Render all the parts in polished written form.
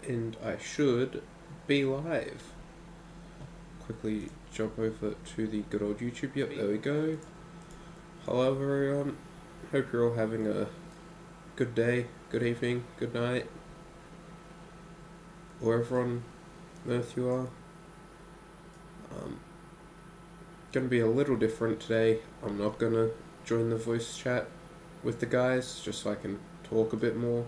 And I should be live. Quickly jump over to the good old YouTube. Yep, there we go. Hello everyone. Hope you're all having a good day, good evening, good night. Wherever on earth you are. Gonna be a little different today. I'm not gonna join the voice chat with the guys, just so I can talk a bit more.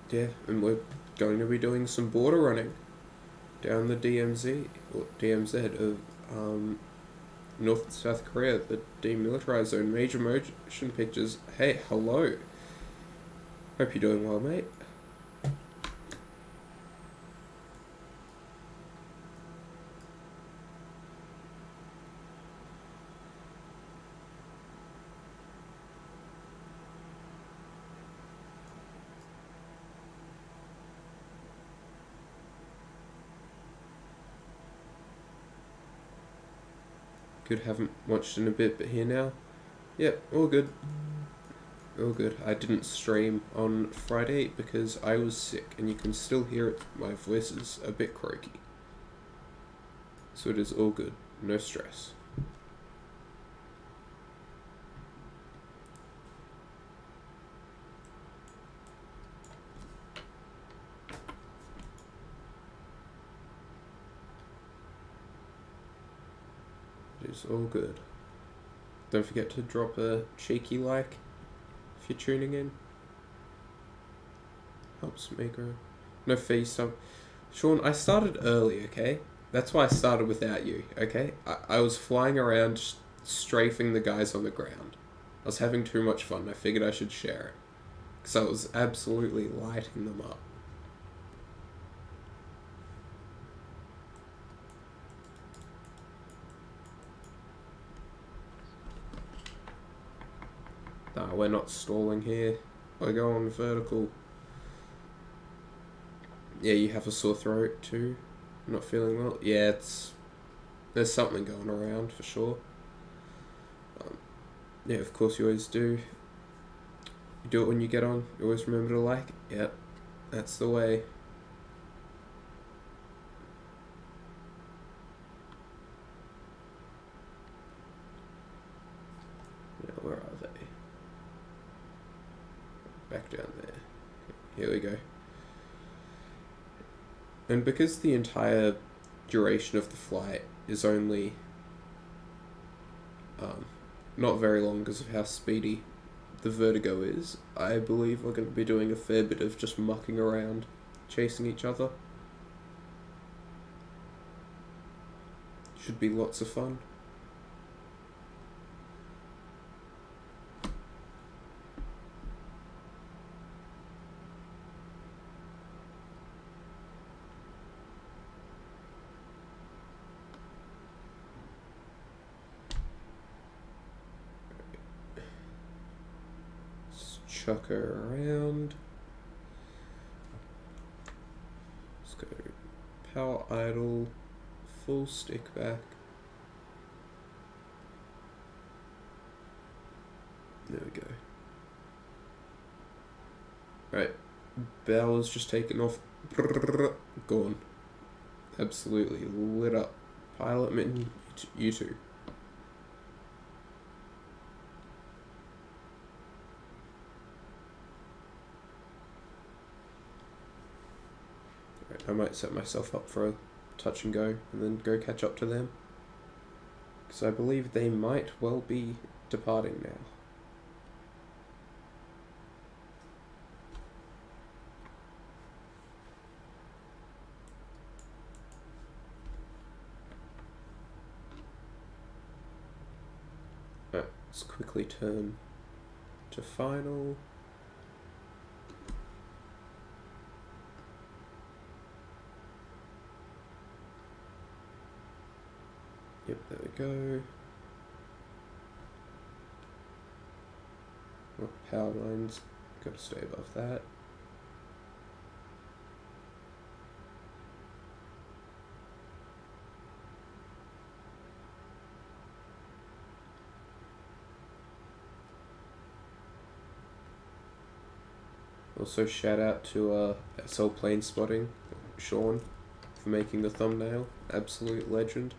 Yeah, and we're going to be doing some border running down the DMZ, or DMZ of North and South Korea, the demilitarized zone. Major motion pictures. Hey, hello. Hope you're doing well, mate. Good, haven't watched in a bit, but here now. Yep, all good. All good. I didn't stream on Friday because I was sick, and you can still hear it. My voice is a bit croaky. So it is all good. No stress. It is all good. Don't forget to drop a cheeky like if you're tuning in. Helps me grow. No FaceTime. Sean, I started early, okay? That's why I started without you, okay? I was flying around strafing the guys on the ground. I was having too much fun. I figured I should share it. Because I was absolutely lighting them up. Nah, we're not stalling here. We're going vertical. Yeah, you have a sore throat too? Not feeling well? Yeah, there's something going around for sure. Yeah, of course you always do. You do it when you get on. You always remember to like. Yep, that's the way. Yeah, where are they? Back down there. Here we go. And because the entire duration of the flight is only not very long because of how speedy the Vertigo is, I believe we're going to be doing a fair bit of just mucking around, chasing each other. Should be lots of fun. Chuck her around. Let's go power idle, full stick back. There we go. Right, bow is just taken off. Gone. Absolutely lit up. Pilot mitten, you two. I might set myself up for a touch and go and then go catch up to them. Because I believe they might well be departing now. Right, let's quickly turn to final. Yep, there we go. Oh, power lines, got to stay above that. Also, shout out to SL Plane Spotting, Sean, for making the thumbnail. Absolute legend.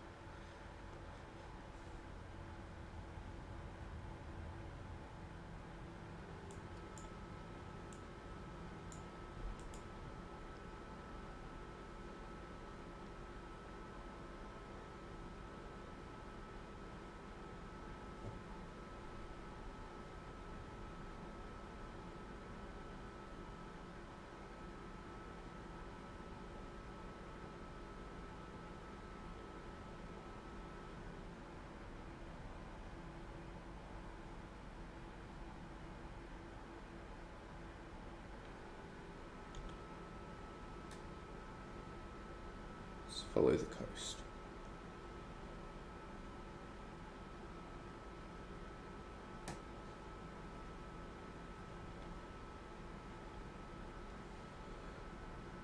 Let's follow the coast.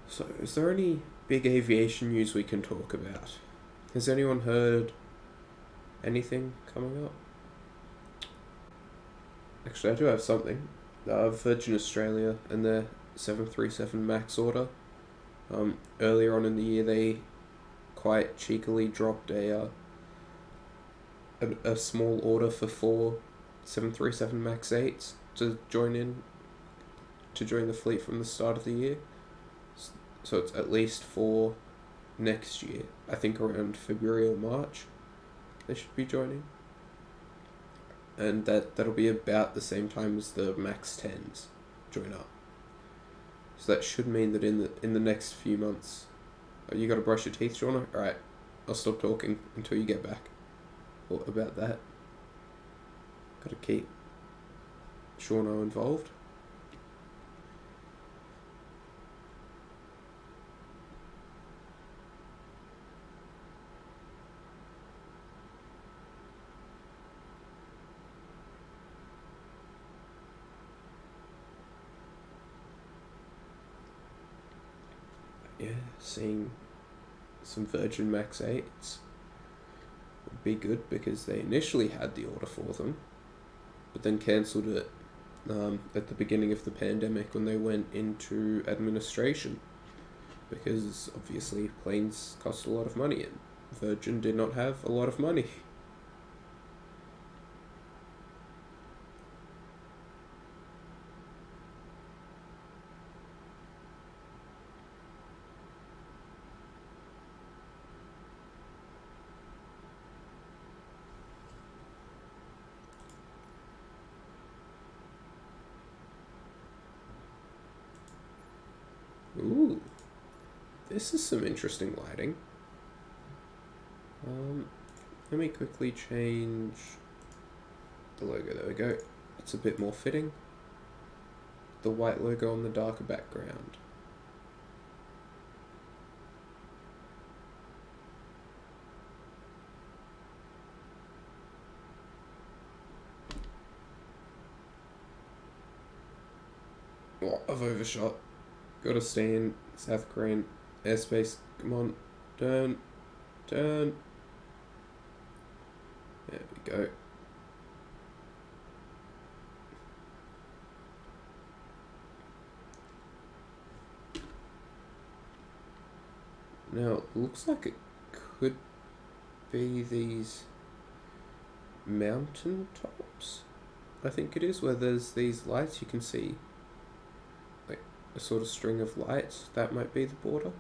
So, is there any big aviation news we can talk about? Has anyone heard anything coming up? Actually, I do have something. Virgin Australia and their 737 MAX order. Earlier on in the year, they quite cheekily dropped a small order for 4 737 MAX 8s to join the fleet from the start of the year. So it's at least for next year. I think around February or March they should be joining. And that'll be about the same time as the MAX 10s join up. So that should mean that in the next few months... Oh, you gotta brush your teeth, Shauna? Alright, I'll stop talking until you get back. What about that? Gotta keep Shauna involved. Yeah, seeing some Virgin Max 8s would be good because they initially had the order for them, but then cancelled it at the beginning of the pandemic when they went into administration, because obviously planes cost a lot of money and Virgin did not have a lot of money. Ooh, this is some interesting lighting. Let me quickly change the logo. There we go. It's a bit more fitting. The white logo on the darker background. Oh, I've overshot. Gotta stay in South Korean airspace. Come on. Turn. Turn. There we go. Now, it looks like it could be these mountain tops. I think it is, where there's these lights you can see. Like a sort of string of lights. That might be the border.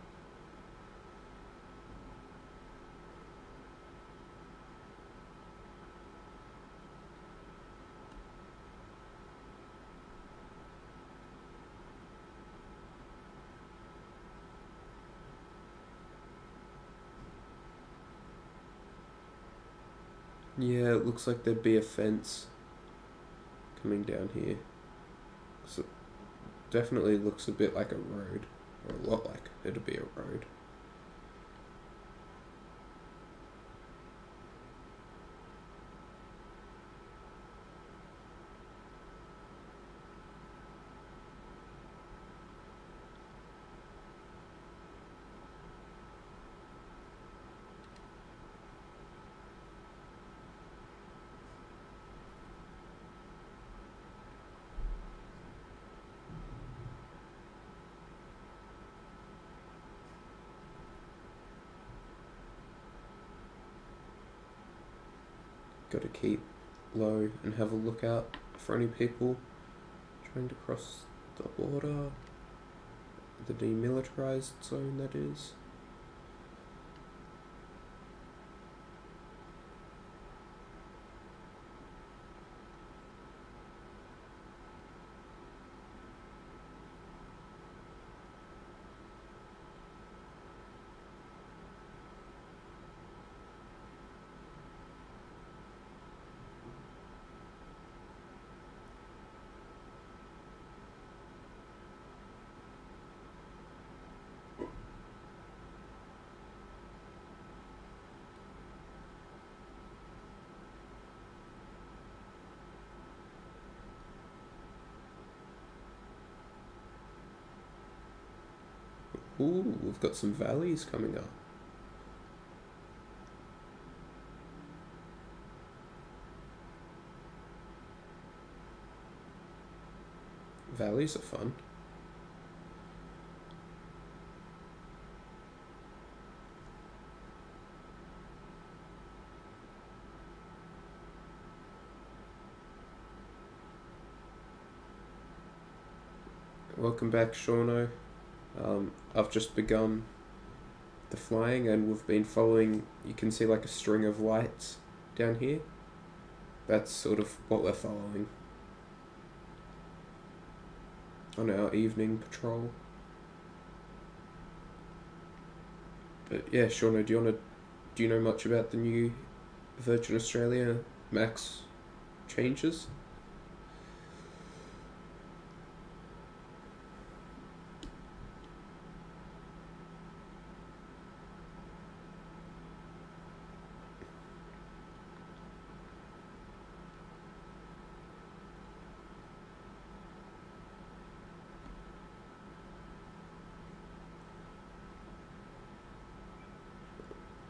Yeah, it looks like there'd be a fence coming down here. So it definitely looks a bit like a road, or a lot like it'd be a road. got to keep low and have a look out for any people trying to cross the border, the demilitarized zone, that is. Ooh, we've got some valleys coming up. Valleys are fun. Welcome back, Shauno. I've just begun the flying and we've been following, you can see like a string of lights down here. That's sort of what we're following on our evening patrol. But yeah, Shauno, do you know much about the new Virgin Australia Max changes?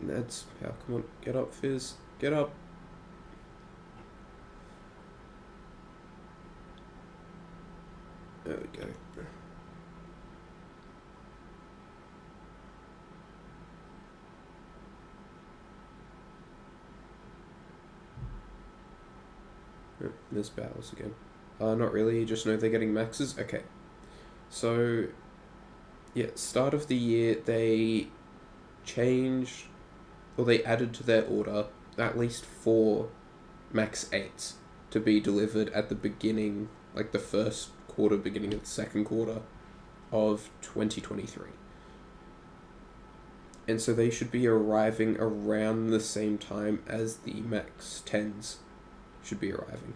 That's how, come on, get up, Fizz, get up. There we go. Oh, there's battles again. Not really, you just know they're getting maxes. Okay. So, yeah, start of the year, they changed, or they added to their order at least 4 max 8s to be delivered at the beginning, like the first quarter, beginning of the second quarter of 2023. And so they should be arriving around the same time as the max 10s should be arriving.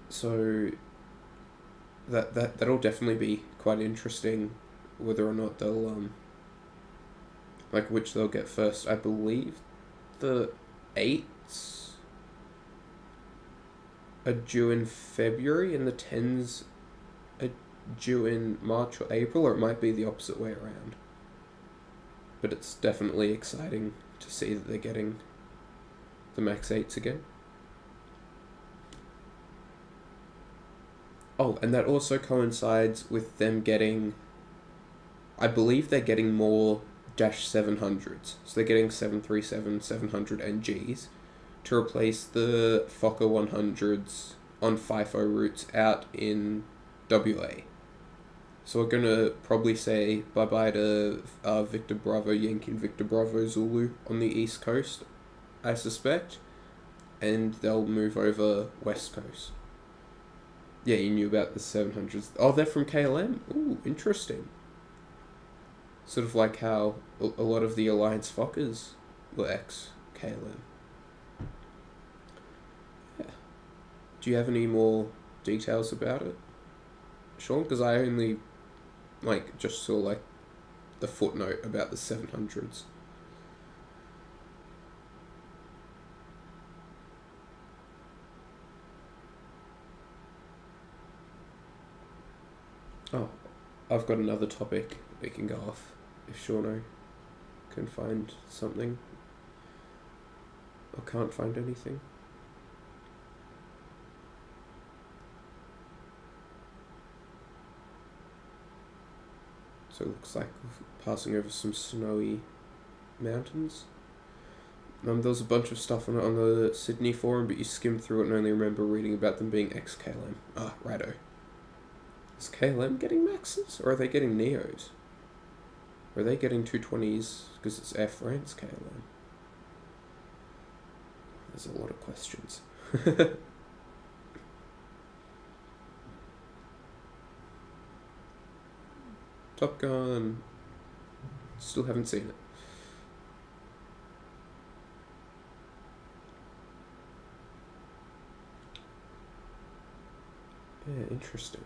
So that'll definitely be quite interesting, whether or not they'll like which they'll get first. I believe the 8s are due in February and the 10s are due in March or April, or it might be the opposite way around. But it's definitely exciting to see that they're getting the max 8s again. Oh, and that also coincides with them getting, I believe they're getting more Dash 700s. So they're getting 737, 700 NGs to replace the Fokker 100s on FIFO routes out in WA. So we're going to probably say bye-bye to Victor Bravo Yankee and Victor Bravo Zulu on the East Coast, I suspect. And they'll move over West Coast. Yeah, you knew about the 700s. Oh, they're from KLM? Ooh, interesting. Sort of like how a lot of the Alliance Fokkers were ex-KLM. Yeah. Do you have any more details about it, Sean? Because I only, just saw, the footnote about the 700s. Oh, I've got another topic we can go off if Shauno can find something or can't find anything. So it looks like we're passing over some snowy mountains. There was a bunch of stuff on the Sydney forum, but you skimmed through it and only remember reading about them being ex-KLM. Ah, righto. Is KLM getting Maxes, or are they getting Neos? Or are they getting 220s because it's Air France KLM? There's a lot of questions. Top Gun. Still haven't seen it. Yeah, interesting.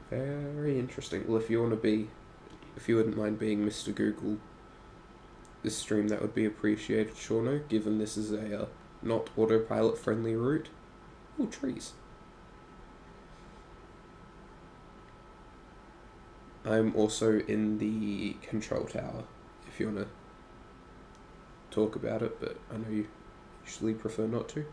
Very interesting. Well, if you wouldn't mind being Mr. Google this stream, that would be appreciated, Shauno, given this is a not autopilot friendly route. Oh, trees. I'm also in the control tower, if you want to talk about it, but I know you usually prefer not to.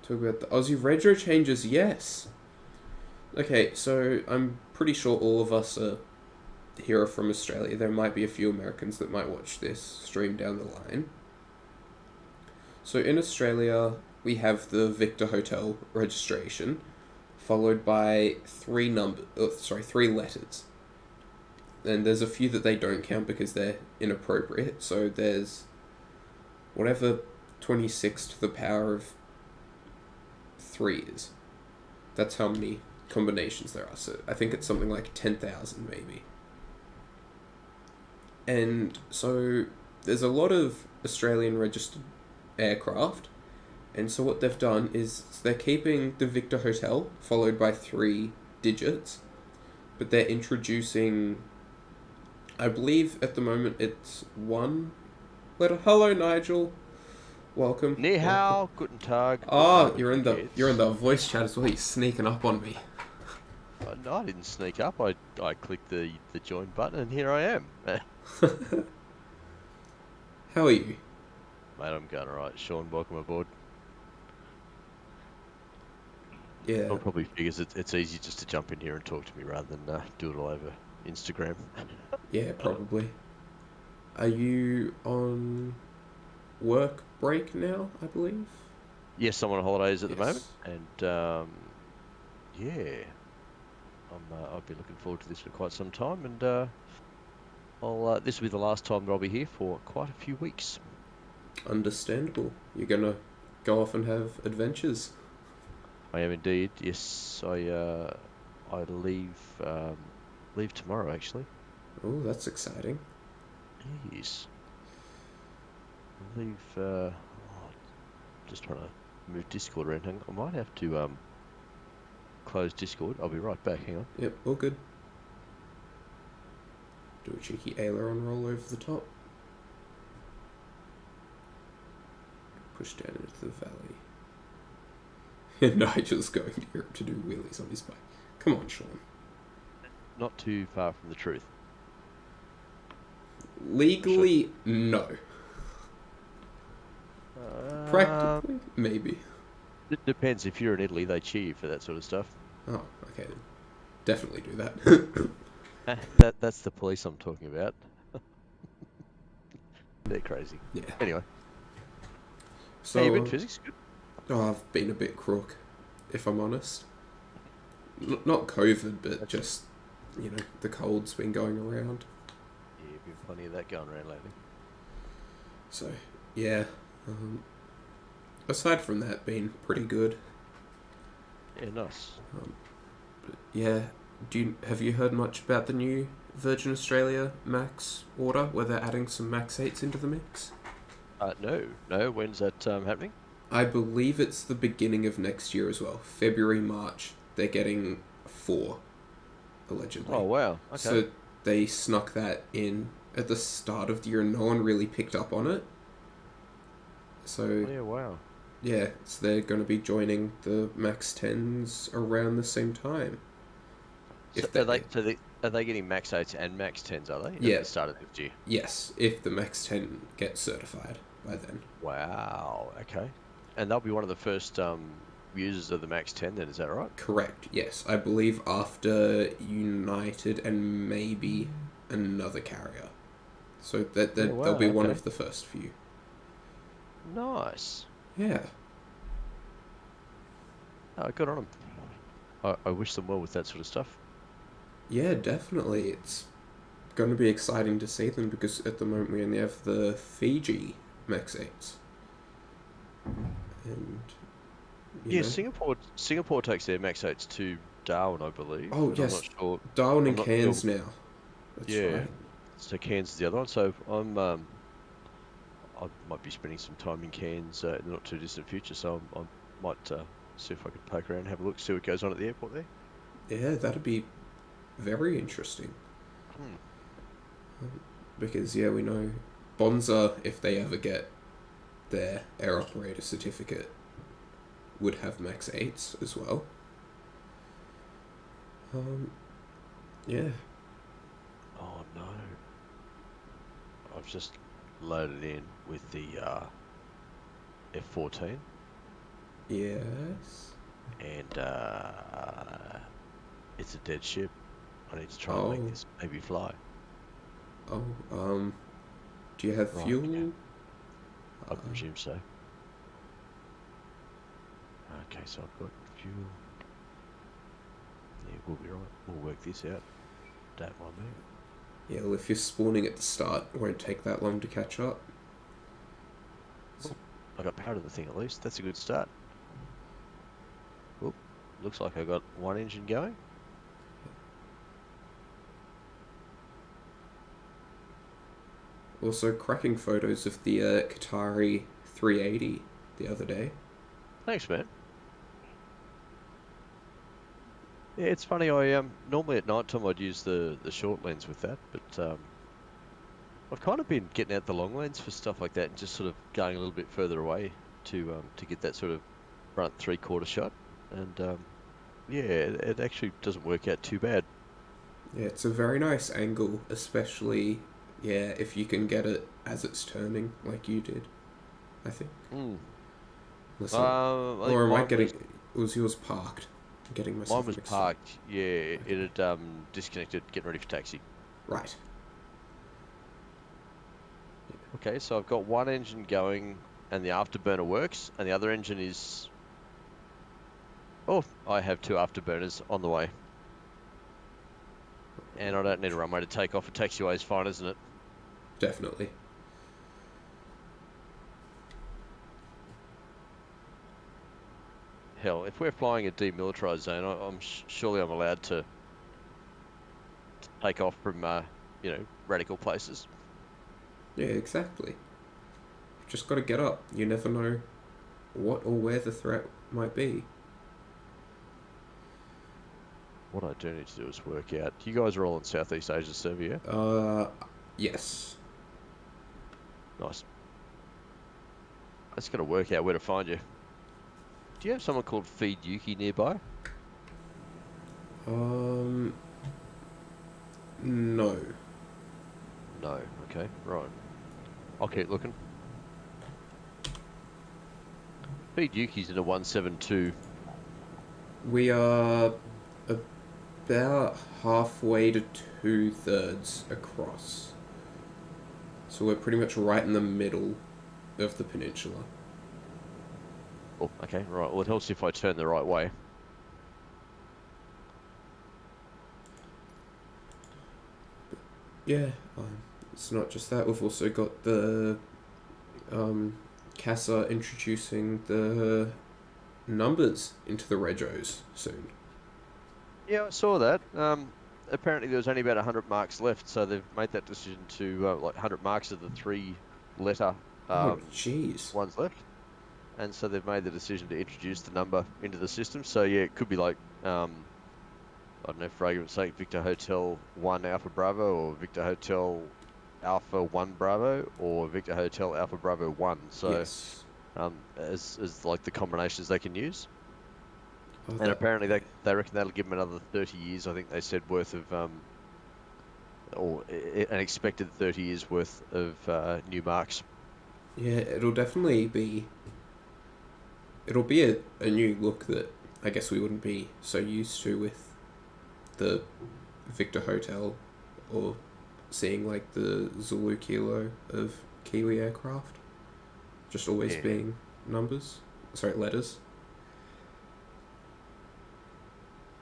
Talk about the Aussie retro changes, yes. Okay, so I'm pretty sure all of us here are from Australia. There might be a few Americans that might watch this stream down the line. So in Australia, we have the Victor Hotel registration, followed by three letters. And there's a few that they don't count because they're inappropriate. So there's whatever 26 to the power of 3 is. That's how many combinations there are. So I think it's something like 10,000 maybe. And so there's a lot of Australian registered aircraft, and so what they've done is they're keeping the Victor Hotel followed by 3 digits, but they're introducing, I believe at the moment it's 1 letter. Hello, Nigel. Welcome. Ni hao, guten tag. Oh, you're in the voice chat as well. You're sneaking up on me. No, I didn't sneak up. I clicked the join button and here I am. How are you? Mate, I'm going alright. Sean, welcome aboard. Yeah. Sean probably figures it's easy just to jump in here and talk to me rather than do it all over Instagram. Yeah, probably. Are you on work break now, I believe? Yes, I'm on holidays at the moment, and yeah, I'll be looking forward to this for quite some time, and this will be the last time that I'll be here for quite a few weeks. Understandable. You're gonna go off and have adventures. I am indeed. Yes, I leave tomorrow actually. Oh, that's exciting. Yes. I leave. Just trying to move Discord around. I might have to close Discord. I'll be right back. Hang on. Yep, all good. Do a cheeky aileron roll over the top. Push down into the valley. And Nigel's going to Europe to do wheelies on his bike. Come on, Sean. Not too far from the truth. Legally, no. Practically, maybe. It depends. If you're in Italy, they cheer you for that sort of stuff. Oh, okay then. Definitely do that. That's the police I'm talking about. They're crazy. Yeah. Anyway. So, hey, you been Phiziks? Good. Oh, I've been a bit crook, if I'm honest. Not COVID, but just, the cold's been going around. Yeah, been plenty of that going around lately. So, yeah. Aside from that, been pretty good. Yeah, nice. But yeah, have you heard much about the new Virgin Australia Max order, where they're adding some Max 8s into the mix? No. When's that happening? I believe it's the beginning of next year as well. February, March. They're getting 4, allegedly. Oh, wow. Okay. So they snuck that in at the start of the year and no one really picked up on it. So, yeah, wow. Yeah, so they're going to be joining the Max 10s around the same time. Are they getting Max 8s and Max 10s, are they? Yeah. At the start of this year? Yes, if the Max 10 gets certified, by then. Wow. Okay. And they'll be one of the first users of the Max 10 then, is that right? Correct, yes. I believe after United and maybe another carrier. So they'll be one of the first few. Nice. Yeah. Oh, good on them. I wish them well with that sort of stuff. Yeah, definitely. It's going to be exciting to see them because at the moment we only have the Fiji Max 8s. And, Yeah, know. Singapore takes their Max 8s to Darwin, I believe. Oh, But yes. I'm not sure. Darwin I'm and not Cairns sure. now. That's Yeah. right. So Cairns is the other one. So I might be spending some time in Cairns in the not too distant future. So I might see if I can poke around and have a look, see what goes on at the airport there. Yeah, that'd be very interesting. Hmm. Because, yeah, we know Bonza, if they ever get their air operator certificate, would have Max 8s as well. Yeah. Oh no. I've just loaded in with the F14 Yes. and it's a dead ship. I need to try and make Oh. this maybe fly. Oh, do you have Right, fuel? yeah. I presume so. Okay, so I've got fuel. Yeah, we'll be right. We'll work this out. Don't mind me. Yeah, well, if you're spawning at the start, it won't take that long to catch up. Oh, I got power to the thing at least. That's a good start. Oh, looks like I got one engine going. Also, cracking photos of the Qatari 380 the other day. Thanks, man. Yeah, it's funny. I normally at night time I'd use the short lens with that, but I've kind of been getting out the long lens for stuff like that and just sort of going a little bit further away to get that sort of front 3/4 shot. And yeah, it actually doesn't work out too bad. Yeah, it's a very nice angle, especially, yeah, if you can get it as it's turning, like you did, I think. Mm. Unless I think or am I mine getting... was Was yours parked? I'm getting mine myself was mixed up. parked. Yeah, Okay. it had disconnected, getting ready for taxi. Right. Okay, so I've got one engine going and the afterburner works, and the other engine is... Oh, I have two afterburners on the way. And I don't need a runway to take off. A taxiway is fine, isn't it? Definitely. Hell, if we're flying a demilitarized zone, surely I'm allowed to take off from, radical places. Yeah, exactly. You've just got to get up. You never know what or where the threat might be. What I do need to do is work out. You guys are all in Southeast Asia server, yeah? Yes. Nice. I just got to work out where to find you. Do you have someone called Feed Yuki nearby? No. No. Okay, right. I'll keep looking. Feed Yuki's in a 172. We are about halfway to 2/3 across. So we're pretty much right in the middle of the peninsula. Oh, okay, right. Well, it helps if I turn the right way. Yeah, it's not just that. We've also got the CASA introducing the numbers into the regos soon. Yeah, I saw that. Apparently there was only about 100 marks left, so they've made that decision to, 100 marks of the 3-letter Oh, jeez. ones left. And so they've made the decision to introduce the number into the system. So yeah, it could be like, I don't know, for argument's sake, Victor Hotel 1 Alpha Bravo, or Victor Hotel Alpha 1 Bravo, or Victor Hotel Alpha Bravo 1. So, Yes. as like the combinations they can use. Oh, And apparently they reckon that'll give them another 30 years, I think they said, worth of, or an expected 30 years worth of new marks. Yeah, it'll definitely be. It'll be a new look that I guess we wouldn't be so used to with the Victor Hotel or seeing like the Zulu Kilo of Kiwi aircraft. Just always Yeah. being numbers. Sorry, letters.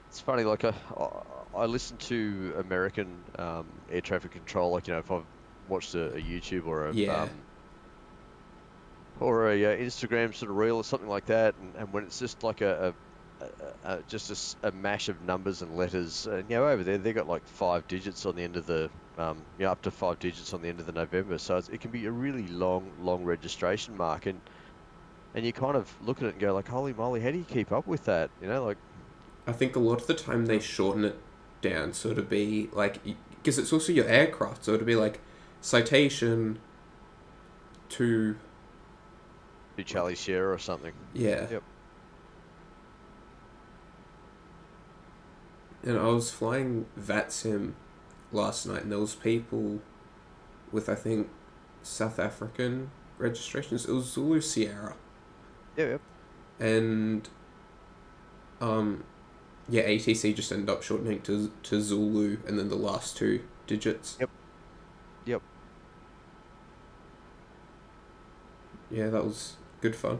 It's funny, like I listen to American air traffic control, like, you know, if I've watched a YouTube Yeah. or a Instagram sort of reel or something like that, and when it's just like just a mash of numbers and letters, and you know, over there they got like 5 digits on the end of the you know, up to 5 digits on the end of the November, so it can be a really long registration mark, and you kind of look at it and go like, holy moly, how do you keep up with that? You know, like, I think a lot of the time they shorten it down so to be like, because it's also your aircraft, so to be like citation to, do Charlie Sierra or something. yeah. Yep. And I was flying VATSIM last night, and there was people with, I think, South African registrations. It was Zulu Sierra, Yep. and yeah, ATC just ended up shortening to Zulu, and then the last two digits. Yep. Yeah, that was good fun.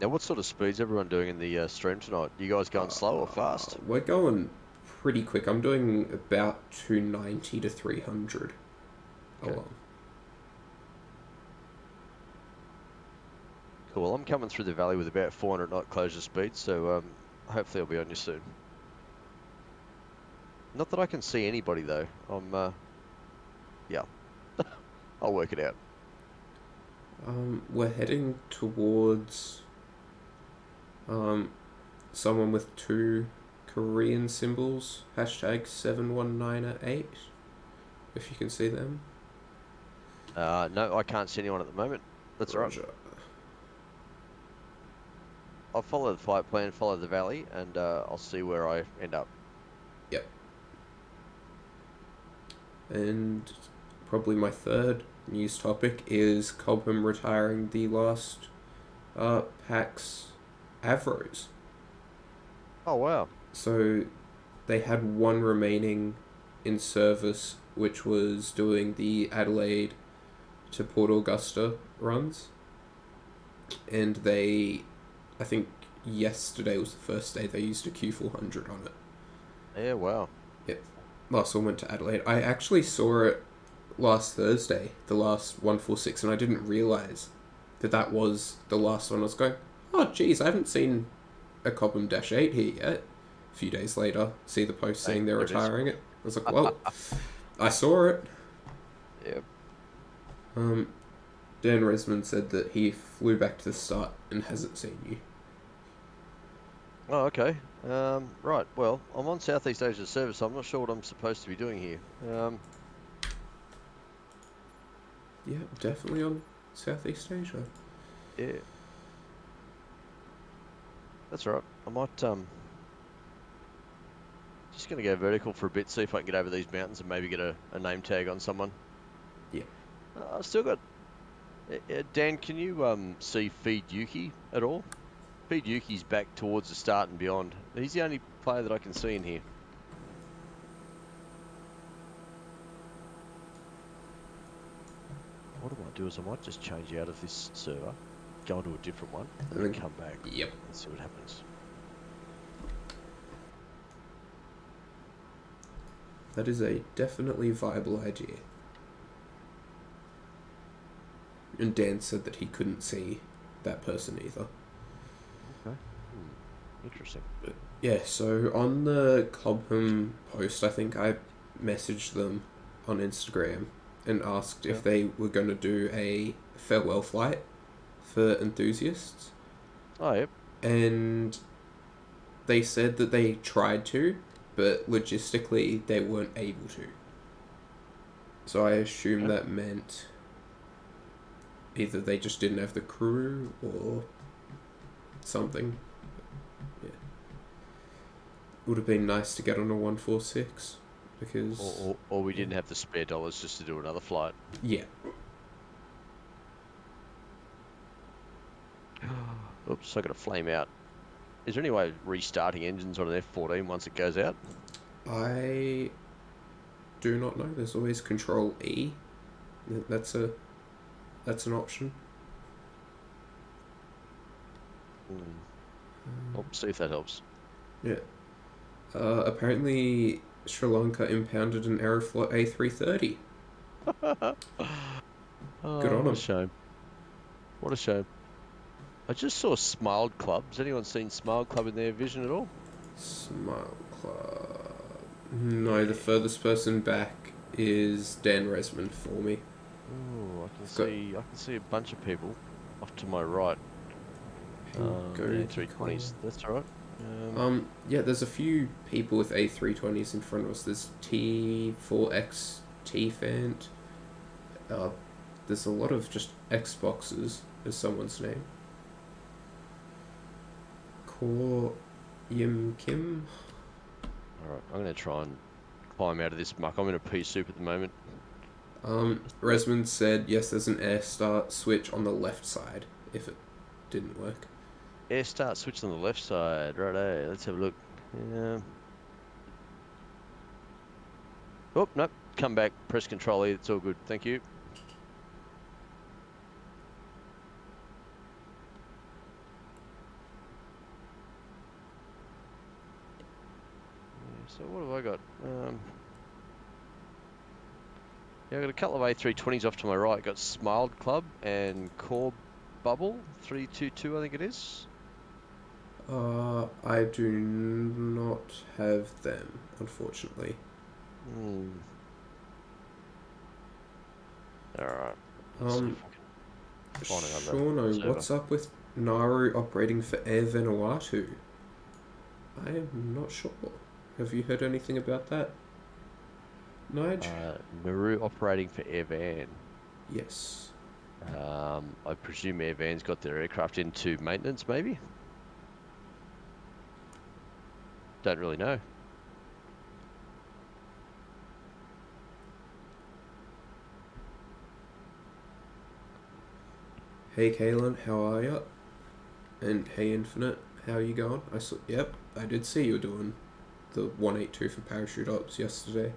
Now, what sort of speeds everyone doing in the stream tonight? You guys going slow or fast? We're going pretty quick. I'm doing about 290 to 300 Okay. along. Cool. Well, I'm coming through the valley with about 400 knot closure speed, so hopefully I'll be on you soon. Not that I can see anybody though. Yeah, I'll work it out. We're heading towards someone with two Korean symbols, #71908, if you can see them. No, I can't see anyone at the moment. That's all right. Roger. I'll follow the flight plan, follow the valley, and I'll see where I end up. Yep. And probably my third news topic is Cobham retiring the last PAX Avros. Oh, wow. So they had one remaining in service, which was doing the Adelaide to Port Augusta runs. And they, I think yesterday was the first day they used a Q400 on it. Yeah, wow. Yep. Last one went to Adelaide. I actually saw it last Thursday, the last 146, and I didn't realise that was the last one. I was going, oh geez, I haven't seen a Cobham Dash 8 here yet. A few days later, see the post saying they're retiring it. I was like, well, I saw it. Yep. Dan Resmond said that he flew back to the start and hasn't seen you. Oh, okay. Right, well, I'm on Southeast Asia service, so I'm not sure what I'm supposed to be doing here. Yeah, definitely on Southeast Asia. Yeah. That's all right. I might, just going to go vertical for a bit, see if I can get over these mountains and maybe get a name tag on someone. Yeah. I've still got... Dan, can you see Feed Yuki at all? Feed Yuki's back towards the start and beyond. He's the only player that I can see in here. What I might do is I might just change out of this server, go into a different one, and then come back. Yep. And see what happens. That is a definitely viable idea. And Dan said that he couldn't see that person either. Okay. Interesting. But yeah, so on the Cobham post, I think I messaged them on Instagram and asked if they were going to do a farewell flight for enthusiasts. Oh, yep. And they said that they tried to, but logistically they weren't able to. So I assume that meant either they just didn't have the crew or something. Yeah. Would have been nice to get on a 146. because Or we didn't have the spare dollars just to do another flight. yeah. Oops, I got a flame out. Is there any way of restarting engines on an F-14 once it goes out? I do not know. There's always Control E. That's an option. Oh, see if that helps. Yeah. Apparently, Sri Lanka impounded an Aeroflot A330. Oh, Good on what a them. shame. What a shame. I just saw Smiled Club. Has anyone seen Smiled Club in their vision at all? Smile Club. No, the furthest person back is Dan Resmond for me. Oh, I can see a bunch of people off to my right. A320s. That's all right. Yeah, there's a few people with A320s in front of us. There's T4X T-Fant. There's a lot of just Xboxes as someone's name. Kor Yim Kim. Alright, I'm going to try and climb out of this muck. I'm in a pea soup at the moment. Resmond said, yes, there's an air start switch on the left side if it didn't work. Air start switch on the left side. Righto, let's have a look. Oh, nope. Come back. Press Control E. It's all good. Thank you. So what have I got? Yeah, I got a couple of A320s off to my right. Got Smiled Club and Core Bubble 322, I think it is. I do not have them, unfortunately. Alright. Shauno, what's up with Nauru operating for Air Vanuatu? I am not sure. Have you heard anything about that, Nige? Nauru operating for Air Van. Yes. I presume Air Van's got their aircraft into maintenance, maybe? Don't really know. Hey Kaylin, how are ya? And hey Infinite, how are you going? Yep, I did see you were doing the 182 for parachute ops yesterday.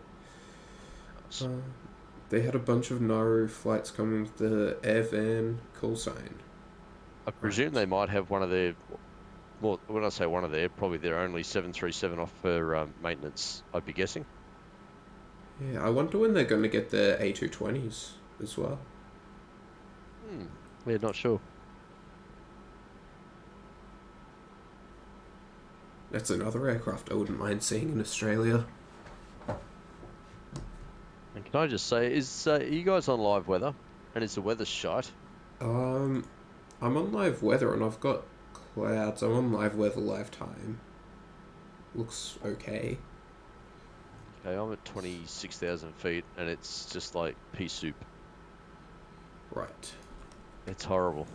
They had a bunch of Nauru flights coming with the Air Van call sign. I presume they might have one of their, well, when I say one of their, probably their only 737 off for maintenance, I'd be guessing. Yeah, I wonder when they're going to get their A220s as well. Yeah, not sure. That's another aircraft I wouldn't mind seeing in Australia. And can I just say, are you guys on live weather? And is the weather shite? I'm on live weather and I've got clouds. I'm on live weather live time. Looks okay. Okay, I'm at 26,000 feet and it's just like pea soup. Right. It's horrible.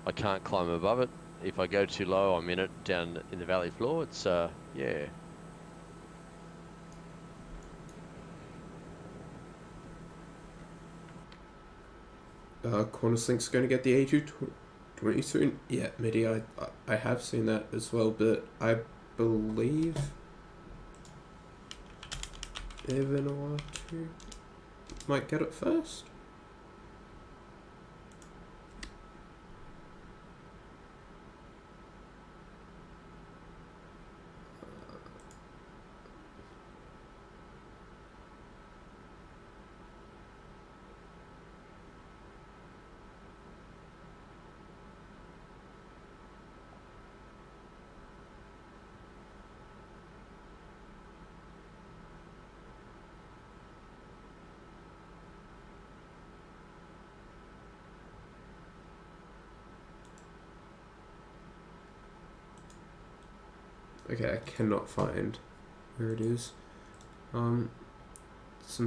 I can't climb above it. If I go too low, I'm in it down in the valley floor. It's, yeah. Qantaslink's going to get the A220 soon. Yeah, Midi, I have seen that as well, but I believe Air Vanuatu might get it first. Okay, I cannot find where it is. Some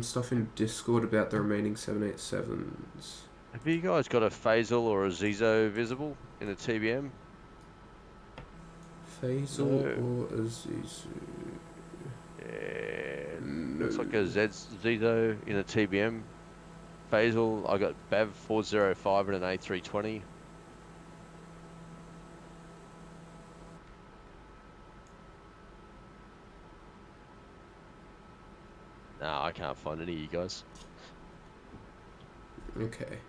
stuff in Discord about the remaining 787s. Have you guys got a Phasal or a Zizo visible in a TBM? Phasal or Azizu? Yeah. looks like a Zizo in a TBM. Faisal, I got Bav 405 and an A320. Nah, I can't find any of you guys. Okay.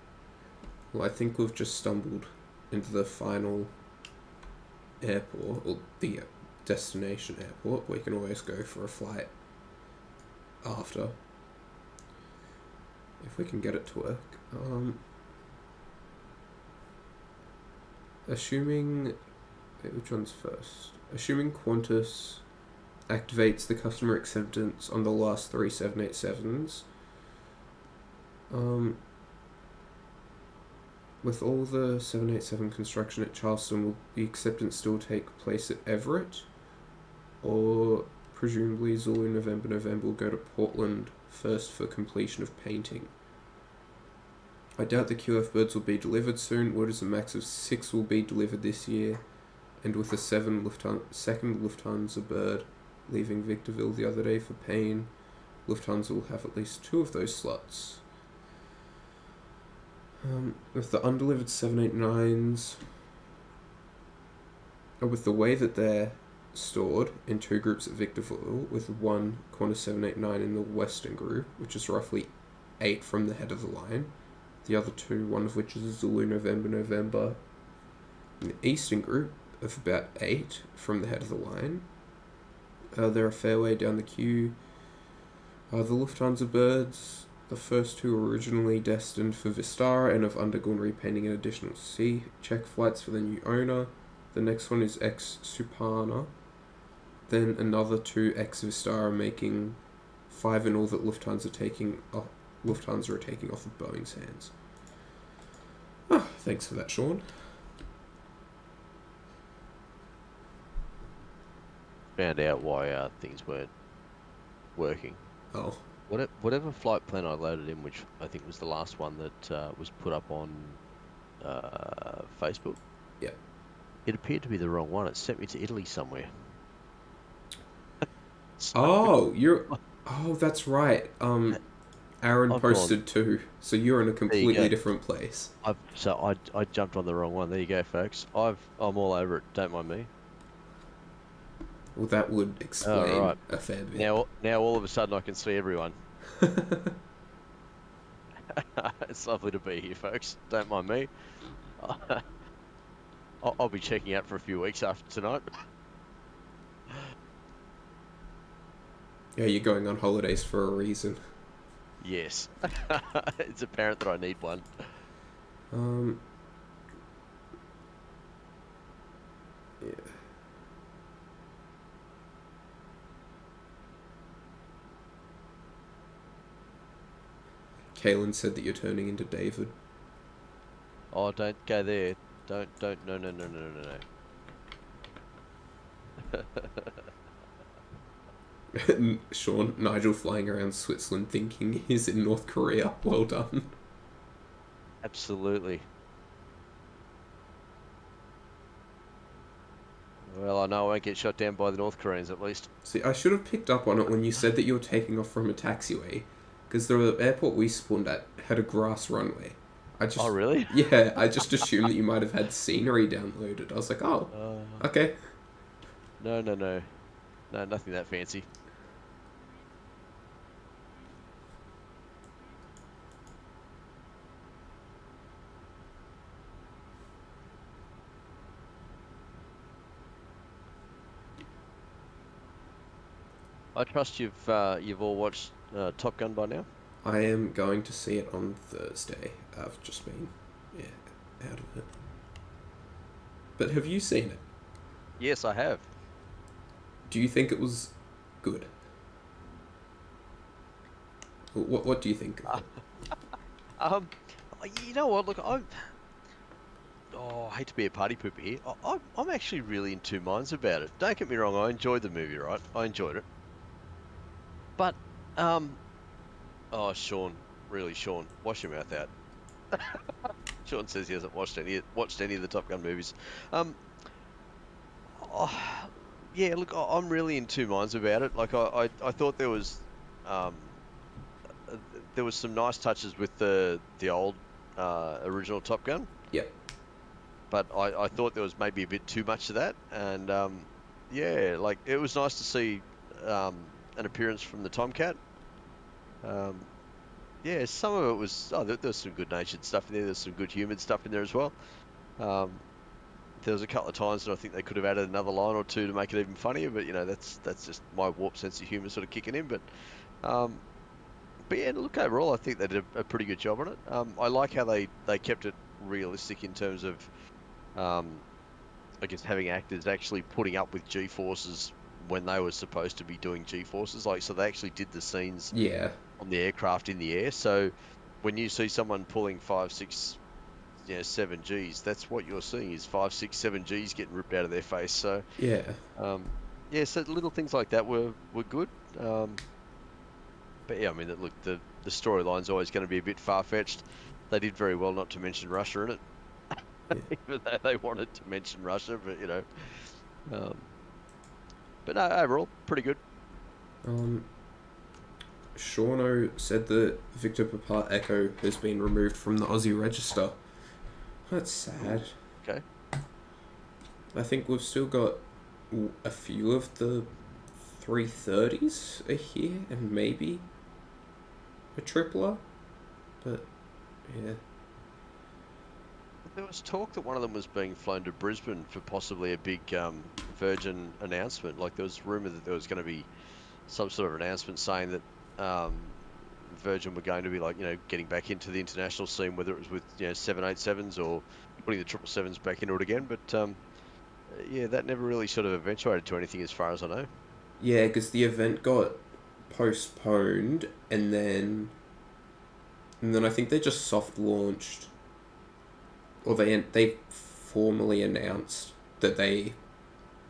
Well, I think we've just stumbled into the final airport, or the destination airport. We can always go for a flight after, if we can get it to work. Assuming, which one's first? Assuming Qantas activates the customer acceptance on the last 3 787s. With all the 787 construction at Charleston, will the acceptance still take place at Everett? Or presumably Zulu November will go to Portland first for completion of painting. I doubt the QF birds will be delivered soon. Orders a max of 6 will be delivered this year, and with the second Lufthansa bird leaving Victorville the other day for pain, Lufthansa will have at least 2 of those slots. With the undelivered 789s, with the way that they're stored in 2 groups at Victorville, with one Qantas 789 in the western group, which is roughly 8 from the head of the line, the other 2, one of which is Zulu November, in the eastern group of about 8 from the head of the line. They're a fair way down the queue. The Lufthansa birds, the first 2 were originally destined for Vistara and have undergone repainting and additional C-check flights for the new owner. The next one is ex-Supana. Then another 2 ex-Vistara, making 5 in all that Lufthansa are taking off of Boeing's hands. Thanks for that, Sean. Found out why things weren't working. Oh. Whatever flight plan I loaded in, which I think was the last one that was put up on Facebook. Yeah. It appeared to be the wrong one. It sent me to Italy somewhere. Oh, that's right. Aaron posted too, so you're in a completely different place. I jumped on the wrong one. There you go, folks. I'm all over it. Don't mind me. Well, that would explain a fair bit. Now all of a sudden I can see everyone. It's lovely to be here, folks. Don't mind me. I'll be checking out for a few weeks after tonight. Yeah, you're going on holidays for a reason. Yes. It's apparent that I need one. Yeah. Kaylin said that you're turning into David. Oh, don't go there. Don't, no. Sean, Nigel flying around Switzerland thinking he's in North Korea. Well done. Absolutely. Well, I know I won't get shot down by the North Koreans, at least. See, I should have picked up on it when you said that you were taking off from a taxiway, because the airport we spawned at had a grass runway. Oh, really? Yeah, I just assumed that you might have had scenery downloaded. I was like, oh, okay. No, nothing that fancy. I trust you've all watched Top Gun by now? I am going to see it on Thursday. I've just been, out of it. But have you seen it? Yes, I have. Do you think it was good? What do you think of it? You know what? Look, I hate to be a party pooper here. I'm actually really in 2 minds about it. Don't get me wrong. I enjoyed the movie, right? I enjoyed it. But, Sean, wash your mouth out. Sean says he hasn't watched any of the Top Gun movies. Yeah, look, I'm really in 2 minds about it. Like, I thought there was um, there was some nice touches with the old original Top Gun. Yep. But I thought there was maybe a bit too much of that, and yeah, like it was nice to see an appearance from the Tomcat. Yeah, some of it was there was some good-natured stuff in there. There's some good humoured stuff in there as well. There was a couple of times that I think they could have added another line or two to make it even funnier, but that's just my warped sense of humour sort of kicking in. But yeah, look, overall, I think they did a pretty good job on it. I like how they kept it realistic in terms of, I guess, having actors actually putting up with G-forces when they were supposed to be doing G-forces. Like, so they actually did the scenes on the aircraft in the air. So when you see someone pulling 5, 6, 7 Gs, that's what you're seeing is 5, 6, 7 Gs getting ripped out of their face. So Yeah. So little things like that were good. But yeah, I mean, look, the storyline's always going to be a bit far-fetched. They did very well not to mention Russia in it, even though they wanted to mention Russia. But but no, overall, pretty good. Shauno said that Victor Papa Echo has been removed from the Aussie register. That's sad. Okay. I think we've still got a few of the 330s here, and maybe a tripler, but yeah. There was talk that one of them was being flown to Brisbane for possibly a big Virgin announcement. Like, there was rumour that there was going to be some sort of announcement saying that Virgin were going to be, like, getting back into the international scene, whether it was with 787s or putting the 777s back into it again. But yeah, that never really sort of eventuated to anything as far as I know. Yeah, because the event got postponed, and then I think they just soft launched, or they formally announced that they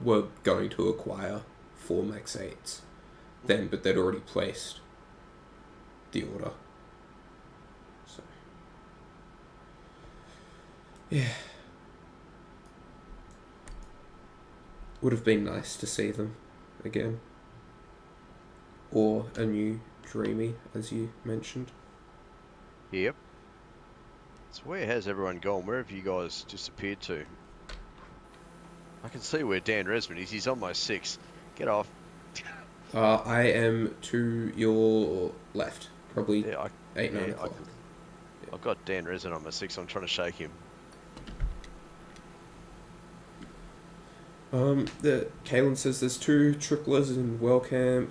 were going to acquire 4 Max 8s then, but they'd already placed the order. So yeah, would have been nice to see them again, or a new Dreamy, as you mentioned. Yep. So where has everyone gone? Where have you guys disappeared to? I can see where Dan Resman is. He's on my 6. Get off. I am to your left, probably 8, 9 o'clock. I've got Dan Resman on my 6. I'm trying to shake him. Kalen says there's 2 triplers in Wellcamp.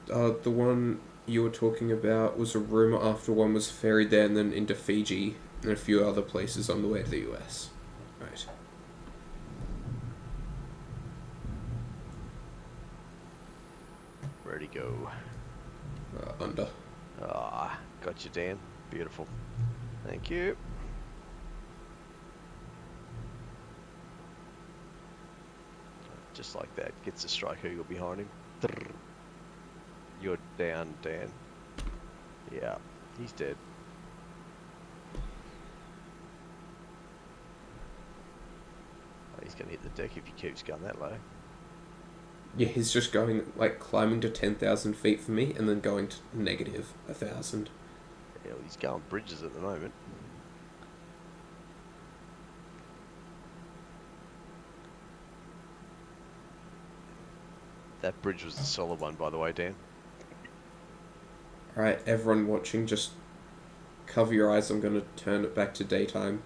The one you were talking about was a rumour after one was ferried there and then into Fiji and a few other places on the way to the US. Right. Where'd he go? Under. Got you, Dan. Beautiful. Thank you. Just like that. Gets the strike eagle behind him. You're down, Dan. Yeah, he's dead. Oh, he's going to hit the deck if he keeps going that low. Yeah, he's just going, like, climbing to 10,000 feet for me and then going to negative 1,000. Yeah, well, he's going bridges at the moment. That bridge was a solid one, by the way, Dan. Alright, everyone watching, just cover your eyes. I'm going to turn it back to daytime.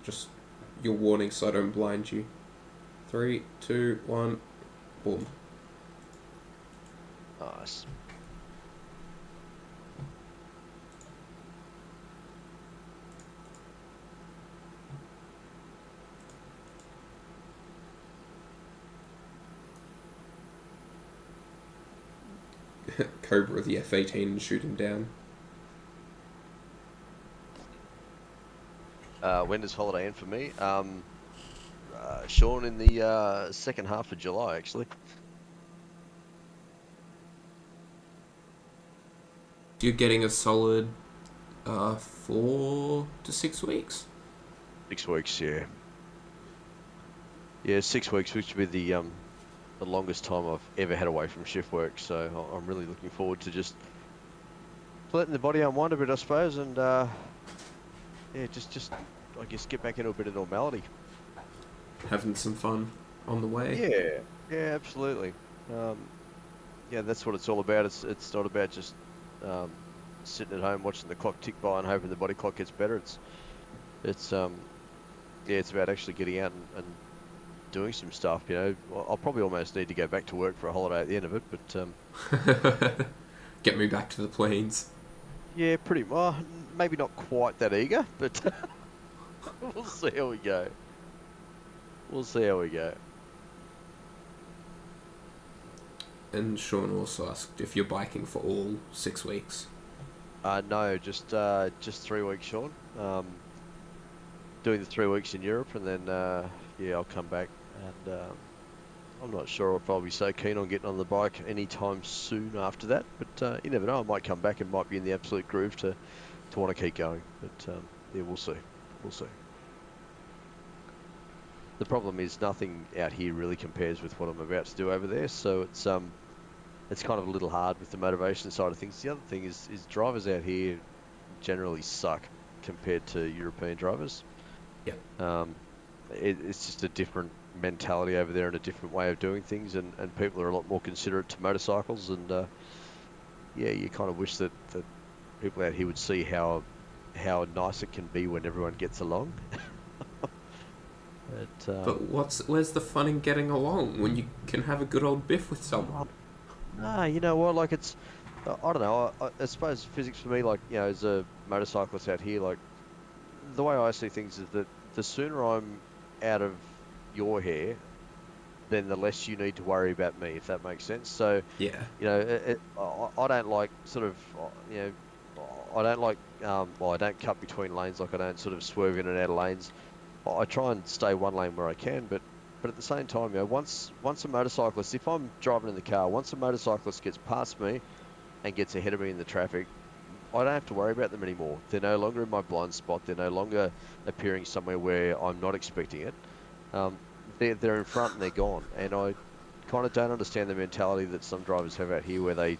Just your warning so I don't blind you. 3, 2, 1, boom. Nice. Cobra the F-18 and shoot him down. When does holiday end for me? Sean, in the second half of July, actually. You're getting a solid 4 to 6 weeks? 6 weeks, yeah. Yeah, 6 weeks, which would be the longest time I've ever had away from shift work. So I'm really looking forward to just letting the body unwind a bit, I suppose, and yeah, just I guess get back into a bit of normality. Having some fun on the way. Yeah, yeah, absolutely. Yeah, that's what it's all about. It's not about just sitting at home watching the clock tick by and hoping the body clock gets better. It's yeah, it's about actually getting out and doing some stuff. You know, I'll probably almost need to go back to work for a holiday at the end of it, but Get me back to the plains. yeah, pretty well, maybe not quite that eager, but we'll see how we go. We'll see how we go. And Sean also asked if you're biking for all 6 weeks. No, just 3 weeks, Sean. Doing the 3 weeks in Europe, and then yeah, I'll come back. And I'm not sure if I'll be so keen on getting on the bike anytime soon after that. But you never know. I might come back and might be in the absolute groove to want to keep going. But yeah, we'll see. We'll see. The problem is nothing out here really compares with what I'm about to do over there. So it's kind of a little hard with the motivation side of things. The other thing is drivers out here generally suck compared to European drivers. Yeah. It's just a different mentality over there and a different way of doing things, and people are a lot more considerate to motorcycles, and yeah, you kind of wish that people out here would see how nice it can be when everyone gets along. But where's the fun in getting along when you can have a good old biff with someone? Nah, you know what, like it's, I don't know, I suppose physics for me, like, you know, as a motorcyclist out here, like, the way I see things is that the sooner I'm out of your hair, then the less you need to worry about me, if that makes sense. So, Yeah. you know, I don't like sort of, you know, I don't like, well, I don't cut between lanes, like I don't sort of swerve in and out of lanes. I try and stay one lane where I can, but at the same time, you know, once a motorcyclist, if I'm driving in the car, once a motorcyclist gets past me and gets ahead of me in the traffic, I don't have to worry about them anymore. They're no longer in my blind spot. They're no longer appearing somewhere where I'm not expecting it. They're in front and they're gone. And I kind of don't understand the mentality that some drivers have out here, where they, you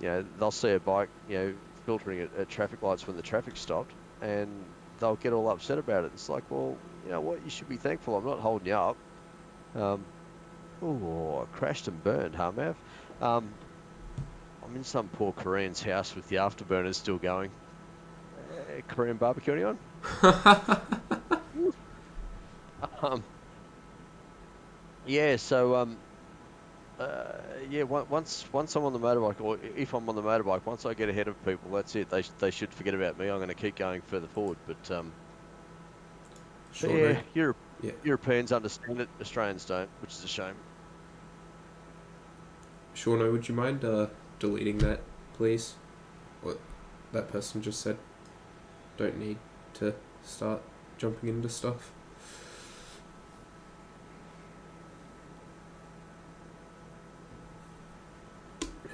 know, they'll see a bike, you know, filtering at traffic lights when the traffic's stopped, and they'll get all upset about it. It's like, well, you know what? You should be thankful I'm not holding you up. Oh, I crashed and burned, huh, Mav? I'm in some poor Korean's house with the afterburners still going. Korean barbecue on? Yeah, so yeah, once I'm on the motorbike, or if I'm on the motorbike, once I get ahead of people, that's it. They should forget about me. I'm going to keep going further forward. But Sure. yeah, Yeah. Europeans understand it. Australians don't, which is a shame. Shauno, would you mind deleting that, please? What that person just said. Don't need to start jumping into stuff.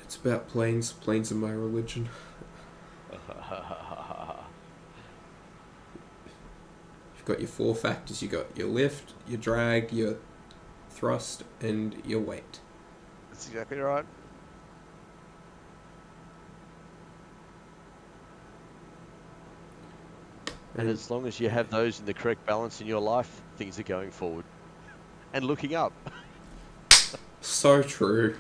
It's about planes. Planes are my religion. You've got your 4 factors. You got your lift, your drag, your thrust, and your weight. That's exactly right. And as long as you have those in the correct balance in your life, things are going forward and looking up. So true.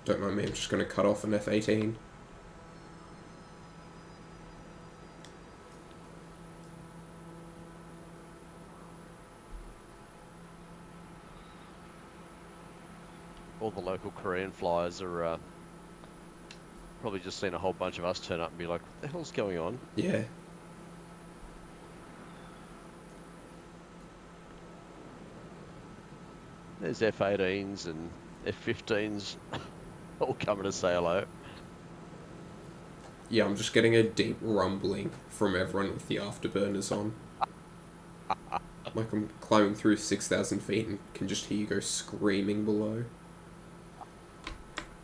Don't mind me, I'm just going to cut off an F18. All the local Korean flyers are probably just seen a whole bunch of us turn up and be like, what the hell's going on? Yeah. There's F-18s and F-15s all coming to say hello. Yeah, I'm just getting a deep rumbling from everyone with the afterburners on. Like I'm climbing through 6,000 feet and can just hear you go screaming below.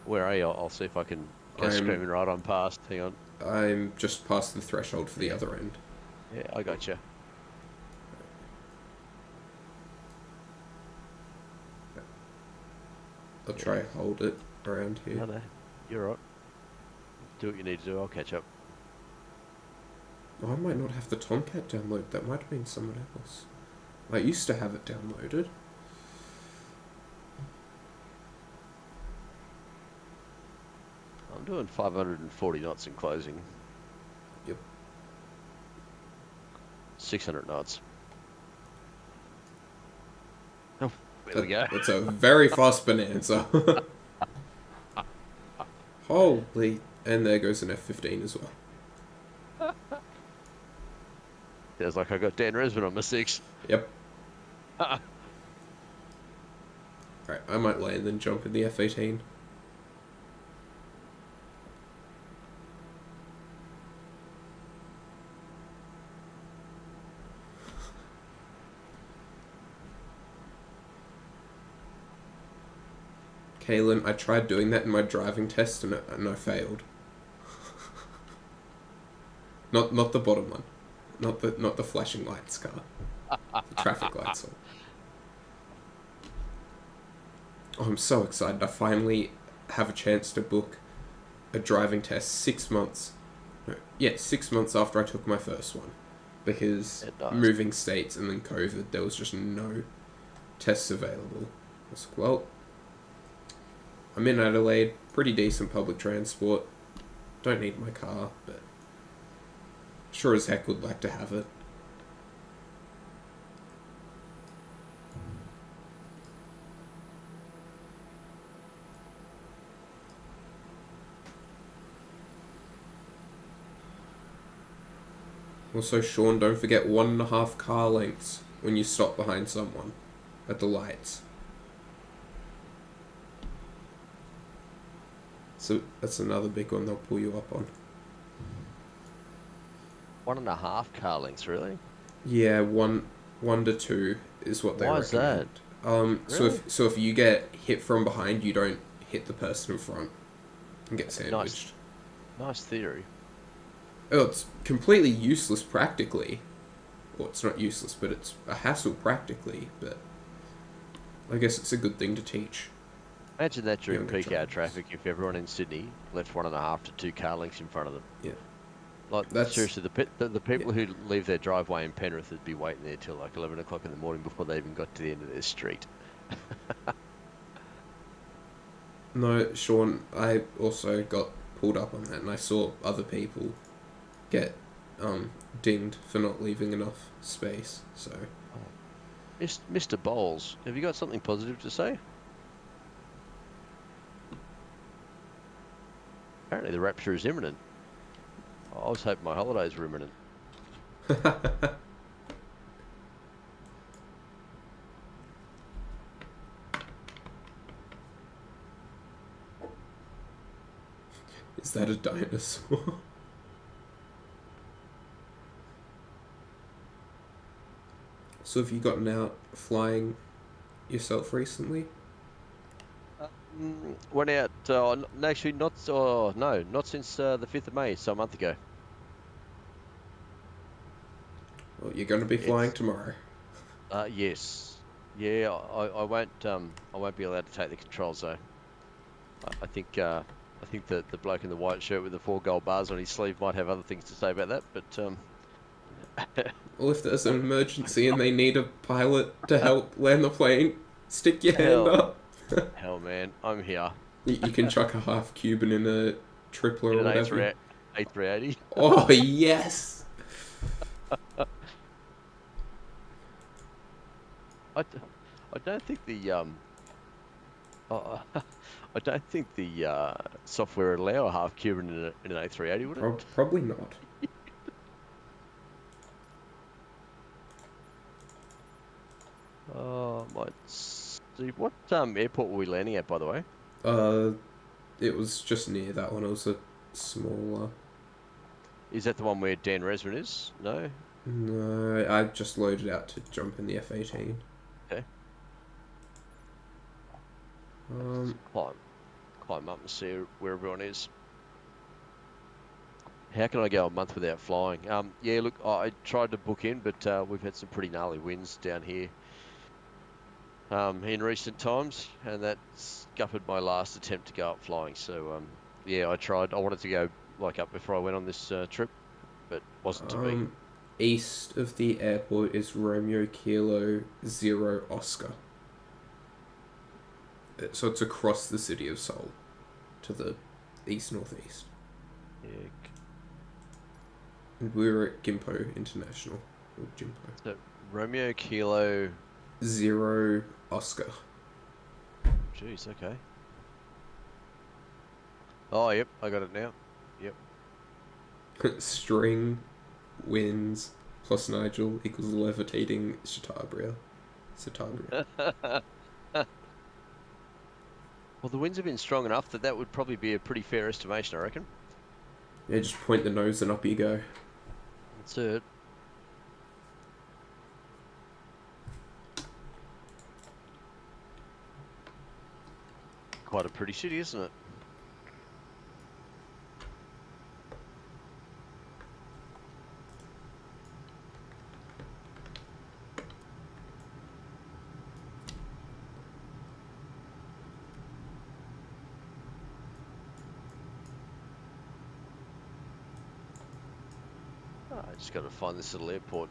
Where are you? I'll see if I can go screaming right on past. Hang on. I'm just past the threshold for the other end. Yeah, I got you. I'll try and hold it around here. No, you're right. Do what you need to do. I'll catch up. Oh, I might not have the Tomcat download. That might have been someone else. I used to have it downloaded. I'm doing 540 knots in closing. Yep. 600 knots. Oh, there we go. It's a very fast bonanza. Holy... And there goes an F-15 as well. Sounds like I got Dan Resman on my 6. Yep. Alright, I might land and jump in the F-18. Kaylin, I tried doing that in my driving test and I failed. Not the bottom one. Not the flashing lights car. The traffic lights one. Oh, I'm so excited. I finally have a chance to book a driving test 6 months. No, yeah, 6 months after I took my first one. Because moving states and then COVID, there was just no tests available. I was like, well, I'm in Adelaide, pretty decent public transport. Don't need my car, but sure as heck would like to have it. Also, Sean, don't forget 1.5 car lengths when you stop behind someone at the lights. So that's another big one they'll pull you up on. 1.5 car lengths, really? Yeah, one to two is what they recommend. Why is that? Really? So if you get hit from behind, you don't hit the person in front and get sandwiched. Nice theory. Oh, it's completely useless practically. Well, it's not useless, but it's a hassle practically. But I guess it's a good thing to teach. Imagine that during peak hour traffic if everyone in Sydney left 1.5 to 2 car lengths in front of them. Yeah. Like, seriously, the people who leave their driveway in Penrith would be waiting there till like 11 o'clock in the morning before they even got to the end of their street. No, Sean, I also got pulled up on that, and I saw other people get dinged for not leaving enough space, so... Mr. Bowles, have you got something positive to say? Apparently the rapture is imminent. I was hoping my holidays were imminent. Is that a dinosaur? So have you gotten out flying yourself recently? Went out, actually not since the 5th of May, so a month ago. Well, you're going to be flying tomorrow. Yes. Yeah, I won't be allowed to take the controls though. I think that the bloke in the white shirt with the 4 gold bars on his sleeve might have other things to say about that, but Well, if there's an emergency and they need a pilot to help land the plane, stick your hand up. Hell, man, I'm here. You can chuck a half Cuban in a tripler or whatever. A380. Oh, yes! I don't think the I don't think the software would allow a half Cuban in an A380, would it? Probably not. Might see. What airport were we landing at, by the way? It was just near that one. It was a smaller... Is that the one where Dan Resman is? No? No, I just loaded out to jump in the F-18. Okay. Climb up and see where everyone is. How can I go a month without flying? Yeah, look, I tried to book in, but we've had some pretty gnarly winds down here. in recent times, and that scuppered my last attempt to go up flying. So yeah, I tried. I wanted to go like up before I went on this trip, but wasn't to be. East of the airport is Romeo Kilo 0 Oscar. So it's across the city of Seoul to the east-northeast. Yeah. And we were at Gimpo International. Or Gimpo. So Romeo Kilo 0 Oscar. Jeez, okay. Oh, yep, I got it now. Yep. String winds plus Nigel equals levitating Chatabria. Well, the winds have been strong enough that would probably be a pretty fair estimation, I reckon. Yeah, just point the nose and up you go. That's it. Quite a pretty city, isn't it? Oh, I just got to find this little airport.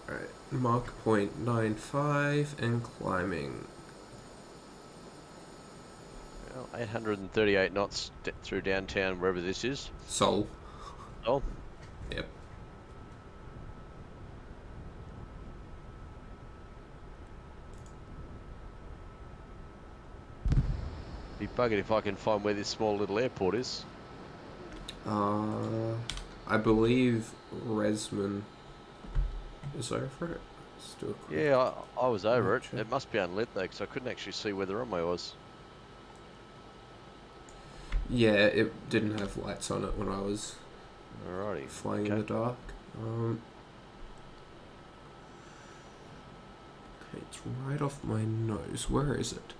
Alright, mark point 95 and climbing. Well, 838 knots through downtown, wherever this is. Seoul. Oh. Yep. Be buggered if I can find where this small little airport is. I believe Resman is over it. Let's do a quick Yeah, I was over it. check. It must be unlit though, because I couldn't actually see where the runway was. Yeah, it didn't have lights on it when I was Alrighty. flying in the dark. Okay, it's right off my nose. Where is it?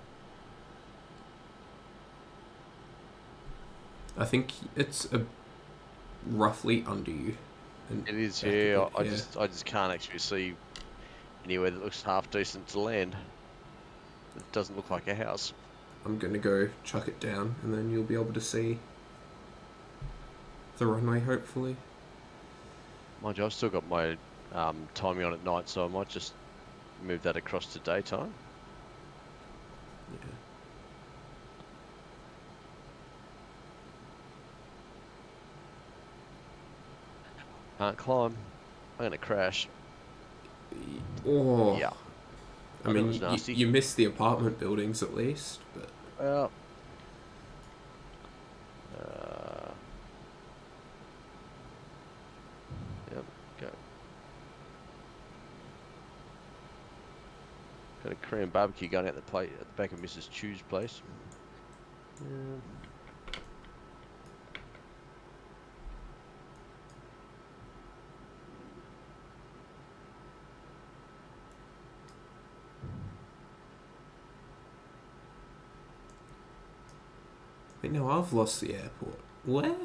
I think it's roughly under you. It is, yeah. I just can't actually see anywhere that looks half decent to land. It doesn't look like a house. I'm gonna go chuck it down, and then you'll be able to see the runway, hopefully. Mind you, I've still got my timing on at night, so I might just move that across to daytime. Yeah. Can't climb. I'm gonna crash. Oh. Yeah. I mean, you missed the apartment buildings at least, but... Well... Yep, go. Got a Korean barbecue going out the plate at the back of Mrs. Chu's place. Wait, no, I've lost the airport. Where?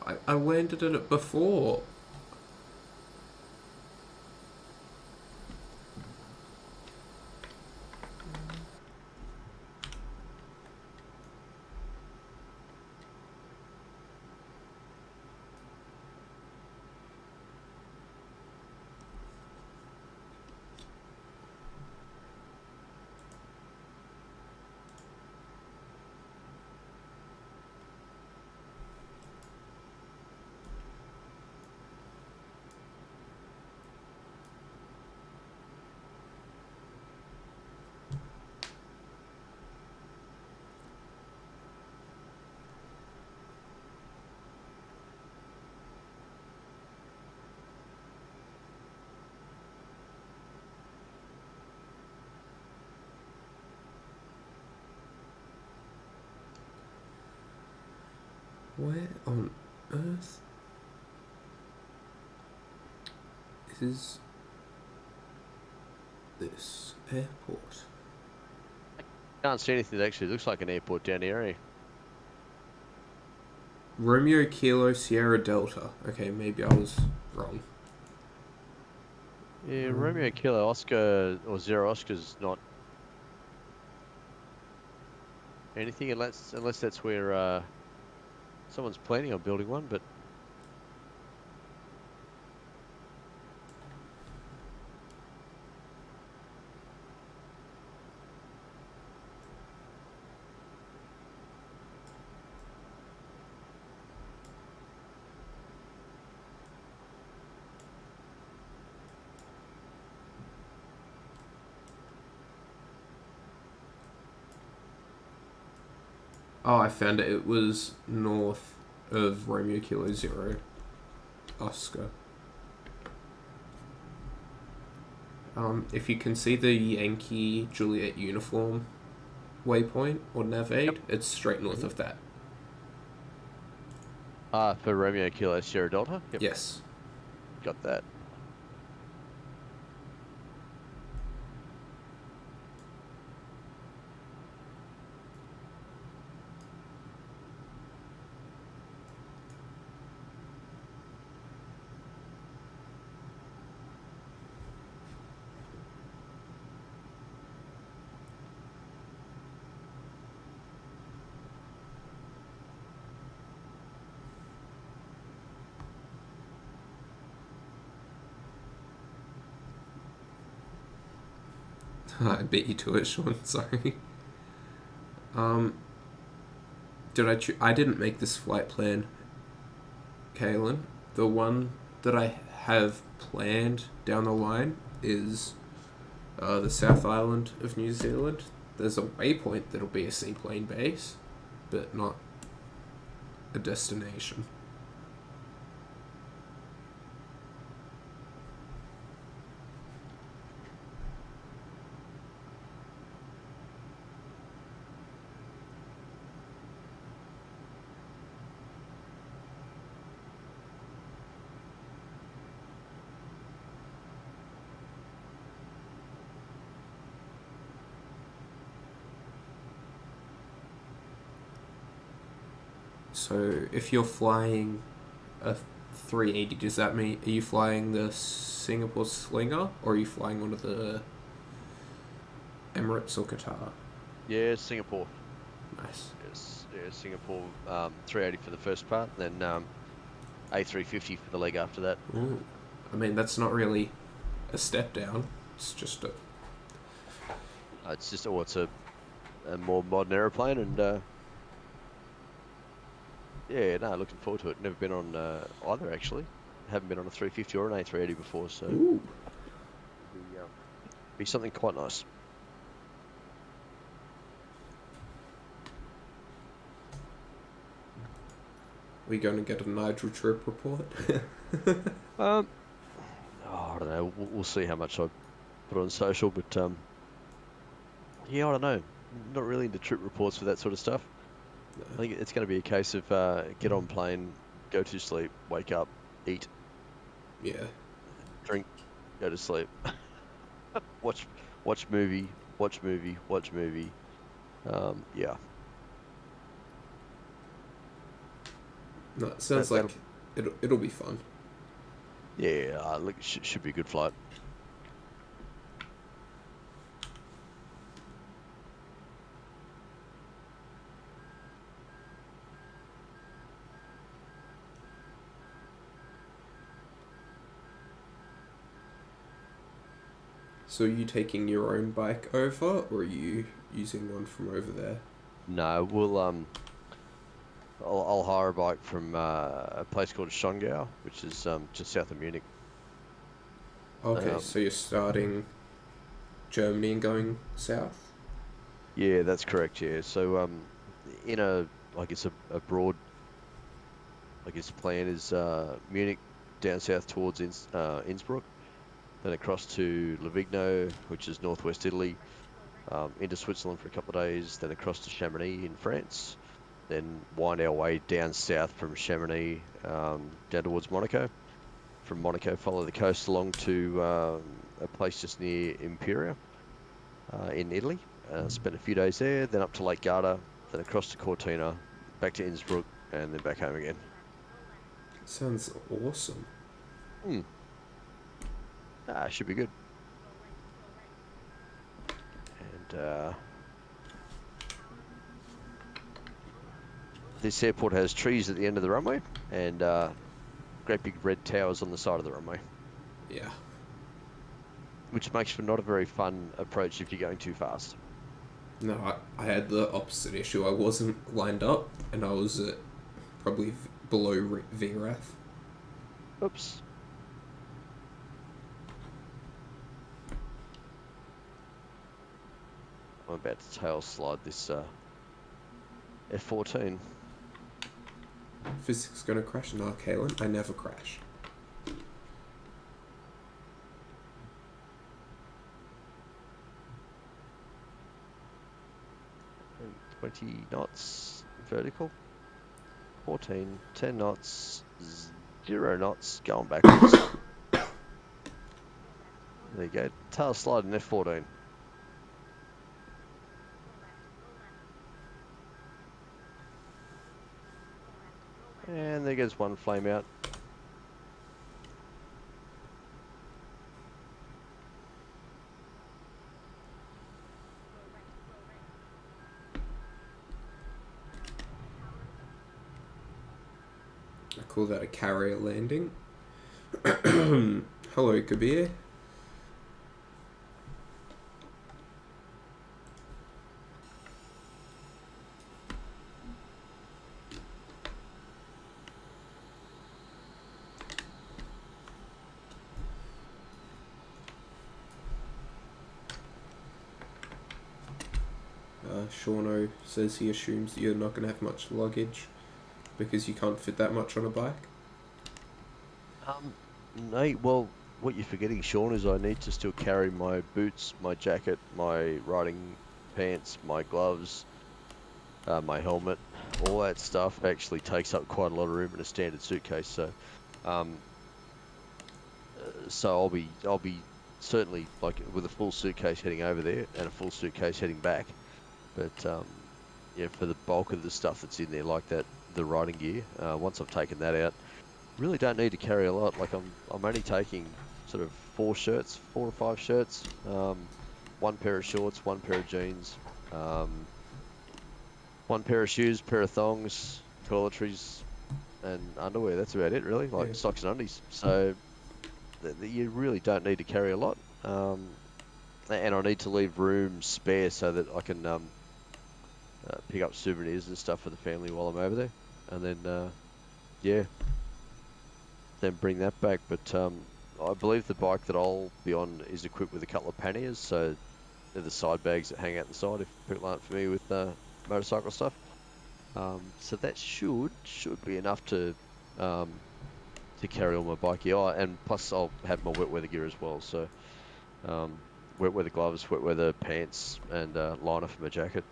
I landed at it before. Where on earth is this airport? Can't see anything that actually looks like an airport down here, eh? Romeo Kilo Sierra Delta. Okay, maybe I was wrong. Yeah, Romeo Kilo Oscar or Zero Oscar's not anything unless that's where someone's planning on building one, but Oh, I found it. It was north of Romeo Kilo Zero Oscar. If you can see the Yankee Juliet uniform waypoint or nav aid, it's straight north of that. for Romeo Kilo Sierra Delta? Yep. Yes. Got that. I beat you to it, Sean. Sorry. I didn't make this flight plan, Kaylin. The one that I have planned down the line is the South Island of New Zealand. There's a waypoint that'll be a seaplane base, but not a destination. So if you're flying a 380, does that mean, are you flying the Singapore Slinger or are you flying one of the Emirates or Qatar? Yeah, Singapore. Nice. Yes, yeah, Singapore 380 for the first part, then A350 for the leg after that. Ooh. I mean, that's not really a step down. It's just a... It's just, it's a more modern aeroplane, and yeah, no, looking forward to it. Never been on either, actually. Haven't been on a 350 or an A380 before, so Ooh. Be something quite nice. We going to get a Nigel trip report? I don't know. We'll see how much I put on social, but yeah, I don't know. Not really into trip reports for that sort of stuff. No. I think it's going to be a case of get on plane, go to sleep, wake up, eat, Yeah. drink, go to sleep, watch movie. Yeah. No, it sounds That'll, like it'll be fun. yeah, look, should be a good flight. So are you taking your own bike over, or are you using one from over there? No, we'll I'll hire a bike from a place called Schongau, which is just south of Munich. Okay, so you're starting Germany and going south? Yeah, that's correct. Yeah, so in a I guess a broad plan is Munich down south towards Innsbruck, then across to Livigno, which is northwest Italy, into Switzerland for a couple of days, then across to Chamonix in France, then wind our way down south from Chamonix down towards Monaco. From Monaco, follow the coast along to a place just near Imperia in Italy. Spent a few days there, then up to Lake Garda, then across to Cortina, back to Innsbruck, and then back home again. Sounds awesome. Should be good. And this airport has trees at the end of the runway and great big red towers on the side of the runway. Yeah. Which makes for not a very fun approach if you're going too fast. No, I had the opposite issue. I wasn't lined up, and I was at probably below VRAF. Oops. I'm about to tail slide this F-14. Phiziks gonna crash? No, Kalen, I never crash. 20 knots vertical. 14, 10 knots, 0 knots, going backwards. There you go. Tail slide in F-14. And there goes one flame out. I call that a carrier landing. Hello, Kabir. Shauno says he assumes that you're not going to have much luggage because you can't fit that much on a bike. No, well, what you're forgetting, Sean, is I need to still carry my boots, my jacket, my riding pants, my gloves, my helmet. All that stuff actually takes up quite a lot of room in a standard suitcase. So I'll be certainly like with a full suitcase heading over there and a full suitcase heading back. But yeah, for the bulk of the stuff that's in there, like that, the riding gear, once I've taken that out, really don't need to carry a lot. Like I'm only taking sort of 4 or 5 shirts, 1 pair of shorts, 1 pair of jeans, 1 pair of shoes, pair of thongs, toiletries, and underwear. That's about it, really. Like socks and undies. So you really don't need to carry a lot. And I need to leave room spare so that I can pick up souvenirs and stuff for the family while I'm over there, and then yeah, then bring that back. But I believe the bike that I'll be on is equipped with a couple of panniers, so they're the side bags that hang out the side if people aren't familiar with motorcycle stuff. So that should be enough to carry all my bike gear. And plus I'll have my wet weather gear as well, so wet weather gloves, wet weather pants, and liner for my jacket.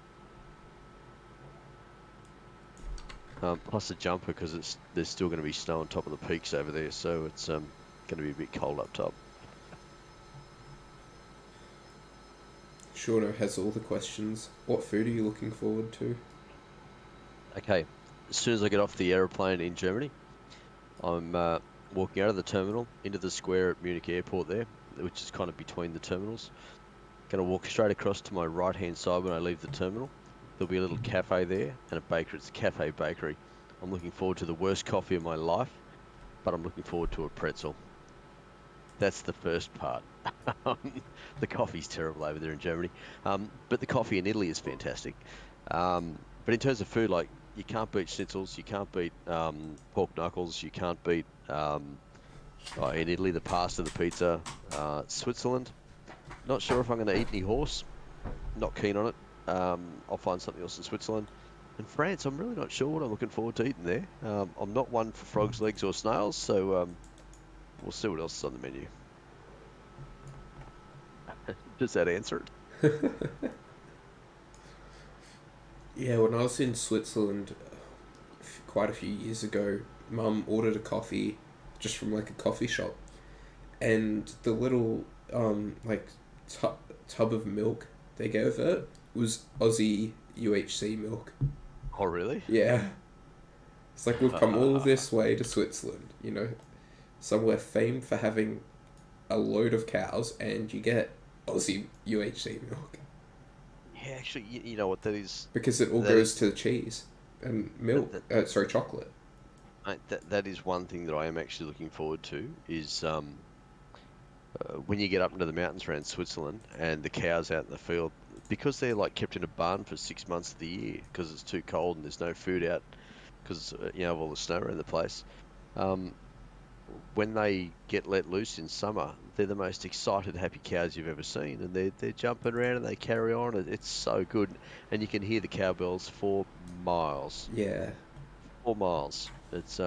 Plus a jumper because there's still going to be snow on top of the peaks over there, so it's going to be a bit cold up top. Shauno has all the questions. What food are you looking forward to? Okay, as soon as I get off the aeroplane in Germany, I'm walking out of the terminal into the square at Munich Airport there, which is kind of between the terminals. Going to walk straight across to my right-hand side when I leave the terminal. There'll be a little cafe there and a bakery. It's a cafe bakery. I'm looking forward to the worst coffee of my life, but I'm looking forward to a pretzel. That's the first part. The coffee's terrible over there in Germany, but the coffee in Italy is fantastic. But in terms of food, like, you can't beat schnitzels, you can't beat pork knuckles, you can't beat in Italy the pasta, the pizza. Switzerland, not sure if I'm going to eat any horse. Not keen on it. I'll find something else in Switzerland. And France, I'm really not sure what I'm looking forward to eating there. I'm not one for frogs' legs or snails, so we'll see what else is on the menu. Does that answer it? Yeah, when I was in Switzerland quite a few years ago, Mum ordered a coffee just from like a coffee shop, and the little tub of milk they gave it was Aussie UHC milk. Oh, really? Yeah. It's like we've come all this way to Switzerland, you know, somewhere famed for having a load of cows, and you get Aussie UHC milk. Yeah, actually, you know what that is? Because it all goes to cheese and milk. Chocolate. That is one thing that I am actually looking forward to is when you get up into the mountains around Switzerland and the cows out in the field, because they're like kept in a barn for 6 months of the year because it's too cold and there's no food out because of all the snow around the place. When they get let loose in summer, they're the most excited, happy cows you've ever seen, and they're jumping around and they carry on. It's so good, and you can hear the cowbells for miles. Yeah. 4 miles. It's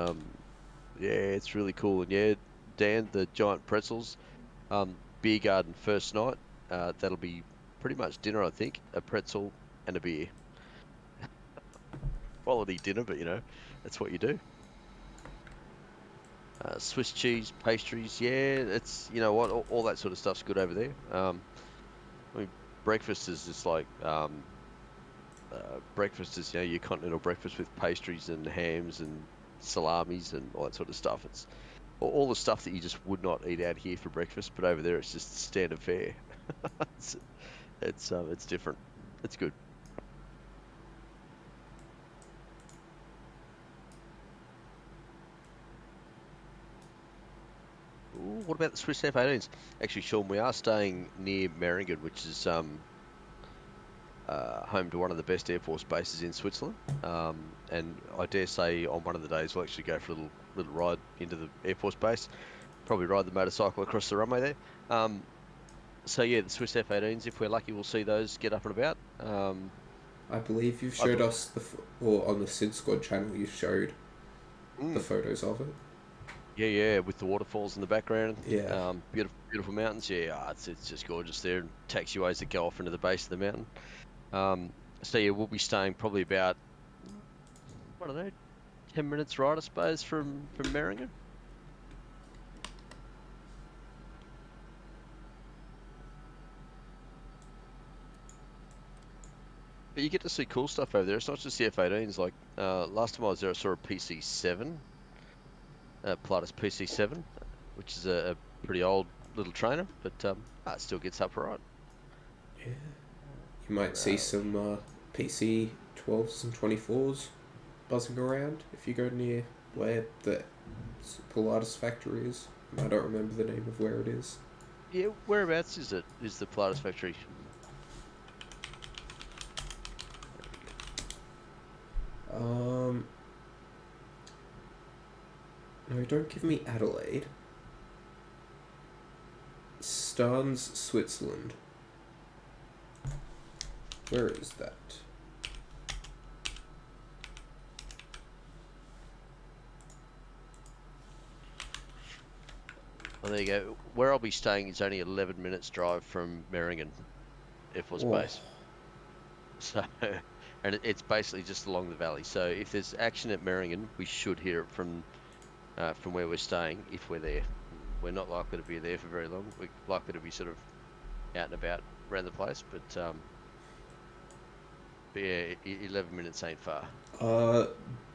it's really cool. And yeah, Dan, the giant pretzels, beer garden first night. That'll be pretty much dinner, I think. A pretzel and a beer. Quality dinner, but you know, that's what you do. Swiss cheese, pastries, yeah, it's, you know what, all that sort of stuff's good over there. I mean, breakfast is just like, breakfast is, you know, your continental breakfast with pastries and hams and salamis and all that sort of stuff. It's all the stuff that you just would not eat out here for breakfast, but over there it's just standard fare. It's different. It's good. Ooh, what about the Swiss F-18s? Actually, Sean, we are staying near Meiringen, which is home to one of the best Air Force bases in Switzerland. And I dare say on one of the days we'll actually go for a little ride into the Air Force base. Probably ride the motorcycle across the runway there. So yeah, the Swiss F-18s, if we're lucky, we'll see those get up and about. I believe you've showed us or on the SydSquad channel you showed the photos of it. Yeah, with the waterfalls in the background. Yeah. Beautiful mountains. Yeah, it's just gorgeous there. And taxiways that go off into the base of the mountain. So yeah, we'll be staying probably about, I don't know, 10 minutes ride, I suppose, from Meiringen. But you get to see cool stuff over there. It's not just the F-18s. Like last time I was there, I saw a PC-7. Pilatus PC-7, which is a pretty old little trainer, but it still gets up right. Yeah. You might see some PC-12s and 24s buzzing around if you go near where the Pilatus factory is. I don't remember the name of where it is. Yeah, whereabouts is it? Is the Pilatus factory? No, don't give me Adelaide. Stans, Switzerland. Where is that? Oh, there you go. Where I'll be staying is only 11 minutes drive from Meiringen Air Force Base. So, and it's basically just along the valley. So if there's action at Meiringen, we should hear it from where we're staying if we're there. We're not likely to be there for very long. We're likely to be sort of out and about around the place, but But yeah, 11 minutes ain't far.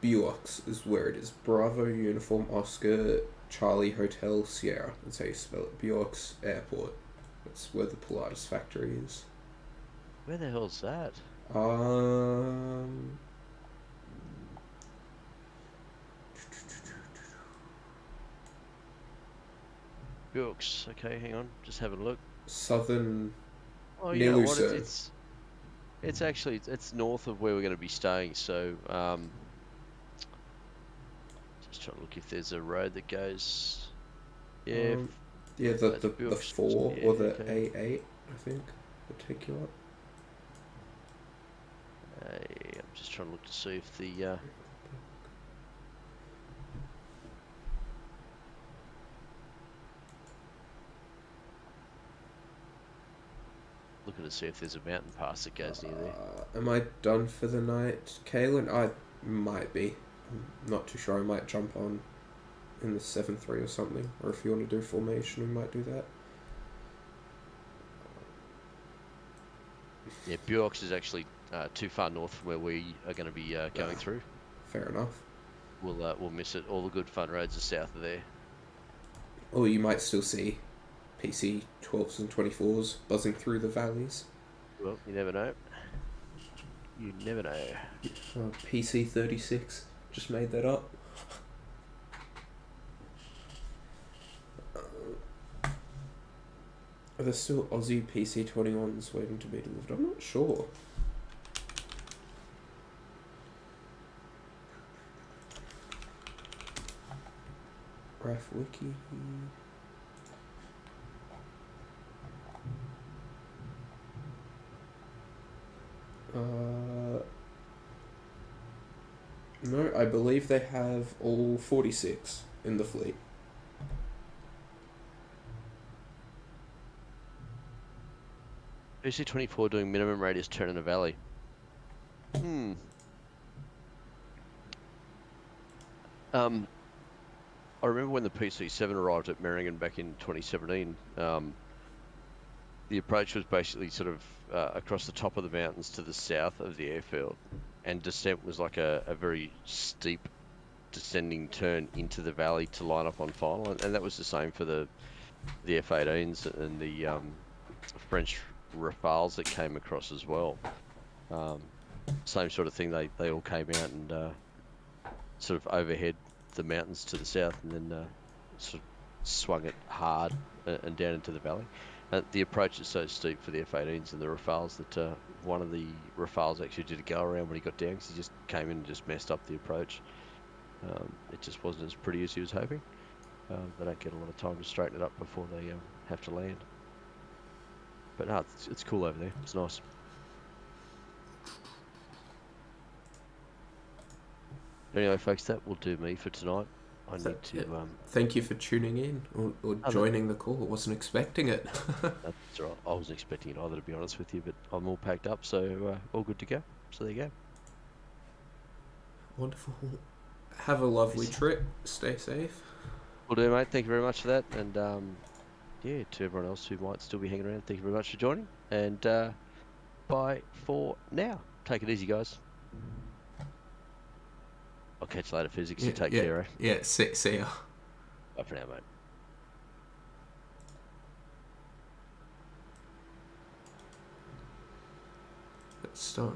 Buox is where it is. Bravo Uniform Oscar Charlie Hotel Sierra. That's how you spell it. Buox Airport. That's where the Pilatus factory is. Where the hell's that? Um. Books. Okay, hang on. Just having a look. Southern. Oh, you know what? Niluso. It's actually it's north of where we're going to be staying. So just trying to look if there's a road that goes. Yeah. Yeah, the Books. 4 Yeah, or the okay. A8, I think, will take you up. I'm just trying to look to see if the looking to see if there's a mountain pass that goes near there. Am I done for the night, Kaylin? I might be. I'm not too sure. I might jump on in the 7-3 or something. Or if you want to do formation, we might do that. Yeah, Buox is actually too far north from where we are going to be going through. Fair enough. We'll miss it. All the good fun roads are south of there. Or you might still see PC 12s and 24s buzzing through the valleys. Well, you never know. You never know. PC 36, just made that up. Are there still Aussie PC 21s waiting to be delivered? I'm not sure. Raf Wiki. No, I believe they have all 46 in the fleet. PC24 doing minimum radius turn in a valley. I remember when the PC7 arrived at Meiringen back in 2017. The approach was basically sort of across the top of the mountains to the south of the airfield, and descent was like a very steep descending turn into the valley to line up on final, and that was the same for the F-18s and the French Rafales that came across as well. Same sort of thing. They all came out and sort of overhead the mountains to the south, and then sort of swung it hard and down into the valley. The approach is so steep for the F-18s and the Rafales that one of the Rafales actually did a go around when he got down because he just came in and just messed up the approach. It just wasn't as pretty as he was hoping. They don't get a lot of time to straighten it up before they have to land. But no, it's cool over there. It's nice. Anyway, folks, that will do me for tonight. I need to... Thank you for tuning in or joining the call. I wasn't expecting it. That's right. I wasn't expecting it either, to be honest with you, but I'm all packed up, so all good to go. So there you go. Wonderful. Have a lovely trip. Stay safe. Will do, mate. Thank you very much for that. And yeah, to everyone else who might still be hanging around, thank you very much for joining. And bye for now. Take it easy, guys. I'll catch you later, Phiziks. You take care, eh? Yeah, see ya. Bye for now, mate. Let's start.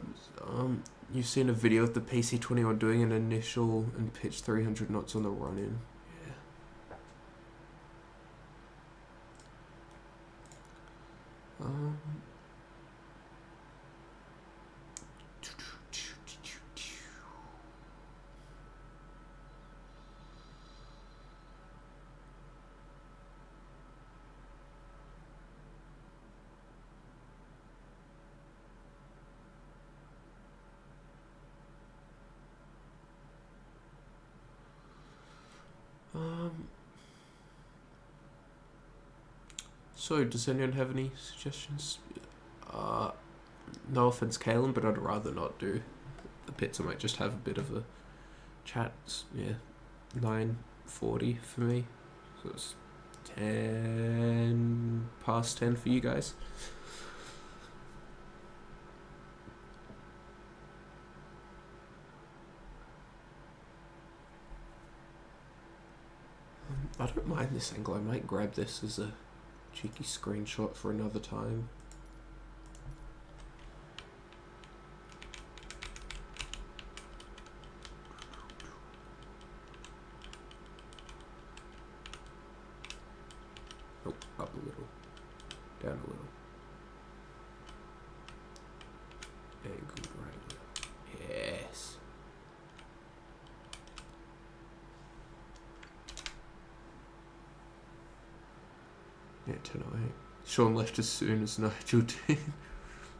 You've seen a video of the PC-21 doing an initial and pitch 300 knots on the run-in. Yeah. So, does anyone have any suggestions? No offense, Kalen, but I'd rather not do the pits. I might just have a bit of a chat. Yeah, 9:40 for me. So it's 10 past 10 for you guys. I don't mind this angle. I might grab this as a cheeky screenshot for another time. Oh, up a little. Down a little. Angled right. Yes. Yeah, 10:08. Sean left as soon as Nigel did.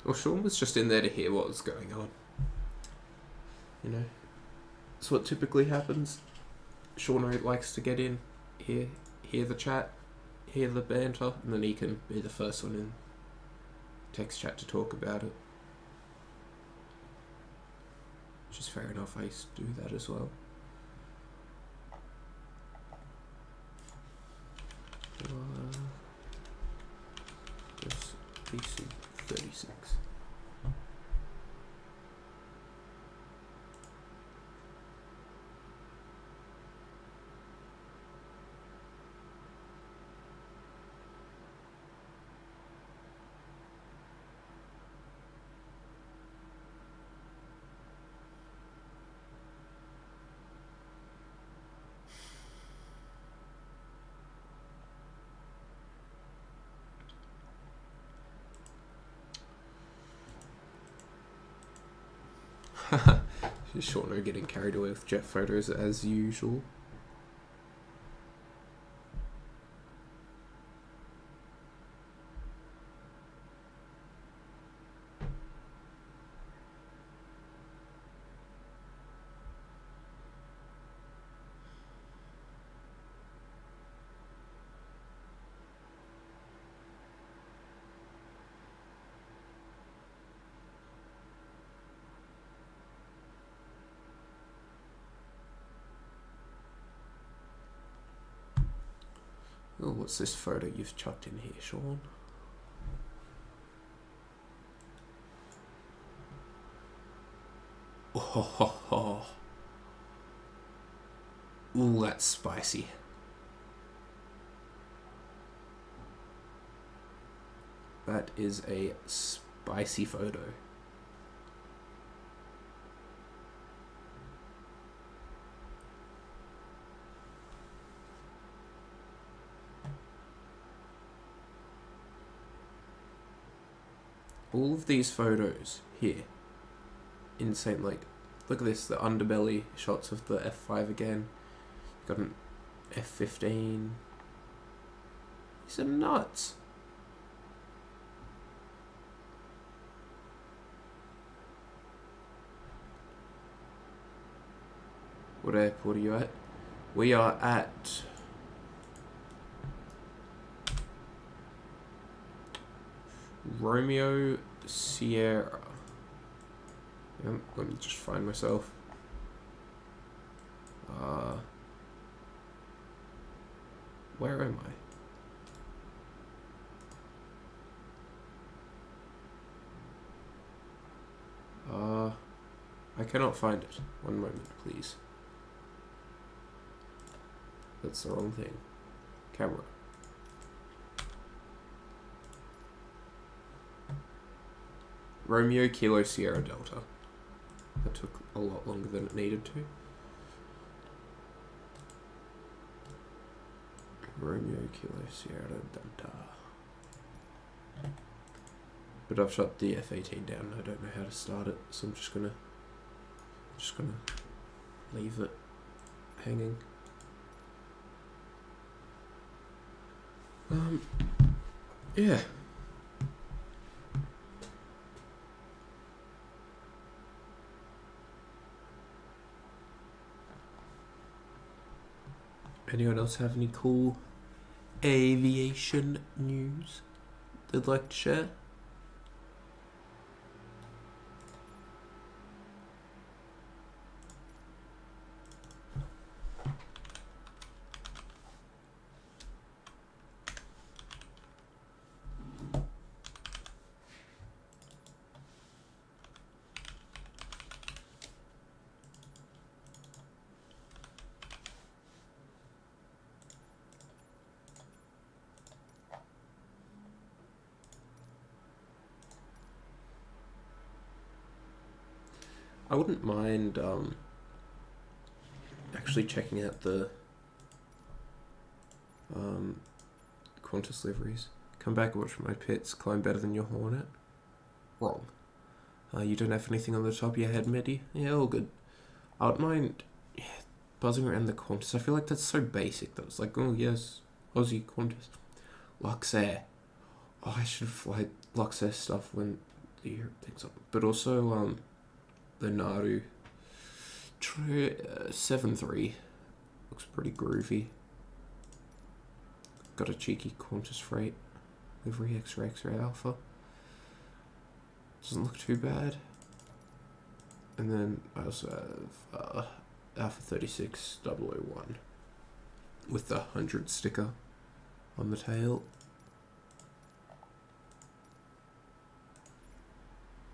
Well, Sean was just in there to hear what was going on. You know? That's what typically happens. Sean likes to get in, hear the chat, hear the banter, and then he can be the first one in text chat to talk about it. Which is fair enough, I used to do that as well. PC 36. Shauna getting carried away with jet photos as usual. Oh, what's this photo you've chucked in here, Sean? Oh, ho, ho, ho. Ooh, that's spicy. That is a spicy photo. All of these photos here, insane. Like, look at this, the underbelly shots of the F5 again. Got an F15. These are nuts. What airport are you at? We are at Romeo Sierra. Let me just find myself. Where am I? I cannot find it. One moment, please. That's the wrong thing. Camera. Romeo Kilo Sierra Delta. That took a lot longer than it needed to. Romeo Kilo Sierra Delta. But I've shut the F18 down. I don't know how to start it, so I'm just gonna leave it hanging. Yeah. Anyone else have any cool aviation news they'd like to share? I wouldn't mind actually checking out the Qantas liveries. Come back and watch my pits climb better than your Hornet. Wrong. You don't have anything on the top of your head, Medi? Yeah, all good. I wouldn't mind buzzing around the Qantas. I feel like that's so basic though. It's like, oh yes, Aussie Qantas. Luxair. Oh, I should fly Luxair stuff when the Europe thing's up. But also, the Naru 7.3 looks pretty groovy. Got a cheeky Qantas freight livery X-ray Alpha. Doesn't look too bad. And then I also have Alpha 36001 with the 100 sticker on the tail.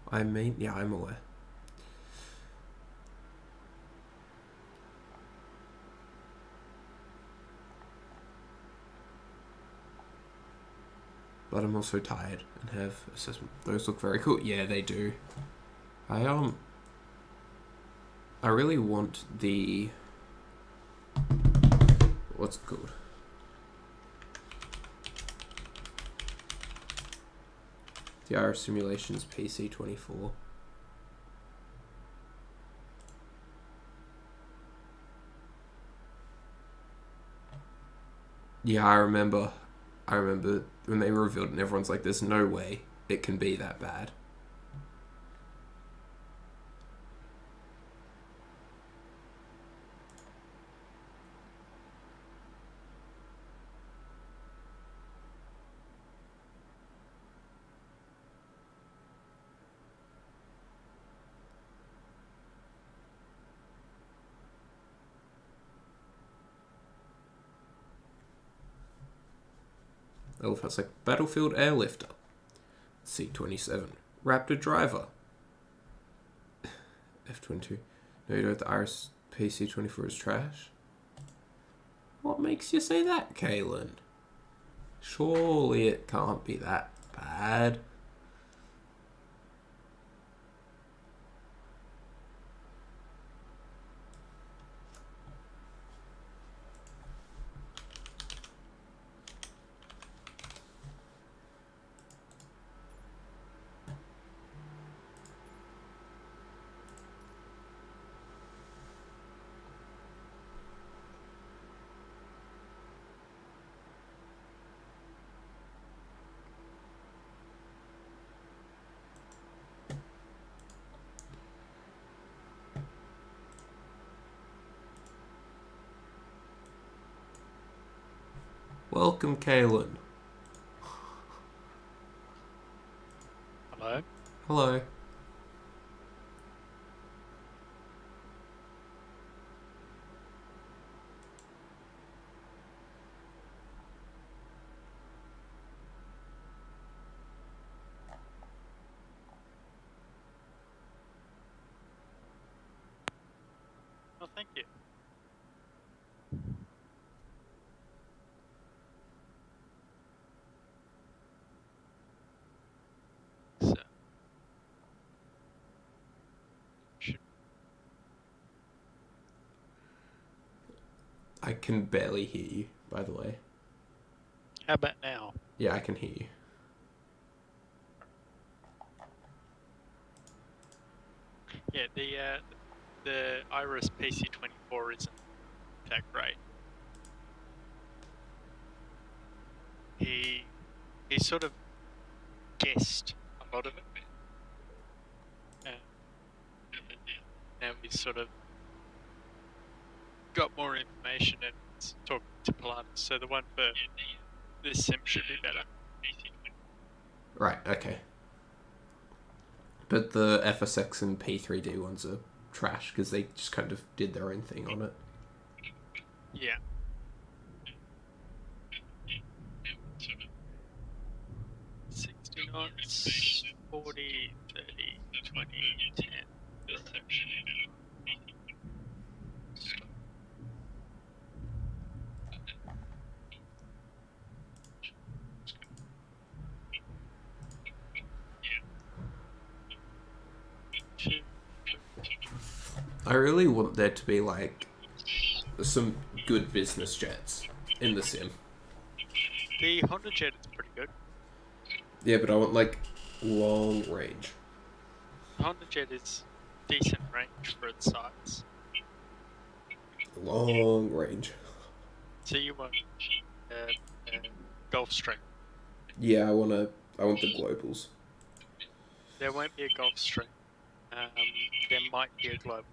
I mean, yeah, I'm aware. But I'm also tired and have assessment. Those look very cool. Yeah, they do. I really want the... What's it called? The RF Simulations PC24. Yeah, I remember when they revealed it and everyone's like, there's no way it can be that bad. I love how it's like Battlefield Airlifter, C27, Raptor Driver, F22. No, you know the RS PC24 is trash? What makes you say that, Kalen? Surely it can't be that bad. Welcome, Kalen. Hello? Hello. Oh, thank you. So, I can barely hear you, by the way. how about now? Yeah, I can hear you. Yeah, the Iris PC24 isn't that great. He sort of guessed a lot of it. And now he's sort of got more information and is talking to Pilatus. So the one for this sim should be better. Right, okay. But the FSX and P3D ones are trash because they just kind of did their own thing on it. Yeah. Knots, 40, 30, 20, 10. I really want there to be like some good business jets in the sim. The Honda Jet is pretty good. Yeah, but I want like long range. The Honda Jet is decent range for its size. Long range. So you want Gulfstream. Yeah, I want the globals. There won't be a Gulfstream. There might be a Global.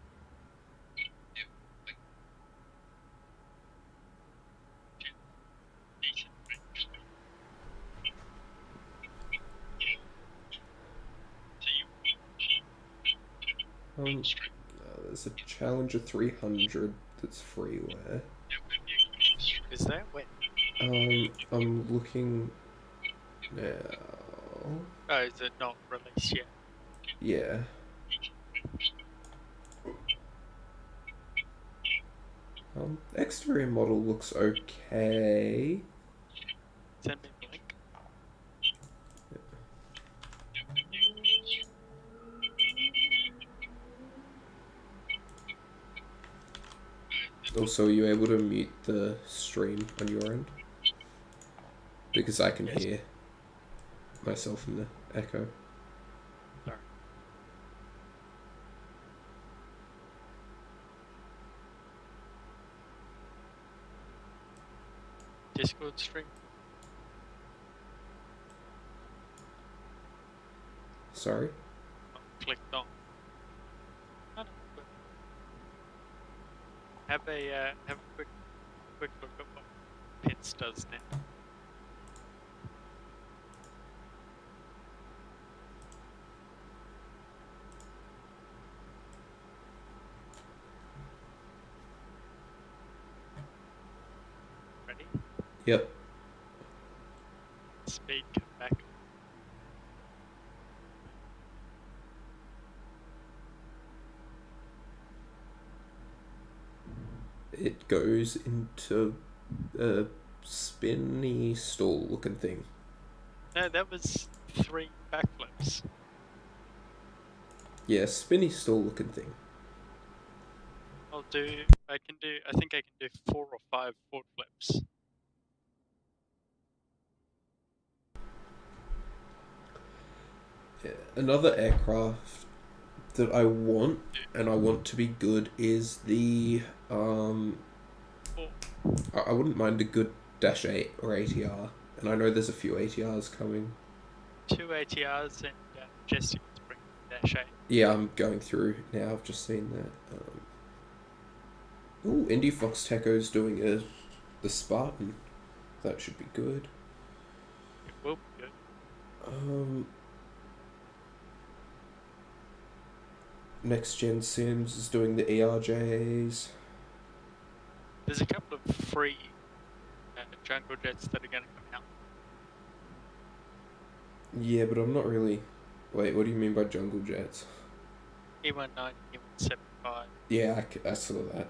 There's a Challenger 300 that's freeware. Is there? Where? I'm looking now. Oh, is it not released yet? Yeah. Exterior model looks okay. Send me the link. Also, are you able to mute the stream on your end? Because I can hear myself in the echo. Sorry. Discord stream. Sorry? Clicked on. Oh, no. Have a quick look at what Pins does now. Ready? Yep. Speed come back. It goes into a spinny stall looking thing. No, that was 3 backflips. Yeah, spinny stall looking thing. I think I can do 4 or 5 forward flips. Yeah. Another aircraft that I want, and I want to be good, is the I wouldn't mind a good Dash 8 or ATR, and I know there's a few ATRs coming. 2 ATRs and Jessica's bringing Dash 8. Yeah, I'm going through now. I've just seen that. Indie Fox Techo's doing the Spartan. That should be good. It will be good. Next Gen Sims is doing the ERJs. There's a couple of free jungle jets that are going to come out. Yeah, but I'm not really... Wait, what do you mean by jungle jets? E19, E175. Yeah, I saw that.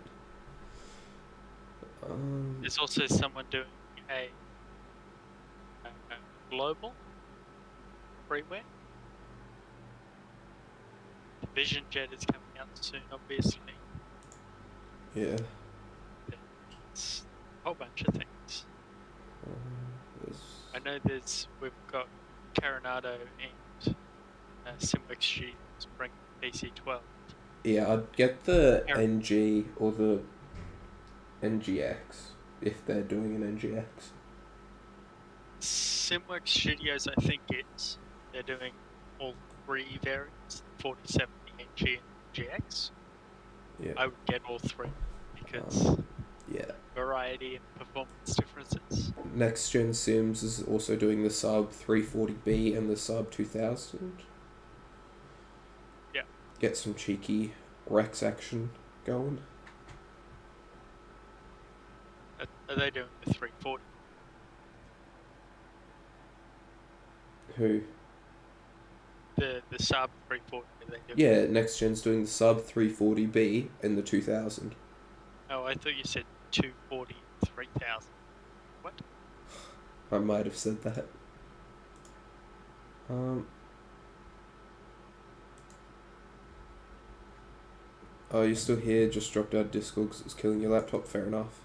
There's also someone doing a global freeware. The Vision Jet is coming out soon, obviously. Yeah. It's a whole bunch of things. I know we've got Caronado and Simwick Studios bringing PC-12. Yeah, I'd get the NG or the NGX if they're doing an NGX. Simwick Studios, I think they're doing all 3 variants, 47, the NG, and GX. Yeah. I would get all 3 because yeah. variety and performance differences. Next Gen Sims is also doing the sub 340B and the sub 2000. Yeah. Get some cheeky Rex action going. Are they doing the 340? Who? The sub 340, are they doing? Yeah, Next Gen's doing the sub 340B and the 2000. Oh, I thought you said 240 and 3000. What? I might have said that. Oh, you're still here, just dropped out of Discord because it was killing your laptop, fair enough.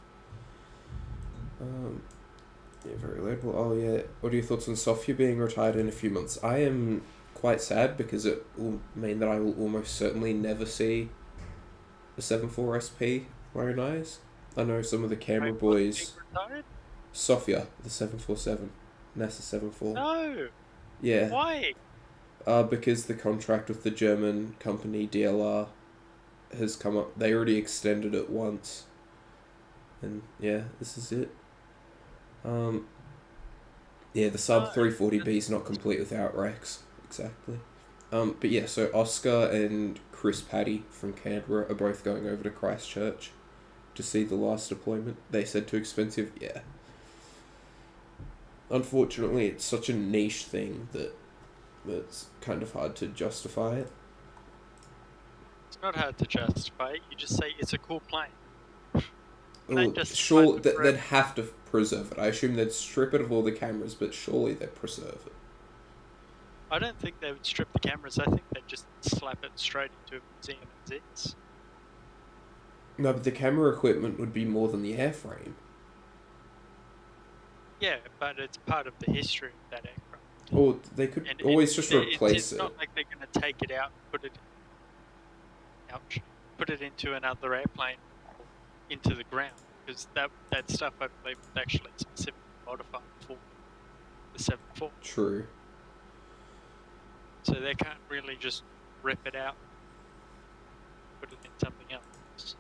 Yeah, very relatable. Oh yeah, what are your thoughts on Sophia being retired in a few months? I am quite sad because it will mean that I will almost certainly never see the 7.4 SP wearing eyes. I know some of the camera boys... Retired? Sophia, the 747. NASA 7.4. No. Yeah. Why? Because the contract with the German company DLR has come up. They already extended it once. And yeah, this is it. Yeah, the sub 340B is not complete without Rex. Exactly. But yeah, so Oscar and Chris Paddy from Canberra are both going over to Christchurch to see the last deployment. They said too expensive. Yeah. Unfortunately, it's such a niche thing that it's kind of hard to justify it. It's not hard to justify it. You just say it's a cool plane. Well, sure, they'd have to preserve it. I assume they'd strip it of all the cameras, but surely they'd preserve it. I don't think they would strip the cameras. I think they'd just slap it straight into a museum as is. No, but the camera equipment would be more than the airframe. Yeah, but it's part of the history of that aircraft. Or they could always just replace it. It's not like they're going to take it out and put it into another airplane or into the ground, because that stuff, I believe, was actually specifically modified for the 7.4. True. So they can't really just rip it out and put it in something else.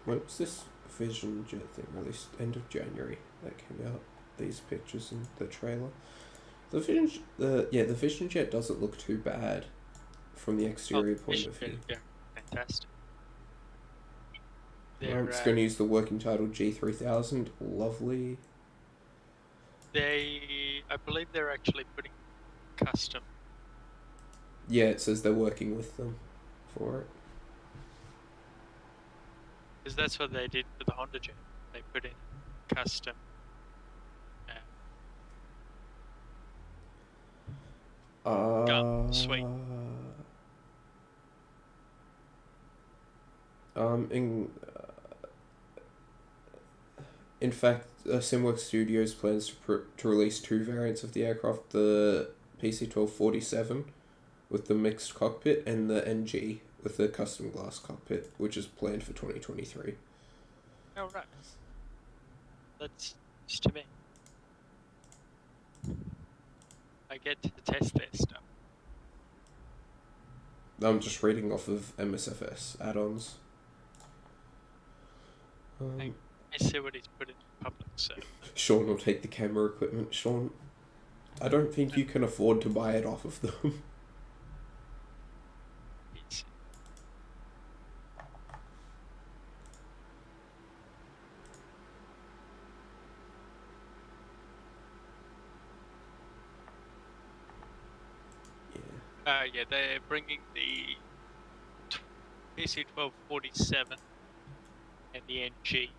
When was this Vision Jet thing released? End of January that came out. These pictures and the trailer. The Vision Jet doesn't look too bad from the exterior point of view. Yeah, fantastic. It's going to use the working title G3000. Lovely. I believe they're actually putting custom. Yeah, it says they're working with them for it. Because that's what they did for the Honda Jet. They put in custom. Gun suite. In fact, Simworks Studios plans to release two variants of the aircraft: the PC-1247 with the mixed cockpit and the NG with the custom glass cockpit, which is planned for 2023. Oh, right. That's just to me. I get to test their stuff. I'm just reading off of MSFS add-ons. I see what he's put in public, so... Sean will take the camera equipment. Sean, I don't think you can afford to buy it off of them. Yeah, they're bringing the PC-1247 and the NG.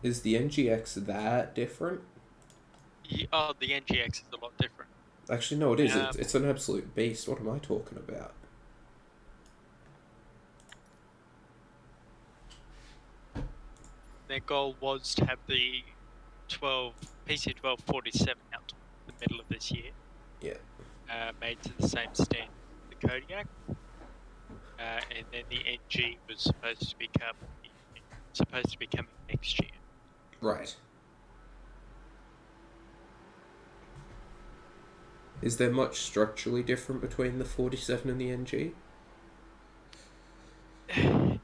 Is the NGX that different? The NGX is a lot different. Actually, no, it is. It's an absolute beast. What am I talking about? Their goal was to have the PC-1247 out in the middle of this year. Yeah. Made to the same standard as the Kodiak. And then the NG was supposed to be coming next year. Right. Is there much structurally different between the 47 and the NG?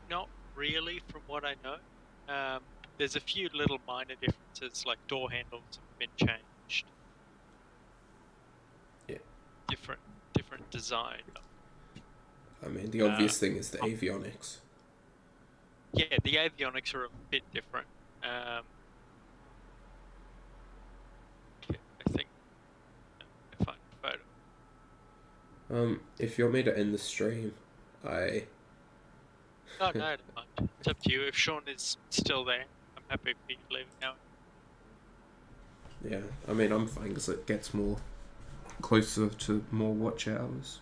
Not really, from what I know. There's a few little minor differences, like door handles have been changed. Yeah. Different design. I mean, the obvious thing is the avionics. Yeah, the avionics are a bit different. I think if I find a photo. If you want me to end the stream, Oh, no, I don't mind. It's up to you. If Sean is still there, I'm happy for you to leave now. Yeah, I mean, I'm fine because it gets more closer to more watch hours.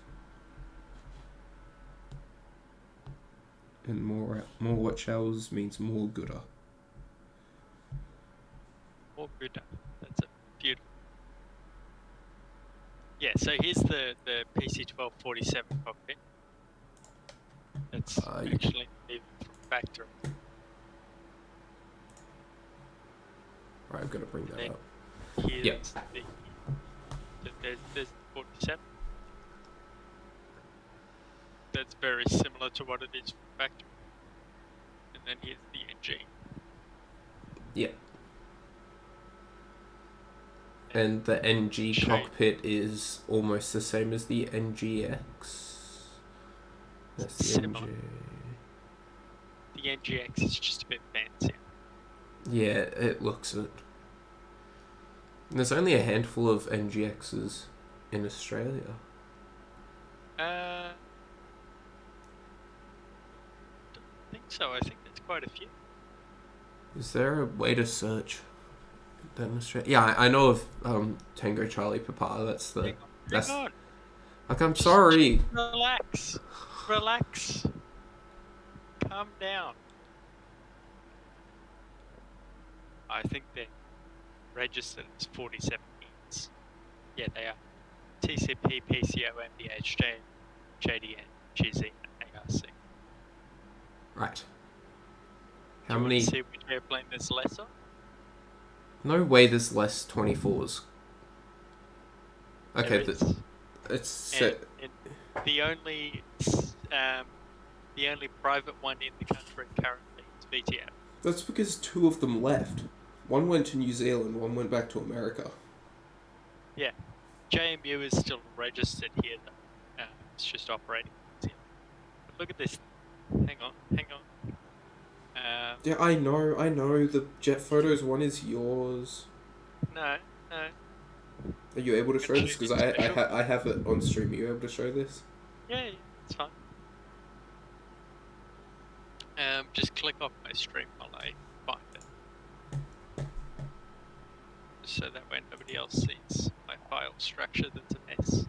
And more watch hours means more gooder. More good. That's a beautiful. Yeah, so here's the PC-1247 cockpit. That's actually even from factory. Right, I've got to bring that Then up. here's Yep. there's the 47. That's very similar to what it is from factory. And then here's the NG. Yeah. And the NG Shame. cockpit is almost the same as the NGX. That's the Similar. NG. The NGX is just a bit fancier. Yeah, it looks it. There's only a handful of NGXs in Australia. Don't think so. I think there's quite a few. Is there a way to search that in Australia? Yeah, I know of Tango Charlie Papa. That's the. Hang on. Like, I'm sorry. Relax. Relax. Calm down. I think they're registered as 47 units. Yeah, they are. TCP, PCO, MDHJ, JDN, GZ, and ARC. Right. Do How you many? want to see which airplane there's less on? No way there's less 24s. Okay, There is. it's set. And the only private one in the country currently is VTF. That's because two of them left. One went to New Zealand, one went back to America. Yeah, JMU is still registered here though. It's just operating. But look at this. Hang on. Yeah, I know. The jet photos one is yours. No. Are you able to show this? Because I Special. I have it on stream. Are you able to show this? Yeah, it's fine. Just click off my stream while I find it. Just so that way nobody else sees my file structure that's a mess.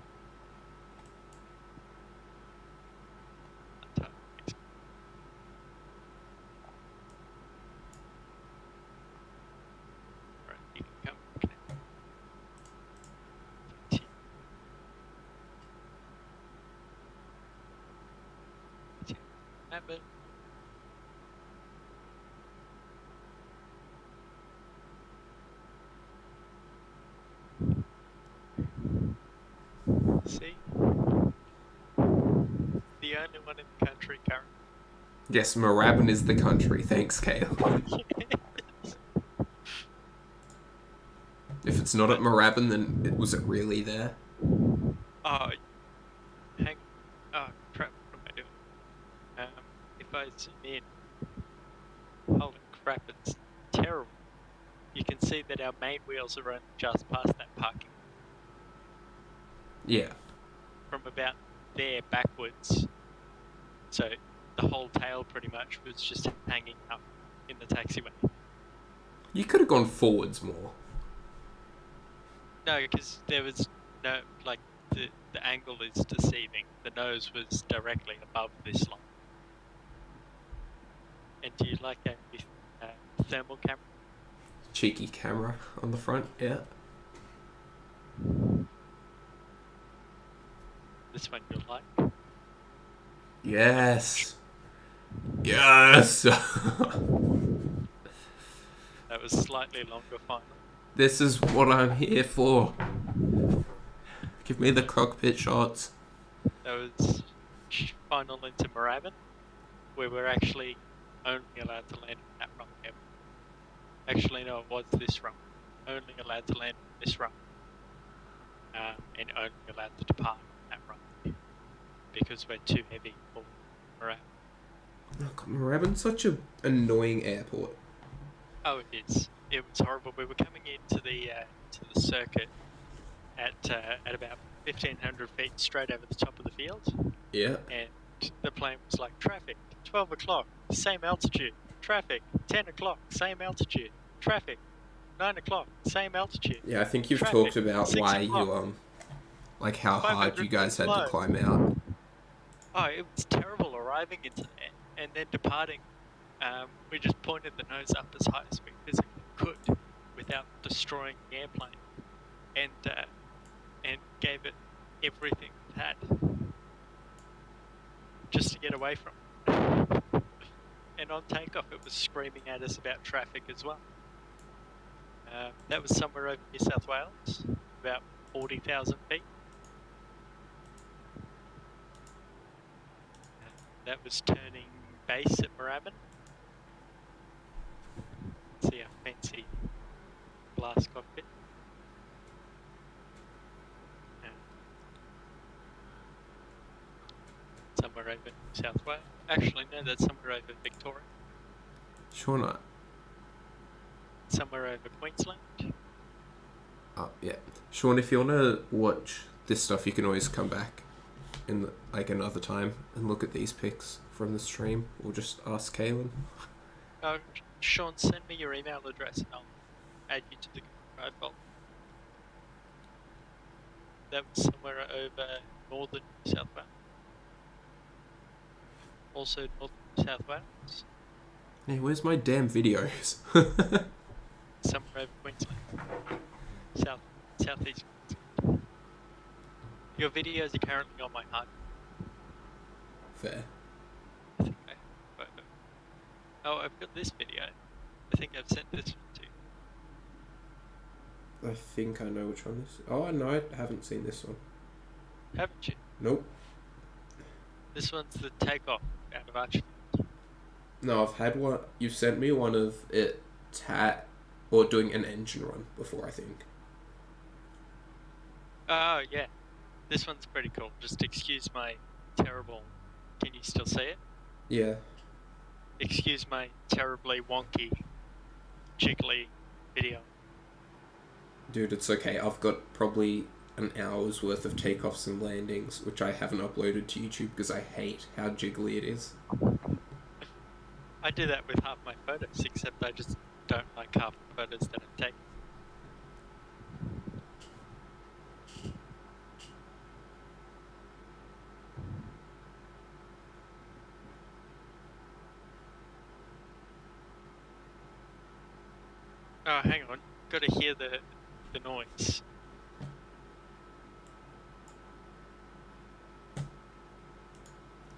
Right, you can come connect. Have it. See? The only one in the country currently. Yes, Moorabbin is the country. Thanks, Kale. If it's not at Moorabbin, then was it really there? Oh, oh crap! What am I doing? If I zoom in, holy crap! It's terrible. You can see that our main wheels are only just past that parking. Yeah. From about there backwards. So the whole tail pretty much was just hanging up in the taxiway. You could have gone forwards more. No, because there was no, like, the angle is deceiving. The nose was directly above this line. And do you like a thermal camera? Cheeky camera on the front, yeah. This one you'll like. Yes. Yes. That was slightly longer finally. This is what I'm here for. Give me the cockpit shots. That was final into Moorabbin, where we're actually only allowed to land in that run. Actually, no, it was this run. Only allowed to land in this run. And only allowed to depart in that run. Because we're too heavy for Moorabbin. Oh, God, Moorabbin's such an annoying airport. Oh, it is. It was horrible. We were coming into the circuit at about 1,500 feet straight over the top of the field. Yeah. And the plane was like, traffic, 12 o'clock, same altitude. Traffic, 10 o'clock, same altitude. Traffic, 9 o'clock, same altitude. Yeah, I think you've Traffic, talked about 6 why o'clock. Like how hard 500 you guys had to below. climb out. Oh, it was terrible arriving into there and then departing. We just pointed the nose up as high as we physically could without destroying the airplane, and gave it everything it had just to get away from it. And on takeoff, it was screaming at us about traffic as well. That was somewhere over New South Wales, about 40,000 feet. That was turning base at Moorabbin. See our fancy glass cockpit. Somewhere over New South Wales. Actually, no, that's somewhere over Victoria. Sure not. Somewhere over Queensland. Oh, yeah. Sean, if you want to watch this stuff, you can always come back in like another time and look at these pics from the stream, or just ask Kaylin. Sean, send me your email address and I'll add you to the Google Drive. That was somewhere over northern New South Wales. Also northern New South Wales. Hey, where's my damn videos? Somewhere over Queensland. Southeast Queensland. Your videos are currently on my hard. Fair. I think I've got this video. I think I've sent this one to you. I think I know which one this is. Oh, no, I haven't seen this one. Haven't you? Nope. This one's the takeoff out of Archfield. No, I've had one. You've sent me one of it or doing an engine run before, I think. Oh, yeah. This one's pretty cool. Just excuse my terrible... Can you still see it? Yeah. Excuse my terribly wonky, jiggly video. Dude, it's okay. I've got probably an hour's worth of takeoffs and landings, which I haven't uploaded to YouTube because I hate how jiggly it is. I do that with half my photos, except I just don't like half the photos that I take. Oh, hang on. Got to hear the noise.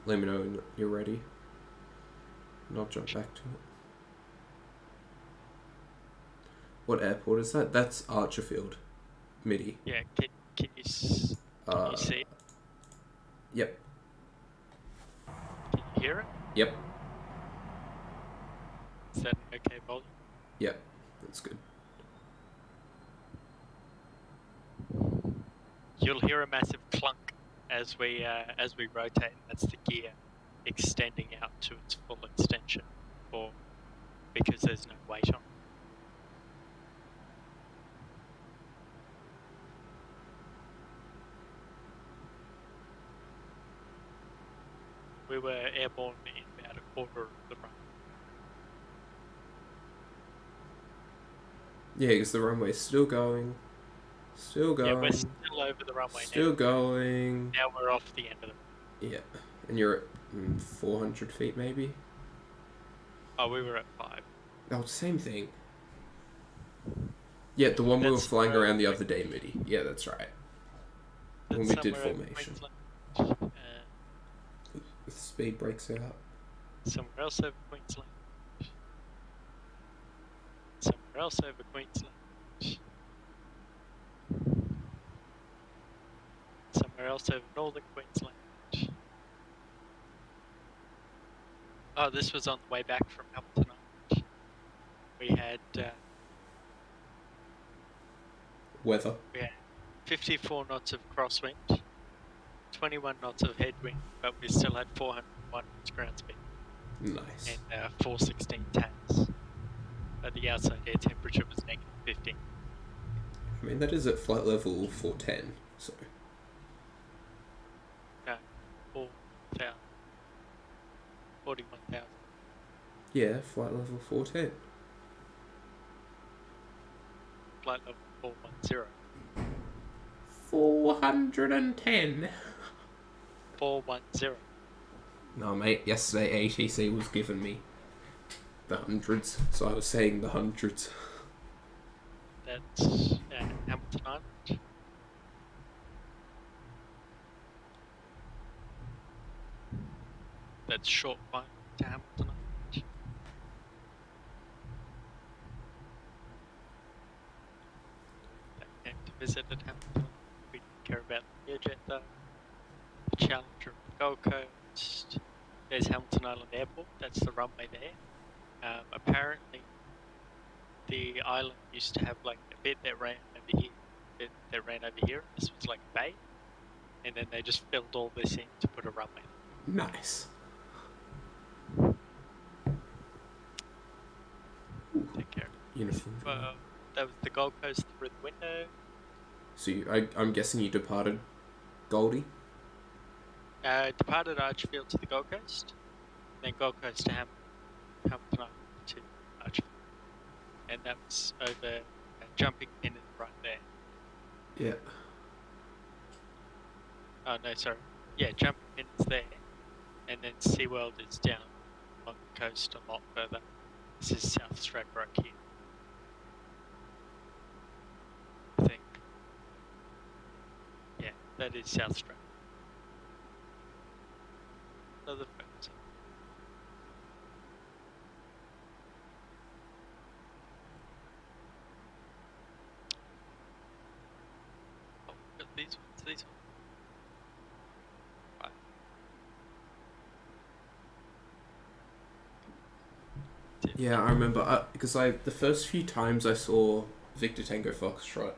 Let me know when you're ready, and I'll jump back to it. What airport is that? That's Archerfield, MIDI. Yeah, can you see it? Yep. Can you hear it? Yep. Is that an okay volume? Yep. That's good. You'll hear a massive clunk as we rotate. That's the gear extending out to its full extension, because there's no weight on it. We were airborne in about a quarter of the run. Yeah, because the runway's still going. Still going. Yeah, we're still over the runway now. Still going. Now we're off the end of the Yeah. And you're at 400 feet, maybe? Oh, we were at 5. Oh, same thing. Yeah, the one we were That's flying where around the other day, MIDI. Yeah, that's right. When we did somewhere over formation. Queensland. With speed breaks out. Somewhere else over Queensland. Somewhere else over Queensland. Somewhere else over northern Queensland. Oh, this was on the way back from Hamilton Island. We had Weather. 54 knots of crosswind, 21 knots of headwind, but we still had 401 knots ground speed. Nice. And 416 tans. But the outside air temperature was negative 15. I mean, that is at flight level 410, so... No, 4,000. 41,000. Yeah, flight level 410. Flight level 410. 410. 410. No, mate, yesterday ATC was giving me the hundreds, so I was saying the hundreds. That's Hamilton Island. That's short flight to Hamilton Island. They came to visit at Hamilton. We didn't care about the Learjet though. The Challenger of the Gold Coast. There's Hamilton Island Airport. That's the runway there. Apparently, the island used to have like a bit that ran over here, a bit that ran over here. This was like a bay, and then they just filled all this in to put a runway. Nice. Take care. Uniform. That was the Gold Coast through the window. So I'm guessing you departed Goldie? Departed Archfield to the Gold Coast, then Gold Coast to Hamilton Island to Archfield. And that was over jumping in and right there. Yeah. Oh no, sorry. Yeah, jumping in is there, and then SeaWorld is down on the coast a lot further. This is South Stradbroke right here. I think. Yeah, that is South Stradbroke. Another photo. Oh, got these ones. Right. Yeah, I remember because the first few times I saw Victor Tango Foxtrot,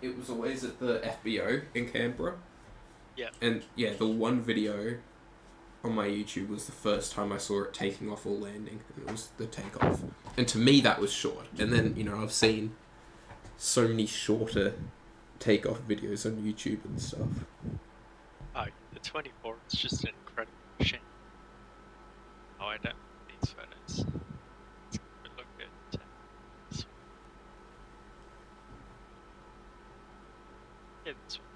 it was always at the FBO in Canberra. Yeah. And yeah, the one video on my YouTube was the first time I saw it taking off or landing, and it was the takeoff. And to me, that was short. And then, I've seen so many shorter takeoff videos on YouTube and stuff. Oh, the 24 is just an incredible machine. Oh, I don't need these photos. It's gonna look good. This one. Yeah, this one.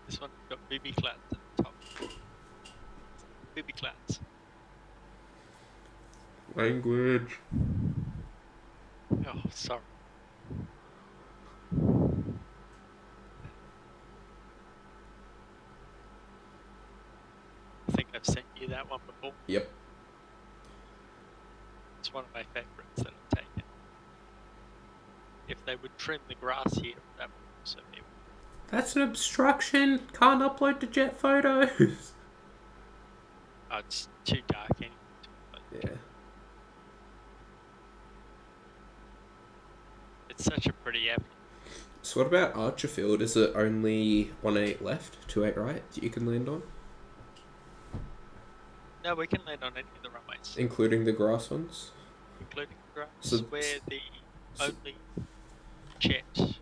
This one got BB clouds at the top. BB clouds. Language. Oh, sorry. I think I've sent you that one before. Yep. It's one of my favourites that I've taken. If they would trim the grass here, that would also be. That's an obstruction. Can't upload to jet photos. Oh, it's too dark anyway. Yeah. It's such a pretty app. So what about Archerfield? Is it only 1-8 left, 2-8 right that you can land on? No, we can land on any of the runways. Including the grass ones? Including the grass. So- We're the only jet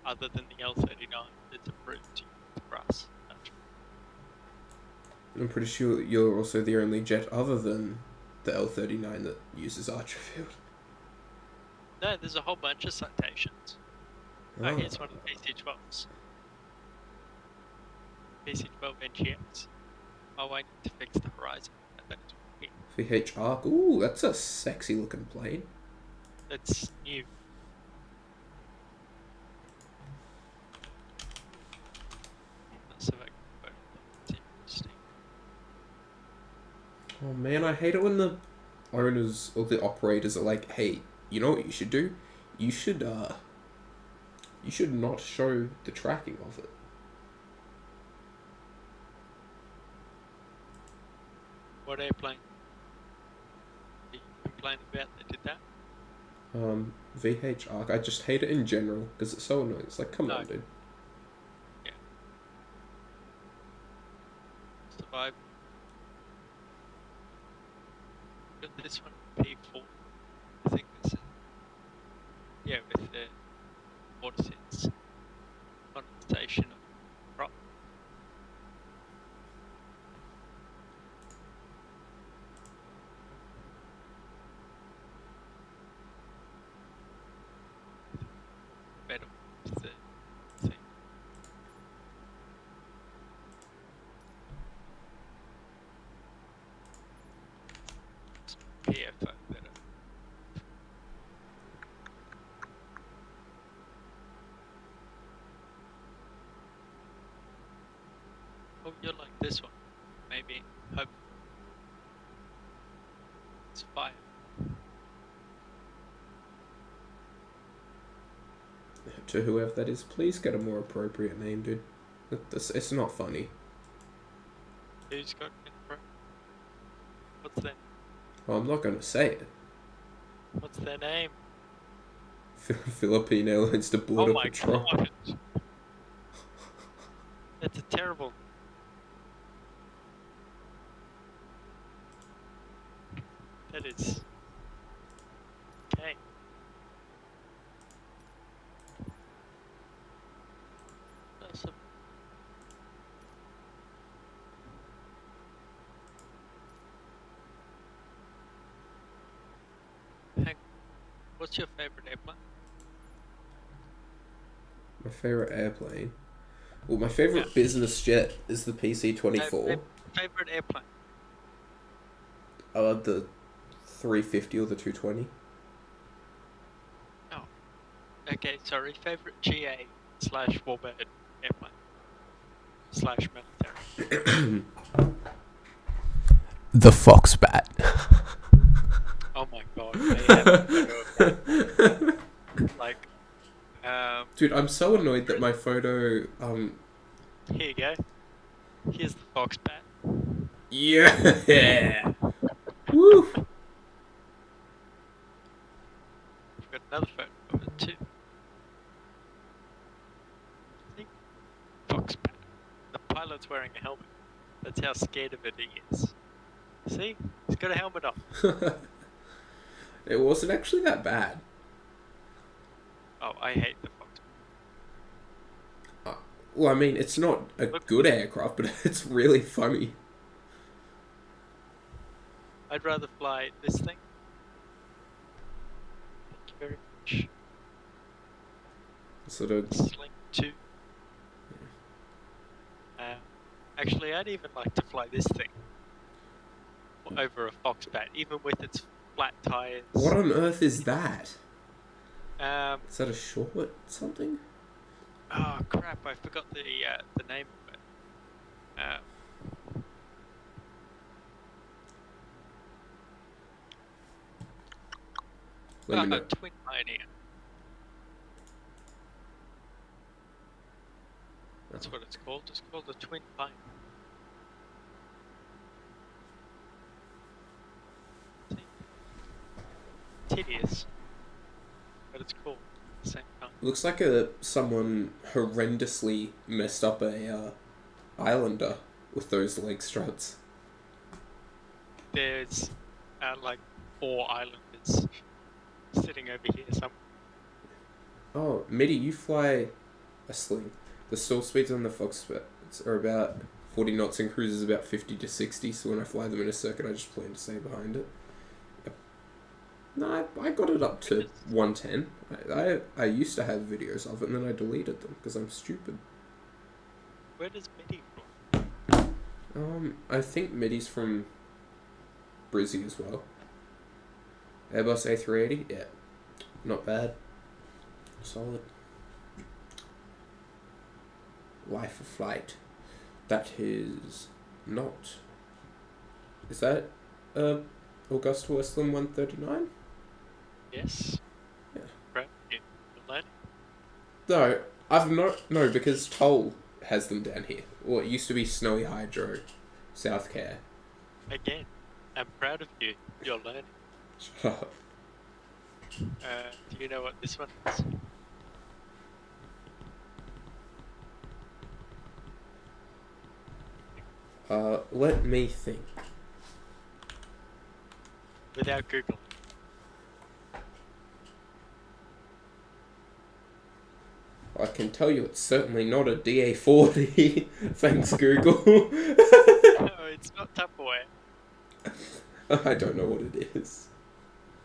other than the L39 that's approved to use the grass. I'm pretty sure you're also the only jet other than the L39 that uses Archerfield. No, there's a whole bunch of citations. Oh, here's one of the PC-12s. PC-12 NGX. Oh, I need to fix the Horizon. That is weird. VH Arc. Ooh, that's a sexy looking plane. That's new. So it's interesting. Oh man, I hate it when the owners or the operators are like, hey, you know what you should do? You should not show the tracking of it. What airplane? Are you complaining about they did that? VH Arc. I just hate it in general because it's so annoying. It's like, come on, dude. Yeah. Survive. Got this one P4. I think this is. Yeah, with the water sits on the station of prop. Better with the Shots fired. To whoever that is, please get a more appropriate name, dude. It's not funny. Who's got info? What's their Well, I'm not gonna say it. What's their name? Philippine Airlines to Border Oh my Patrol. god. That's a terrible. That is. Okay. That's a... Hang. What's your favorite airplane? My favorite airplane. Well, my favorite business jet is the PC-24. Favorite airplane? The 350 or the 220. Oh. Okay, sorry. Favorite GA / warbird airplane / military. The Foxbat. Oh my god. I have a photo of that. Like, Dude, I'm so annoyed that my photo, here you go. Here's the Foxbat. yeah! Woo! I've got another photo of it too. See? Foxbat. The pilot's wearing a helmet. That's how scared of it he is. See? He's got a helmet on. It wasn't actually that bad. Oh, I hate the Foxbat. Well, I mean, it's not a good aircraft, but it's really funny. I'd rather fly this thing. Thank you very much. Sort of. Sling 2. Actually, I'd even like to fly this thing over a Foxbat, even with its flat tires. What on earth is that? Is that a short something? Oh crap! I forgot the name of it. Let me know. Twin Pioneer. That's what it's called. It's called a Twin Pioneer. Tedious, but it's cool at the same time. Looks like someone horrendously messed up a Islander with those leg struts. There's like 4 islanders sitting over here somewhere. Oh, Mitty, you fly a sling. The stall speeds on the Foxbat are about 40 knots and cruise is about 50 to 60, so when I fly them in a circuit, I just plan to stay behind it. Yep. No, I got it up to 110. I used to have videos of it, and then I deleted them, because I'm stupid. Where does Mitty fly? I think Mitty's from Brizzy as well. Airbus A380? Yeah. Not bad. Solid. Life of Flight. That is not... Is that Augusta Westland 139? Yes. Yeah. Right. Yeah. Learning. No, I've not... No, because Toll has them down here. Well, it used to be Snowy Hydro, South Care. Again, I'm proud of you. You're learning. Shut up. Do you know what this one is? Let me think. Without Googling. I can tell you it's certainly not a DA40. Thanks, Google. No, it's not Tupperware. I don't know what it is.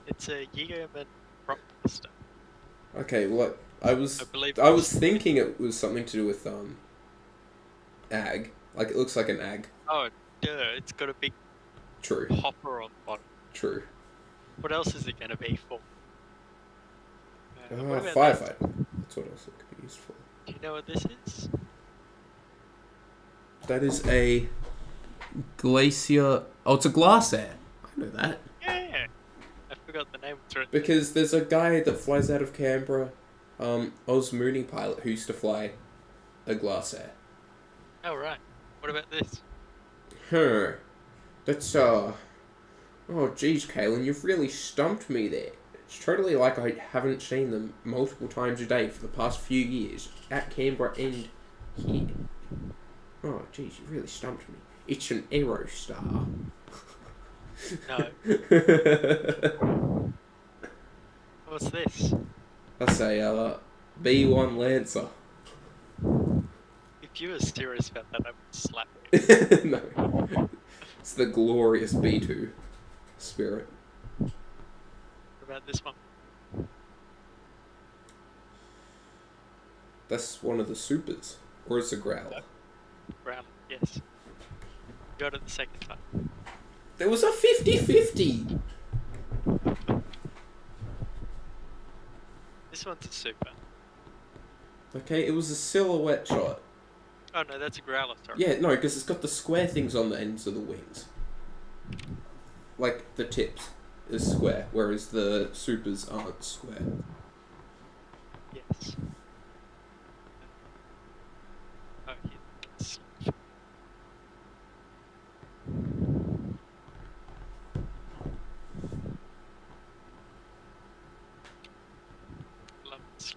It's a Yeoman prop master. Okay, well, I was thinking it was something to do with ag. Like it looks like an ag. Oh, duh! It's got a big True. hopper on the bottom. True. What else is it going to be for? What about firefighter. That's what else it could be used for. Do you know what this is? That is a glacier. Oh, it's a glass air. I know that. Yeah. forgot the name of it. Because there's a guy that flies out of Canberra, Oz Mooney pilot, who used to fly a Glass Air. Oh, right. What about this? Huh. That's, oh, geez, Kalen, you've really stumped me there. It's totally like I haven't seen them multiple times a day for the past few years, at Canberra and here. Oh, geez, you really stumped me. It's an Aerostar. No. What's this? That's a B1 Lancer. If you were serious about that, I would slap you. No. It's the glorious B2 Spirit. What about this one? That's one of the supers. Or it's a Growler. Growler, yes. Got it the second time. There was a 50-50! This one's a super. Okay, it was a silhouette shot. Oh no, that's a Growler, sorry. Yeah, no, because it's got the square things on the ends of the wings. Like, the tips is square, whereas the supers aren't square. Yes. Oh, yes. Love this.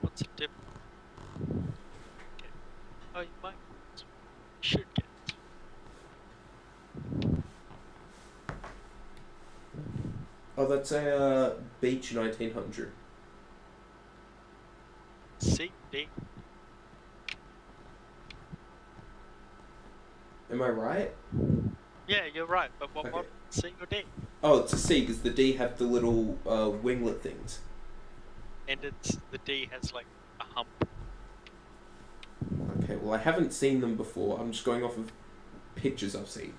What's the dip? Okay. Oh, you might. You should get it. Oh, that's a Beach 1900. C, D. Am I right? Yeah, you're right, but what Okay. model? C or D? Oh, it's a C, because the D have the little winglet things. And it's the D has like a hump. Okay, well, I haven't seen them before. I'm just going off of pictures I've seen.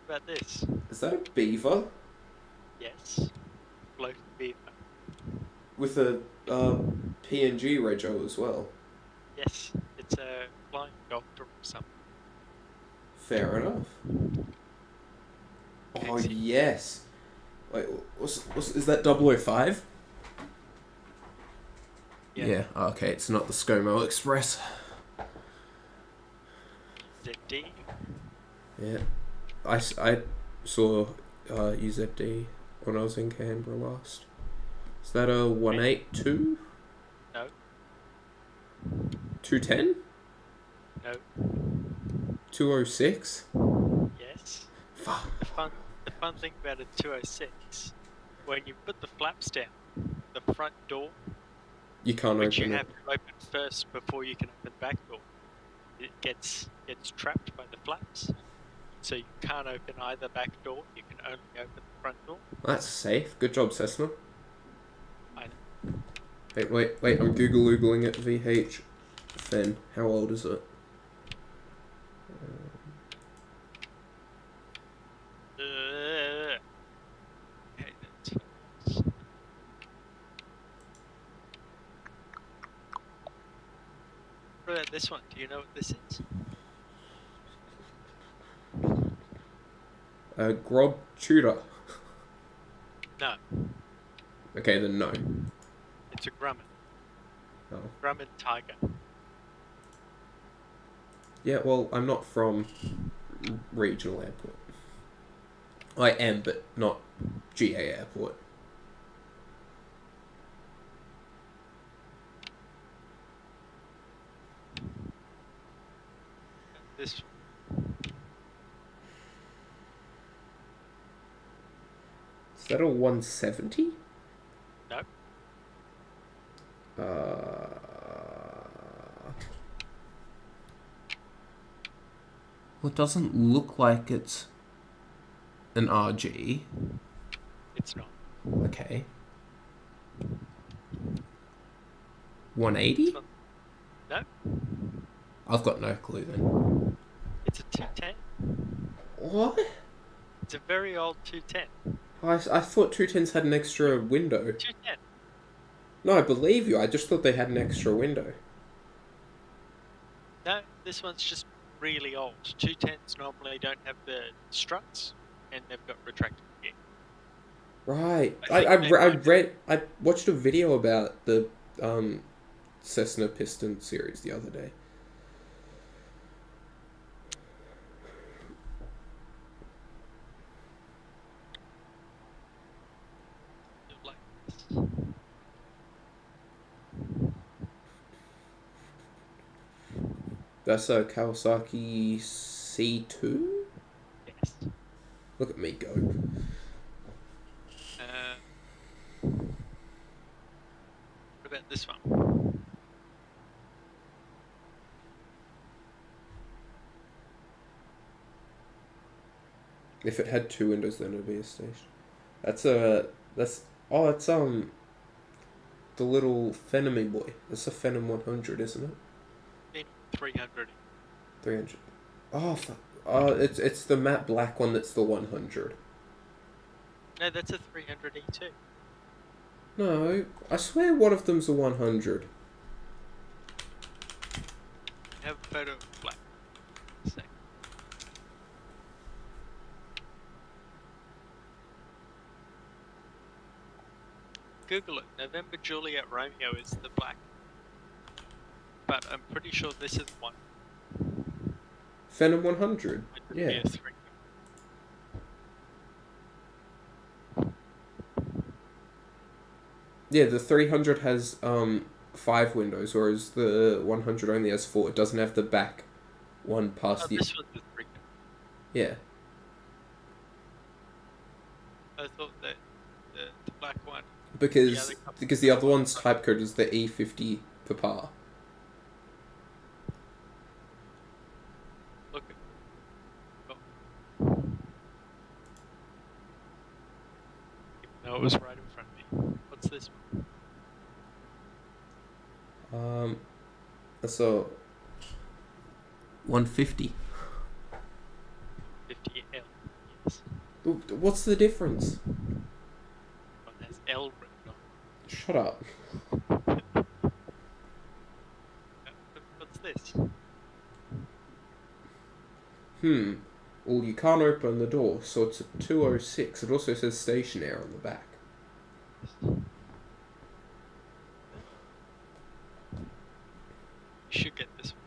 What about this? Is that a Beaver? Yes. Floating beaver. With a PNG rego as well. Yes, it's a flying doctor or something. Fair enough. Oh, Okay, yes. Wait, is that 005? Yeah. Oh, okay, it's not the ScoMo Express. ZD. Yeah. I saw UZD when I was in Canberra last. Is that a 182? No. 210? No. 206? Yes. Fuck. The fun thing about a 206, when you put the flaps down, the front door, You can't which open you it. have to open first before you can open the back door, it gets trapped by the flaps. So you can't open either back door, you can only open the front door. That's safe. Good job, Cessna. I know. Wait, I'm Googling it. VH Fen. How old is it? Okay, that's... What about this one? Do you know what this is? Grob Tudor. No, Okay, then no. it's a Grumman. Oh. Grumman Tiger. Yeah, well, I'm not from regional airport. I am, but not GA airport. This Is that a 170? no, Well, it doesn't look like it's an RG. it's not. Okay. 180? It's not. No, I've got no clue then. it's a 210. What? It's a very old 210. I thought 210s had an extra window. 210. No, I believe you. I just thought they had an extra window. No, this one's just really old. 210s normally don't have the struts, and they've got retractable gear. Right. I I watched a video about the Cessna piston series the other day. Like this. That's a Kawasaki C2? Yes. Look at me go. What about this one? If it had 2 windows, then it'd be a station. That's it's the little Phenom boy. That's a Phenom 100, isn't it? Then 300. 300. Oh fuck. It's the matte black one that's the 100. No, that's a 300E2. No, I swear one of them's a 100. I have a photo of black. Sec. Google it. November Juliet Romeo is the black. But I'm pretty sure this is one. Phenom 100. Yeah. Be a 3. Yeah, the 300 has 5 windows, whereas the 100 only has 4. It doesn't have the back one past the. This one's the 3. Yeah. I thought that the black one. Because the other one's type code is the E50 Papa. Look at. Oh. Even though it was right in front of me. What's this one? That's a 150. 50L. Yes. What's the difference? One has L written on it. Shut up. What's this? Well, you can't open the door, so it's a 206. It also says stationary on the back. You should get this one.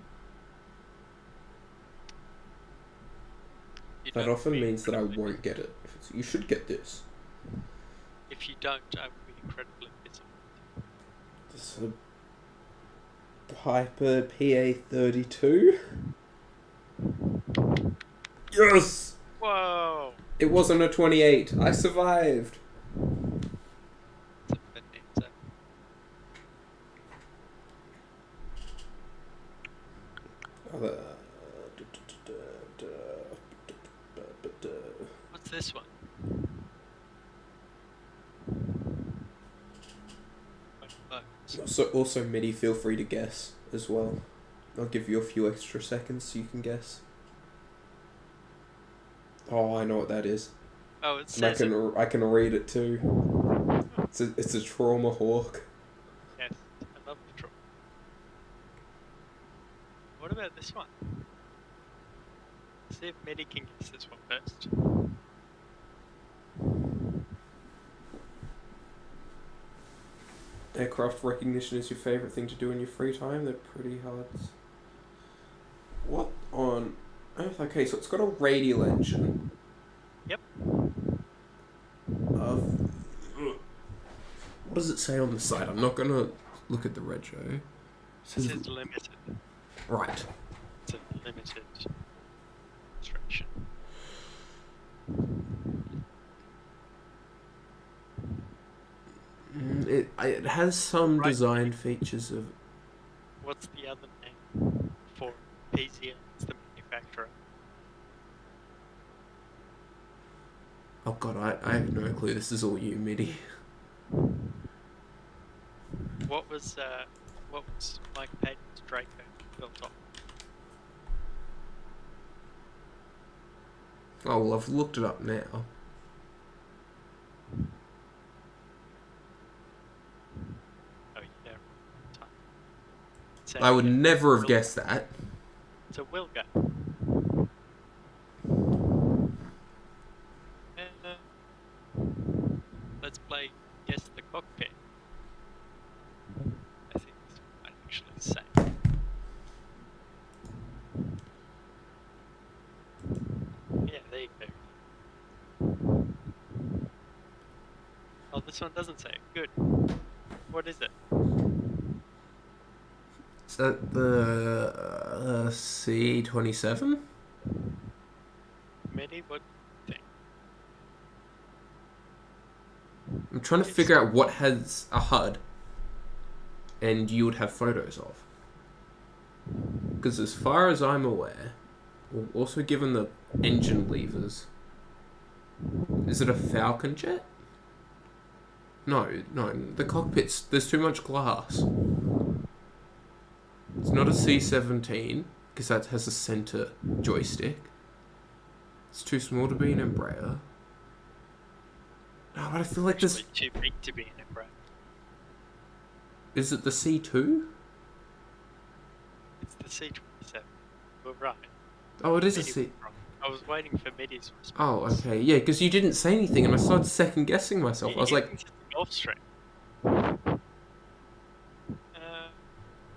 You That don't often be means that I incredibly- won't get it. You should get this. If you don't, I will be incredibly disappointed. This is a Piper PA32. Yes! Whoa! It wasn't a 28. I survived. It's a bonanza. What's this one? Also, MIDI, feel free to guess as well. I'll give you a few extra seconds so you can guess. Oh, I know what that is. Oh, it And says I can read it too. It's a Trauma Hawk. yes. I love the troll. What about this one? See if Medi can guess this one first. Aircraft recognition is your favourite thing to do in your free time? They're pretty hard. What on earth? Okay, so it's got a radial engine. Yep. What does it say on the side? I'm not gonna look at the rego. It This says, is limited. right. It's a limited instruction. It has some Right. design features of. What's the other name for PZL? It's the manufacturer. Oh god, I have no clue. This is all you, MIDI. What was Mike Payton's Draco built on? Oh well, I've looked it up now. Oh yeah. I would never have guessed that. So we'll go. Let's play Guess the Cockpit. I think this might actually say. Yeah, there you go. Oh, this one doesn't say it. Good. What is it? Is that the C27? Midi, what do you think? I'm trying to figure out what has a HUD and you would have photos of. Because as far as I'm aware, also given the engine levers, is it a Falcon jet? No, the cockpit's, there's too much glass. It's not a C-17, because that has a center joystick. It's too small to be an Embraer. No, but I feel like this... Actually too big to be an Embraer. Is it the C2? It's the C27. We're right. Oh, it is a Midi C... was wrong. I was waiting for Midi's response. Oh, okay. Yeah, because you didn't say anything, and I started second-guessing myself. I was like... It's the Gulfstream.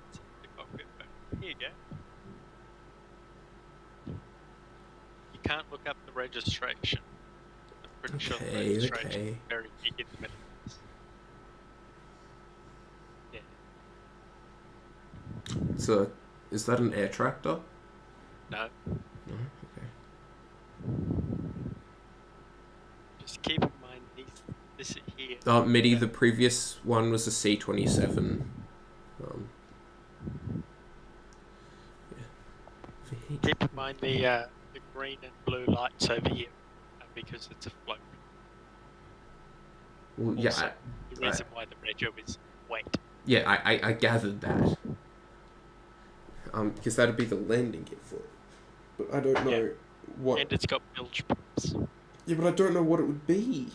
It's the cockpit phone. Here you go. You can't look up the registration. I'm pretty sure the registration is very big in the middle of this. Yeah. So, is that an air tractor? No. No? Okay. Just keep in mind this here. MIDI, the previous one was a C-27. Yeah. Keep in mind the green and blue lights over here because it's a float. Well, Also, yeah. the reason why the rego is weight. Yeah, I gathered that. Because that'd be the landing gear for it. But I don't know what... And it's got bilge pumps. Yeah, but I don't know what it would be.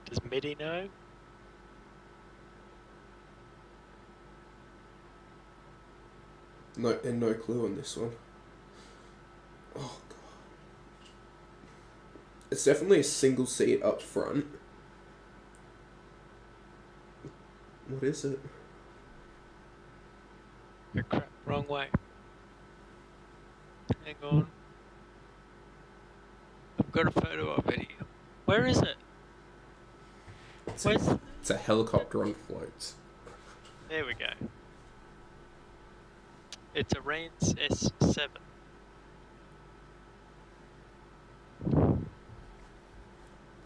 Does MIDI know? No, and no clue on this one. Oh, God. It's definitely a single seat up front. What is it? Oh, crap, wrong way. Hang on. I've got a photo of it here. Where is it? It's a helicopter on floats. There we go. It's a Rains S7.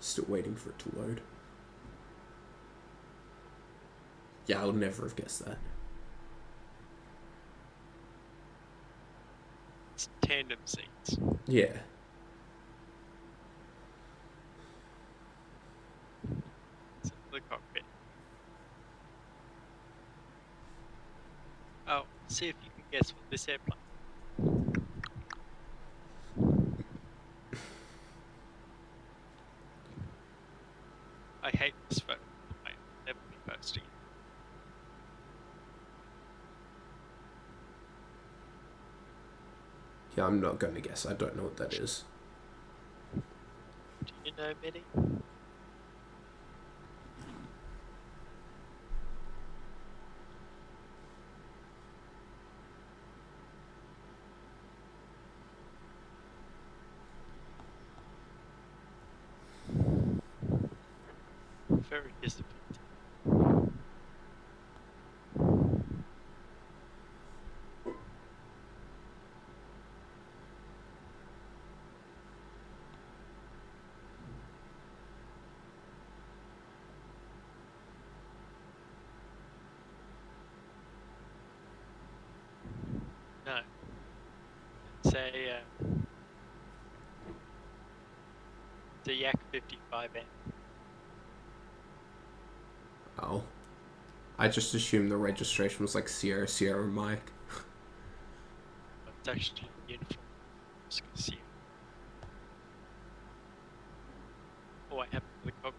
Still waiting for it to load. Yeah, I would never have guessed that. It's tandem seats. Yeah. It's the cockpit. Oh, see if you can guess what this airplane. I hate this photo. I'll never be posting it. Yeah, I'm not going to guess. I don't know what that is. Do you know, Midi? Very disappointing. No. It's a Yak 55N. Oh. I just assumed the registration was like Sierra Sierra Mike. It's actually uniform. I'm just gonna see. Oh, I have the cockpit.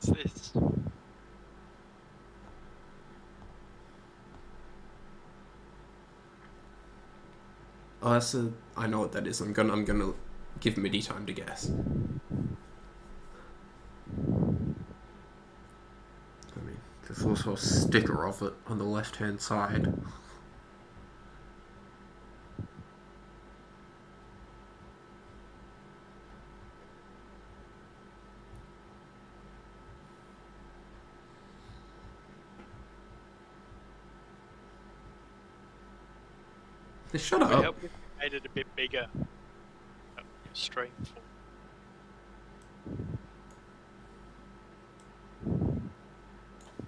What's this? Oh, that's a. I know what that is. I'm gonna give MIDI time to guess. I mean, there's also a sticker of it on the left-hand side. Shut Would it up. help if we made it a bit bigger? Stream for.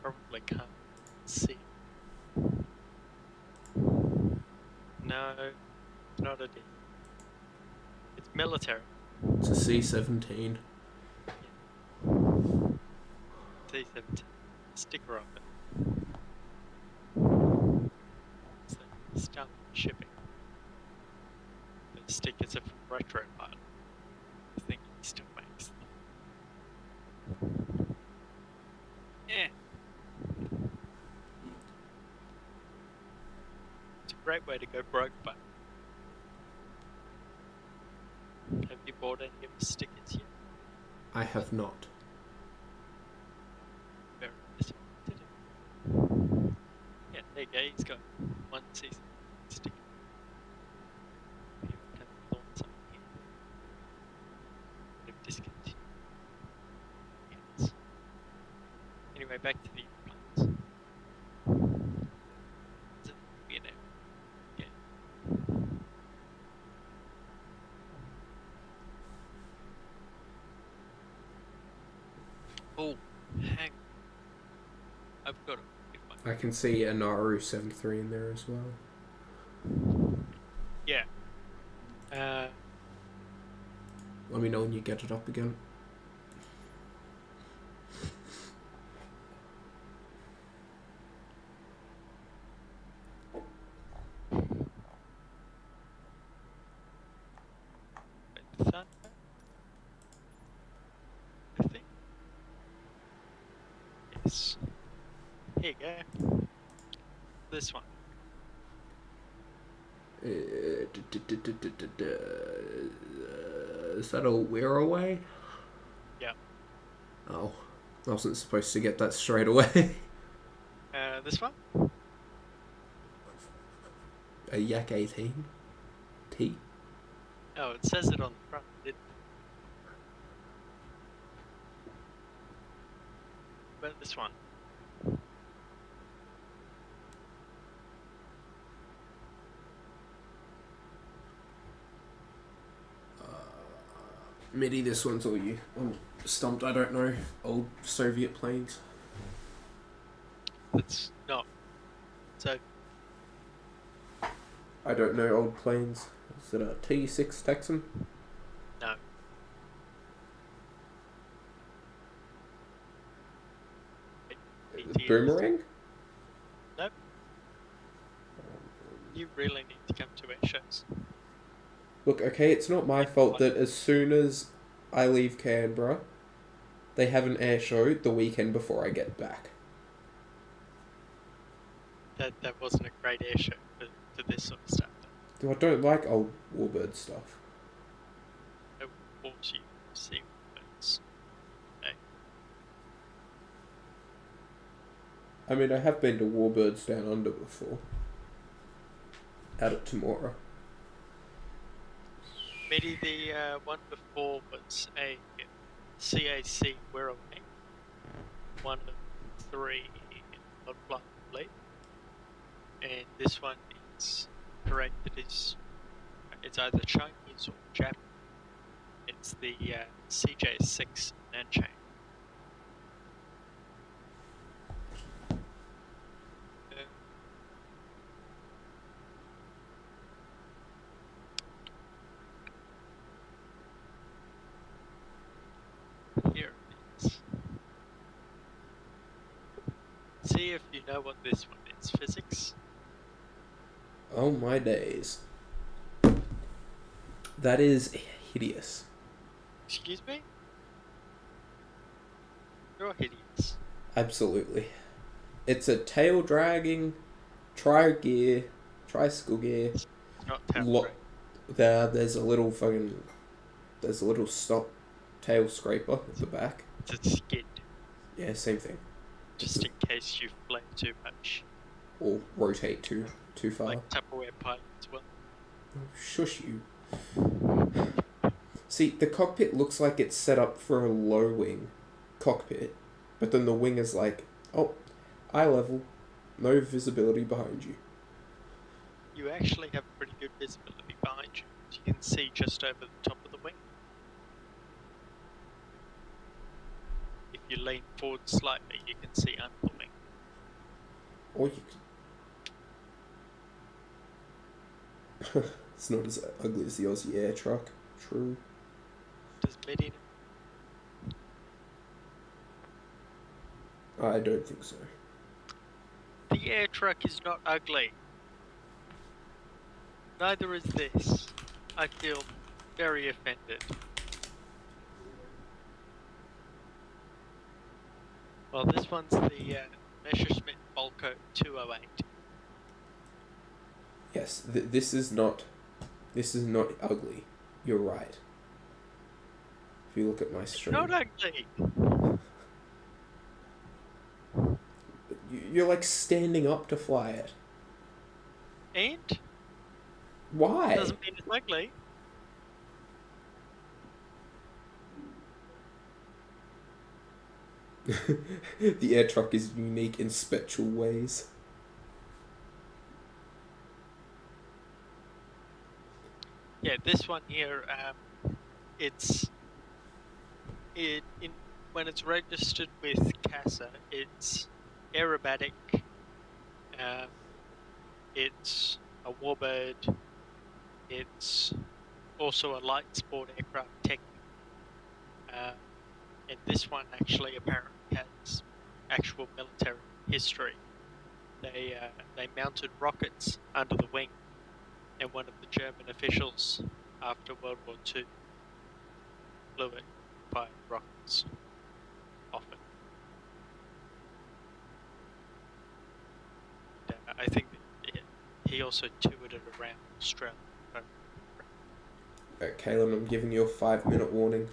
Probably can't see. No, it's not a D. It's military. It's a C-17. C-17. Sticker of it. So start shipping. The stickers are from Retro Part. I think he still makes them. Yeah. It's a great way to go broke, but have you bought any of his stickers yet? I have not. Very disappointed. Yeah, there you go, he's got one season sticker. Maybe we can launch something here. Bit of discontinued. Yes. Anyway, back to the airplanes. Is it Vietnam? Yeah. Oh, hang. I've got it. I can see a Naru 73 in there as well. Yeah. Let me know when you get it up again. Thunder? I think. Yes. Here you go. This one. Is that a wear away? Yeah. Oh, I wasn't supposed to get that straight away. This one? A Yak 18 T. Oh, it says it on the front. What about this one? MIDI, this one's all you. I'm stumped, I don't know. Old Soviet planes. It's not. So, I don't know old planes. Is it a T6 Texan? no. ATs. Boomerang? Nope. You really need to come to our shows. Look, okay, it's not my fault that as soon as I leave Canberra, they have an air show the weekend before I get back. That wasn't a great air show for this sort of stuff. I don't like old Warbird stuff. It will force you to see birds. No. I mean, I have been to Warbirds Down Under before. Out at Temora. Maybe the one before was a CAC Wirral King. One of 3 on Blind Fleet. And this one is correct. It's either Chinese or Japanese. It's the CJ6 Nanchang. Here it is. See if you know what this one is. Phiziks. Oh my days. That is hideous. Excuse me? or hideous? Absolutely. It's a tail dragging, tricycle gear. It's not tail Lo- drag. there's a little stop tail scraper at the back. It's a skid, Yeah, same thing. just in case you flare too much. Or rotate too far. Like Tupperware pilot as well. Shush you. See, the cockpit looks like it's set up for a low wing cockpit, but then the wing is like, oh, eye level, no visibility behind you. You actually have pretty good visibility behind you. You can see just over the top of the wing. If you lean forward slightly, you can see under the wing. Or you could... It's not as ugly as the Aussie air truck. True. Does Medi I don't think so. The air truck is not ugly. Neither is this. I feel very offended. Well, this one's the Messerschmitt Volco 208. Yes, this is not ugly. You're right. If you look at my stream. Not ugly! You're like standing up to fly it. And? Why? Doesn't mean it's ugly. The air truck is unique in special ways. Yeah, this one here, when it's registered with CASA, it's aerobatic, it's a warbird, it's also a light sport aircraft tech, and this one actually apparently has actual military history. They mounted rockets under the wing, and one of the German officials after World War II flew it by rockets off it. And, I think that he also toured it around Australia. Caleb, I'm giving you a 5-minute warning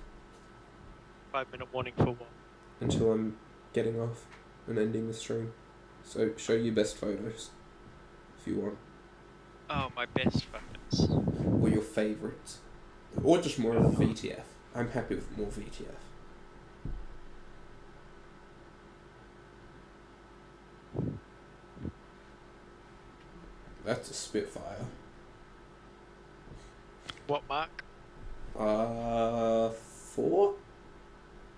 5-minute warning for what? until I'm getting off and ending the stream. So show your best photos if you want. Oh, my best photos. Or your favourites. Or just more of VTF. I'm happy with more VTF. That's a Spitfire. What mark? 4?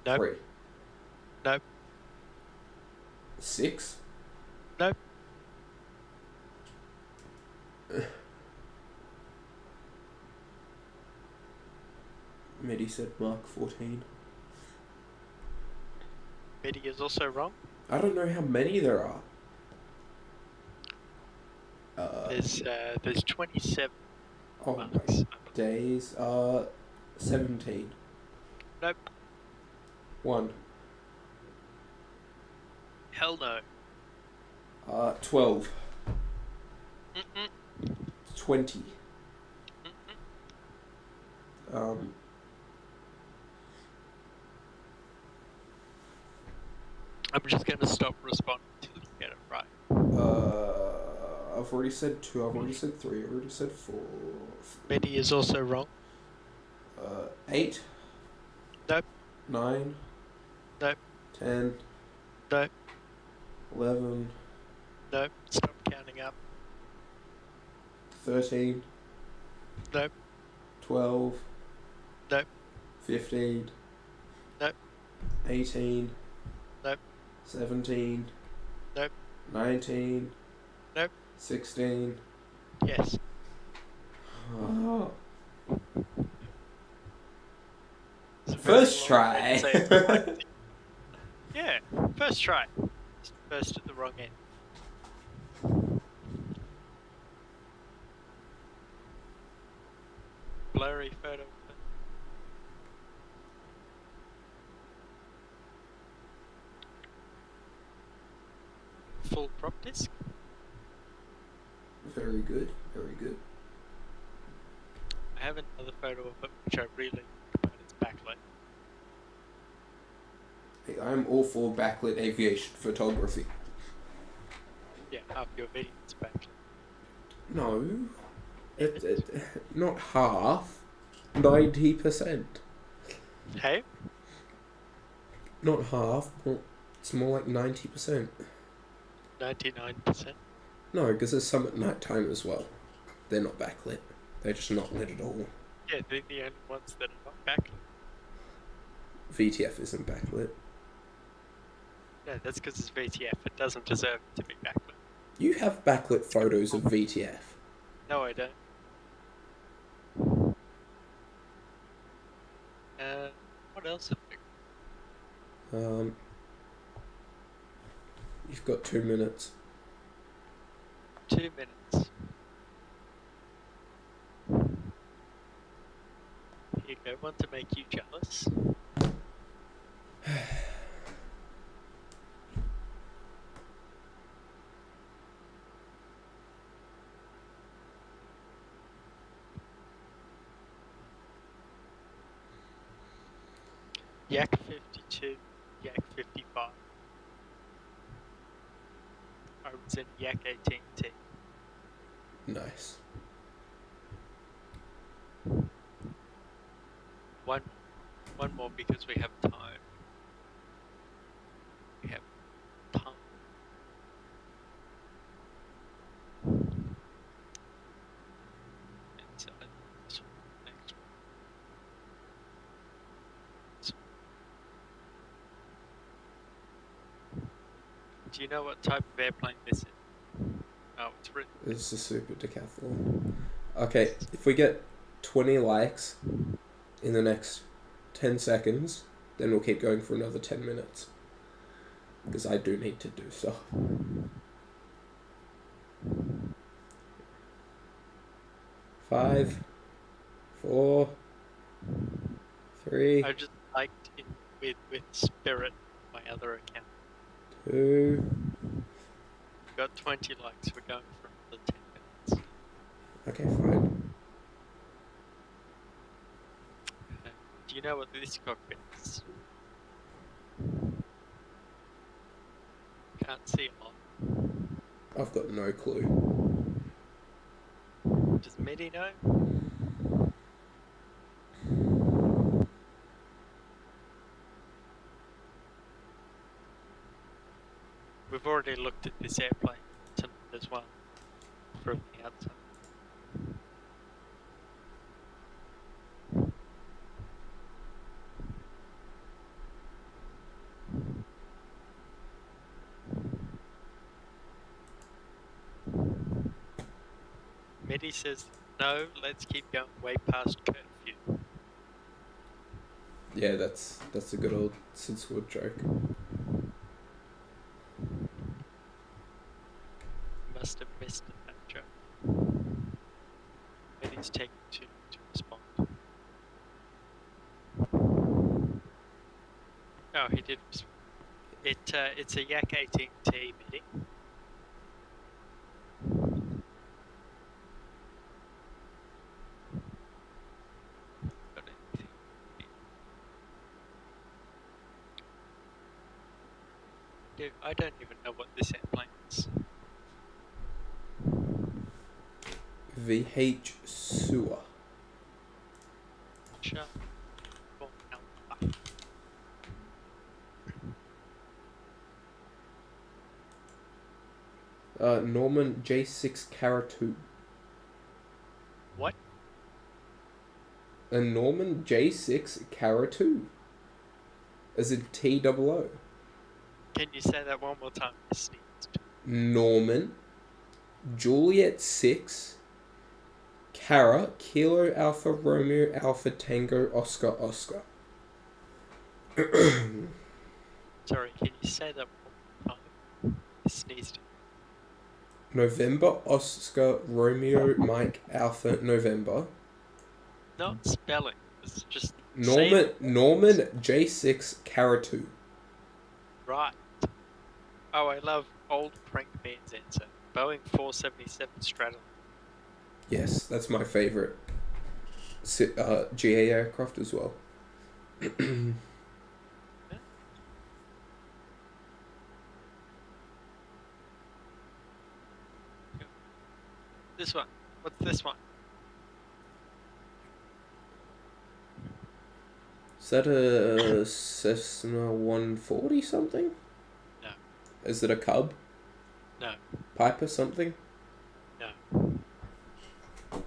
Nope. 3? Nope. 6? Nope. Medi said Mark 14. Medi is also wrong. I don't know how many there are. There's 27 Oh marks. my days. 17. Nope. 1. Hell no. 12. Mm-mm. 20. Mm-mm. I'm just going to stop responding until you get it right. I've already said 2. I've already said 3. I've already said 4. Medi is also wrong. 8. Nope. 9. Nope. 10. Nope. 11. Nope. Stop counting up. 13. Nope. 12. Nope. 15. Nope. 18. Nope. 17. Nope. 19. Nope. 16. Yes. Oh. It's a very First long way try. to say it's the right thing. Yeah, first try. First at the wrong end. Blurry photo. full crop disc. Very good, very good. I have another photo of it which I really like, but it's backlit. Hey, I'm all for backlit aviation photography. Yeah, half your videos backlit. No, not half, 90%. Hey? Not half, well, it's more like 90%. 99%. No, because there's some at night time as well. They're not backlit. They're just not lit at all. Yeah, they're the only ones that are not backlit. VTF isn't backlit. No, that's because it's VTF. It doesn't deserve to be backlit. You have backlit photos of VTF. No, I don't. What else have we got? You've got 2 minutes. 2 minutes. Here you go, one to make you jealous. Yak 52, Yak 55. I was in Yak 18T. Nice. One more because we have time. We have time. And so this one, next one. This one. Do you know what type of airplane this is? Oh, it's written. This is a super decathlon. Okay, if we get 20 likes in the next 10 seconds, then we'll keep going for another 10 minutes. Because I do need to do so. 5, 4, 3, I just liked it with Spirit, my other account. 2. Got 20 likes. We're going for another 10 minutes. Okay, fine. Do you know what this cockpit is? Can't see a lot. I've got no clue. Does Midi know? We've already looked at this airplane tonight as well, from the outside. Midi says, no, let's keep going way past curfew. Yeah, that's a good old SydSquad joke. Must have missed it, that joke. Midi's taking too long to respond. Oh, he did respond. It's a Yak 18T, Midi. Got anything? Dude, I don't even know what this airplane is. VH Sewer. Shut up. Norman J6 Caratu. What? A Norman J6 Caratu. As in T-O-O. Can you say that one more time? I sneezed. Norman Juliet 6 Cara Kilo Alpha Romeo Alpha Tango Oscar Oscar. Sorry, can you say that one more time? I sneezed. November Oscar Romeo Mike Alpha November. Not spelling. It's just Norman J6 Caratu. right. Oh, I love old crank band's answer. Boeing 477 Straddle. Yes, that's my favourite GA aircraft as well. This one. What's this one? Is that a Cessna 140 something? No. Is it a Cub? No. Piper something? No.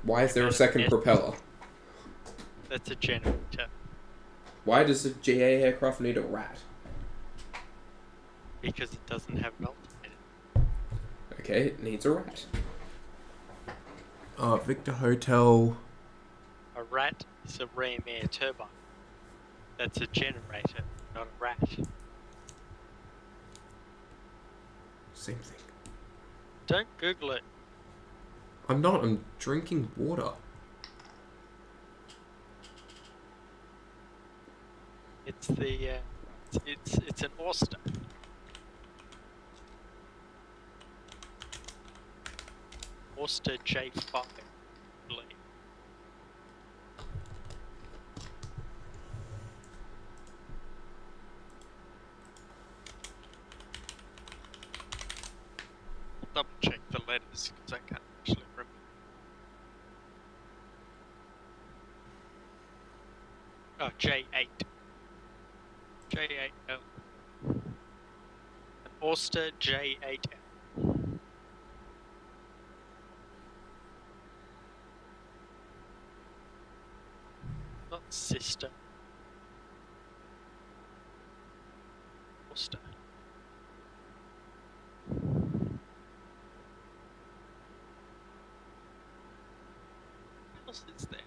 Why is there a second propeller? That's a generator. Why does a GA aircraft need a rat? Because it doesn't have an alternator. Okay, it needs a rat. Victor Hotel. A rat is a ram air turbine. That's a generator, not a rat. Same thing. Don't Google it. I'm not, I'm drinking water. It's the it's an oyster. Oyster J5, I believe. I'll double check the letters because I can't actually remember. Oh, J8. J8L. An Oyster J8L. Not sister. Oyster. What else is there?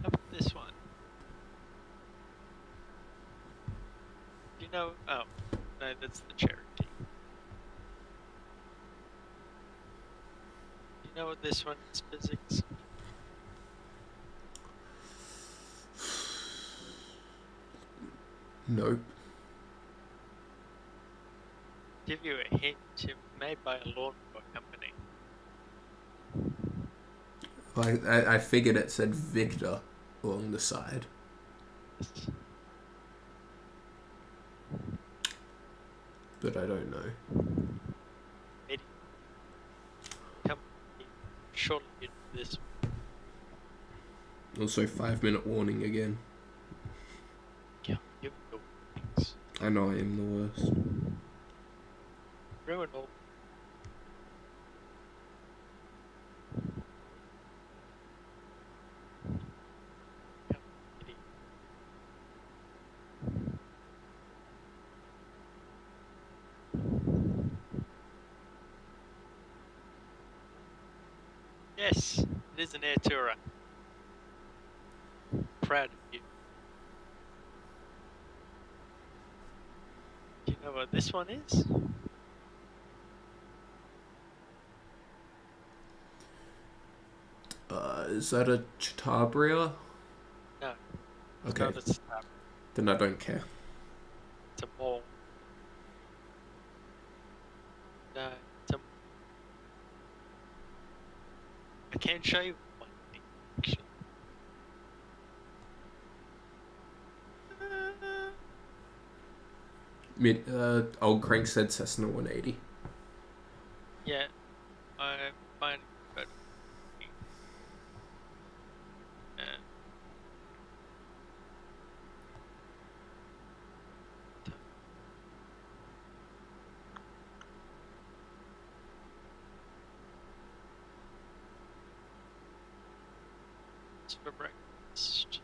How about this one? Do you know? Oh, no, that's the Cherokee. Do you know what this one is? Physics. Nope. Give you a hint. It's made by a lawnmower company. I figured it said Victor along the side. But I don't know. Maybe. Come on. Surely you know this. Also, 5-minute warning again. Yeah, you know things. I know I am the worst. Ruin all. Come on, idiot. Yes, it is an air tourer. Proud of you. Do you know what this one is? Is that a Chatabria? No. Okay, Not a star. then I don't care. It's a mole. No, it's a. I can show you one thing, actually. Old Crank said Cessna 180. Yeah, I'm finding it. It's for breakfast.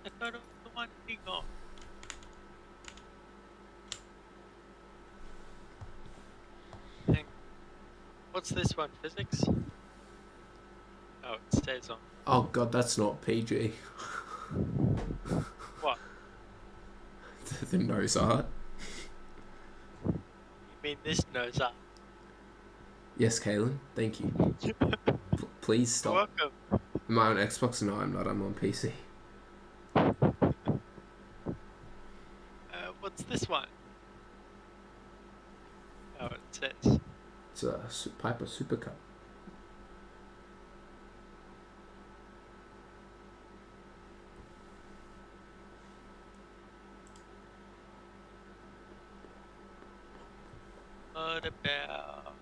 I thought it was the one he got. Hang. What's this one? Physics? Oh, it says on. Oh god, that's not PG. What? The nose art. You mean this nose up? Yes, Kaylin. Thank you. Please stop. Welcome. Am I on Xbox? No, I'm not. I'm on PC. What's this one? Oh, it says. It's a Piper Super Cup. What about?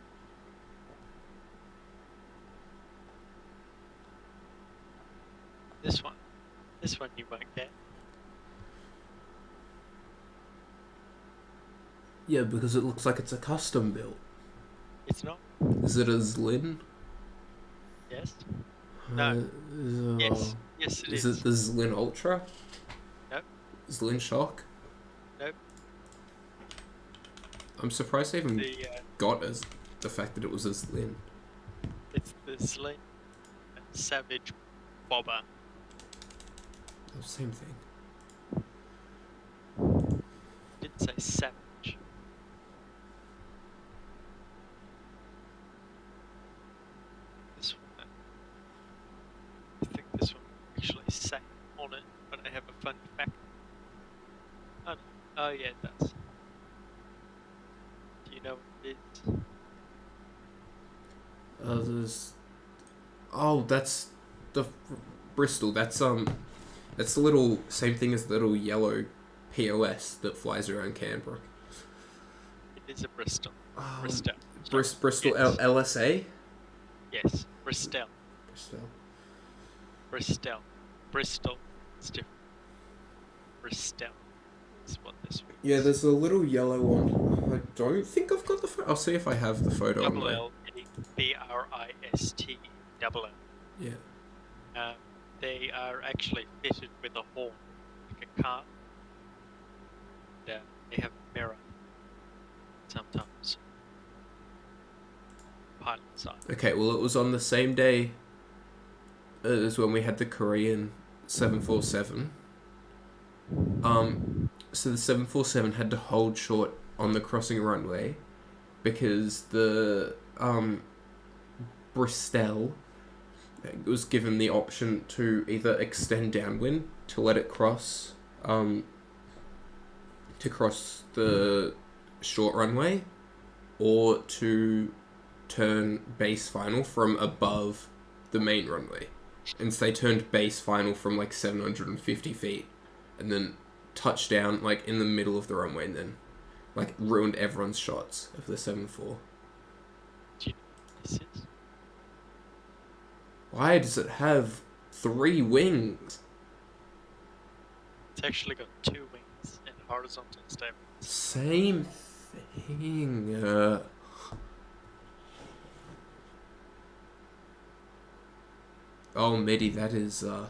This one. This one you won't get. Yeah, because it looks like it's a custom build. It's not. Is it a Zlin? Yes. No. Yes. Yes, it is. Is it the Zlin Ultra? Nope. Zlin Shock? Nope. I'm surprised I even The got as the fact that it was a Zlin. it's the Sling and Savage Bobber. Oh, same thing. Didn't say Savage. This one. I think this one actually say on it, but I have a fun fact. Oh, no. Oh yeah, it does. Do you know what it is? There's... Oh, that's the Bristol. That's the little same thing as the little yellow POS that flies around Canberra. It is a Bristol. Bristol. Bristol Yes. LSA. Yes, Bristol. Bristol. Bristol. Bristol. It's different. Bristol is what this one is. Yeah, there's a little yellow one. I don't think I've got the photo. I'll see if I have the photo on Double there. L Brist double L. Yeah. They are actually fitted with a horn, like a car. And, they have a mirror. Sometimes. Pilot side. Okay, well, it was on the same day as when we had the Korean 747. So the 747 had to hold short on the crossing runway because the Bristol was given the option to either extend downwind to let it cross the short runway, or to turn base final from above the main runway. And so they turned base final from like 750 feet and then touched down like in the middle of the runway and then like ruined everyone's shots of the 7-4. Do you know what this is? Why does it have 3 wings? It's actually got 2 wings and horizontal stability. Same thing. Oh, Medi, that is Oh,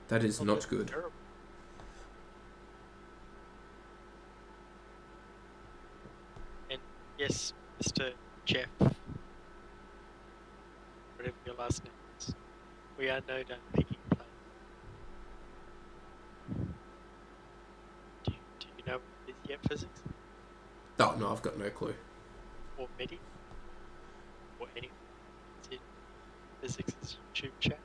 not that's good. terrible. And yes, Mr. Jeff, whatever your last name is, we are no doubt picking planes. Do you know what it is yet, Phiziks? Oh, no, I've got no clue. Or Medi? Or anyone? It's in Phiziks' YouTube chat.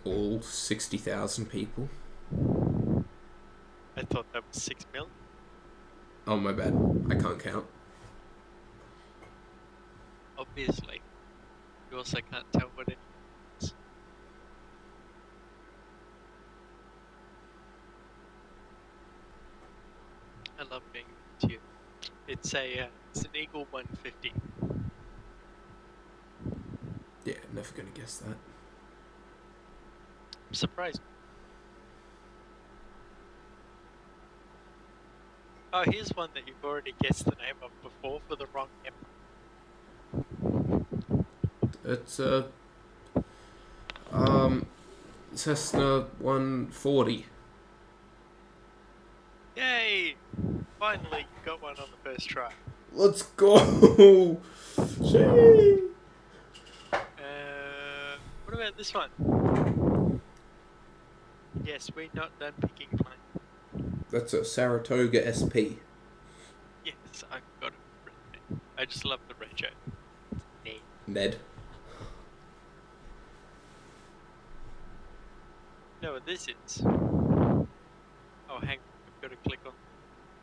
All 60,000 people. I thought that was 6 million. Oh, my bad. I can't count. Obviously. You also can't tell what it is. I love being with you. It's an Eagle 150. Yeah, never gonna guess that. I'm surprised. Oh, here's one that you've already guessed the name of before for the wrong name. It's Cessna 140. Yay! Finally, you got one on the first try. Let's go! Shame. about this one? Yes, we're not done picking plane. That's a Saratoga SP. Yes, I've got it. I just love the retro. Neat. Ned. You know what this is? Oh, hang on. I've got to click on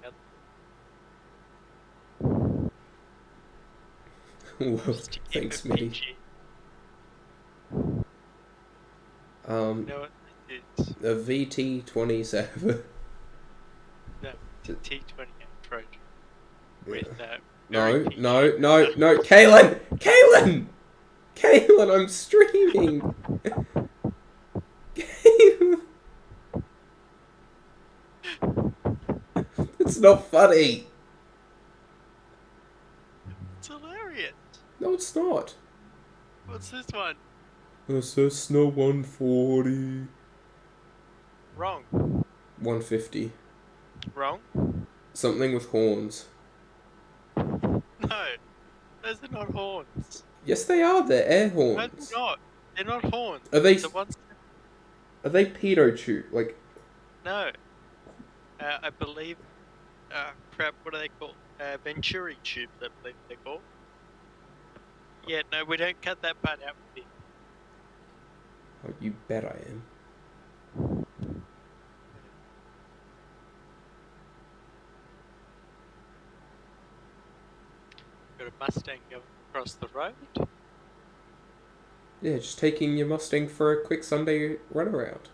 the other. Whoa, Just to keep thanks, it Mitty. PG. Um, You know what this is? a VT27. No, it's a T28 Trojan. With No, very PG. no, Kaylin! Kaylin! Kaylin, I'm streaming! Kaylin! It's not funny! It's hilarious. No, it's not. What's this one? A Cessna 140. Wrong. 150. Wrong? Something with horns. No. Those are not horns. Yes, they are. They're air No, horns. they're not. They're not horns. Are they? The ones... Are they pedo tube? Like, No. I believe... crap, what are they called? Venturi tubes, I believe they're called. Yeah, no, we don't cut that part out with it. oh, you bet I am. Got a Mustang going across the road. Yeah, just taking your Mustang for a quick Sunday runaround.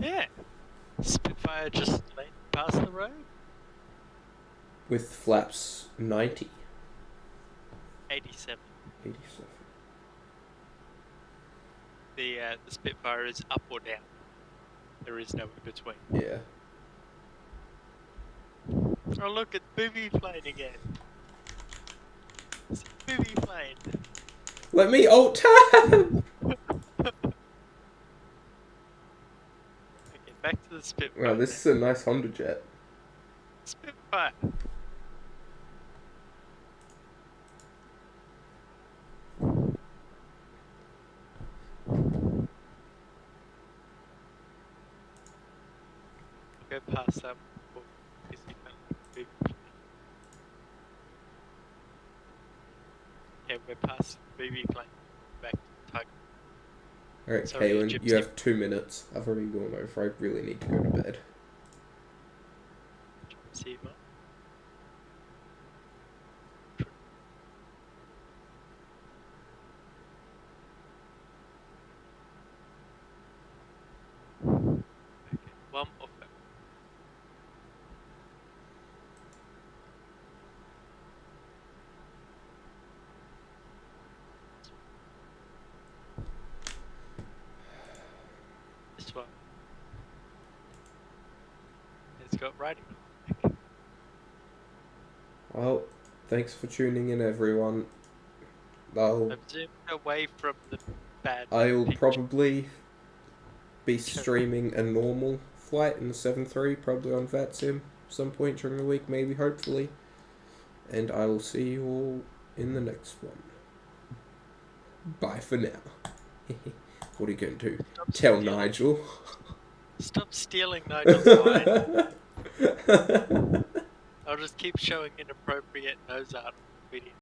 Yeah. Spitfire just landed past the road. With flaps 90. 87. 87. The Spitfire is up or down. There is no in between. Yeah. Oh look, it's booby plane again. It's a booby plane. Let me alt tab! Okay, back to the Spitfire. Wow, this is a nice Honda Jet. Spitfire. Go past that before because you can't booby plane. Okay, we're past the booby plane. Back to the tug. Alright, Sorry, Kaylin, Gypsy. you have 2 minutes. I've already gone over. I really need to go to bed. See you, Mark. Okay, one more phone. This one. It's got writing on it. Well, thanks for tuning in, everyone. I'm zooming away from the bad I'll picture. probably be streaming a normal flight in the 7.3, probably on VATSIM, some point during the week, maybe, hopefully. And I will see you all in the next one. Bye for now. What are you going to do? Stop Tell stealing- Nigel. Stop stealing Nigel's line. I'll just keep showing inappropriate nose art on video.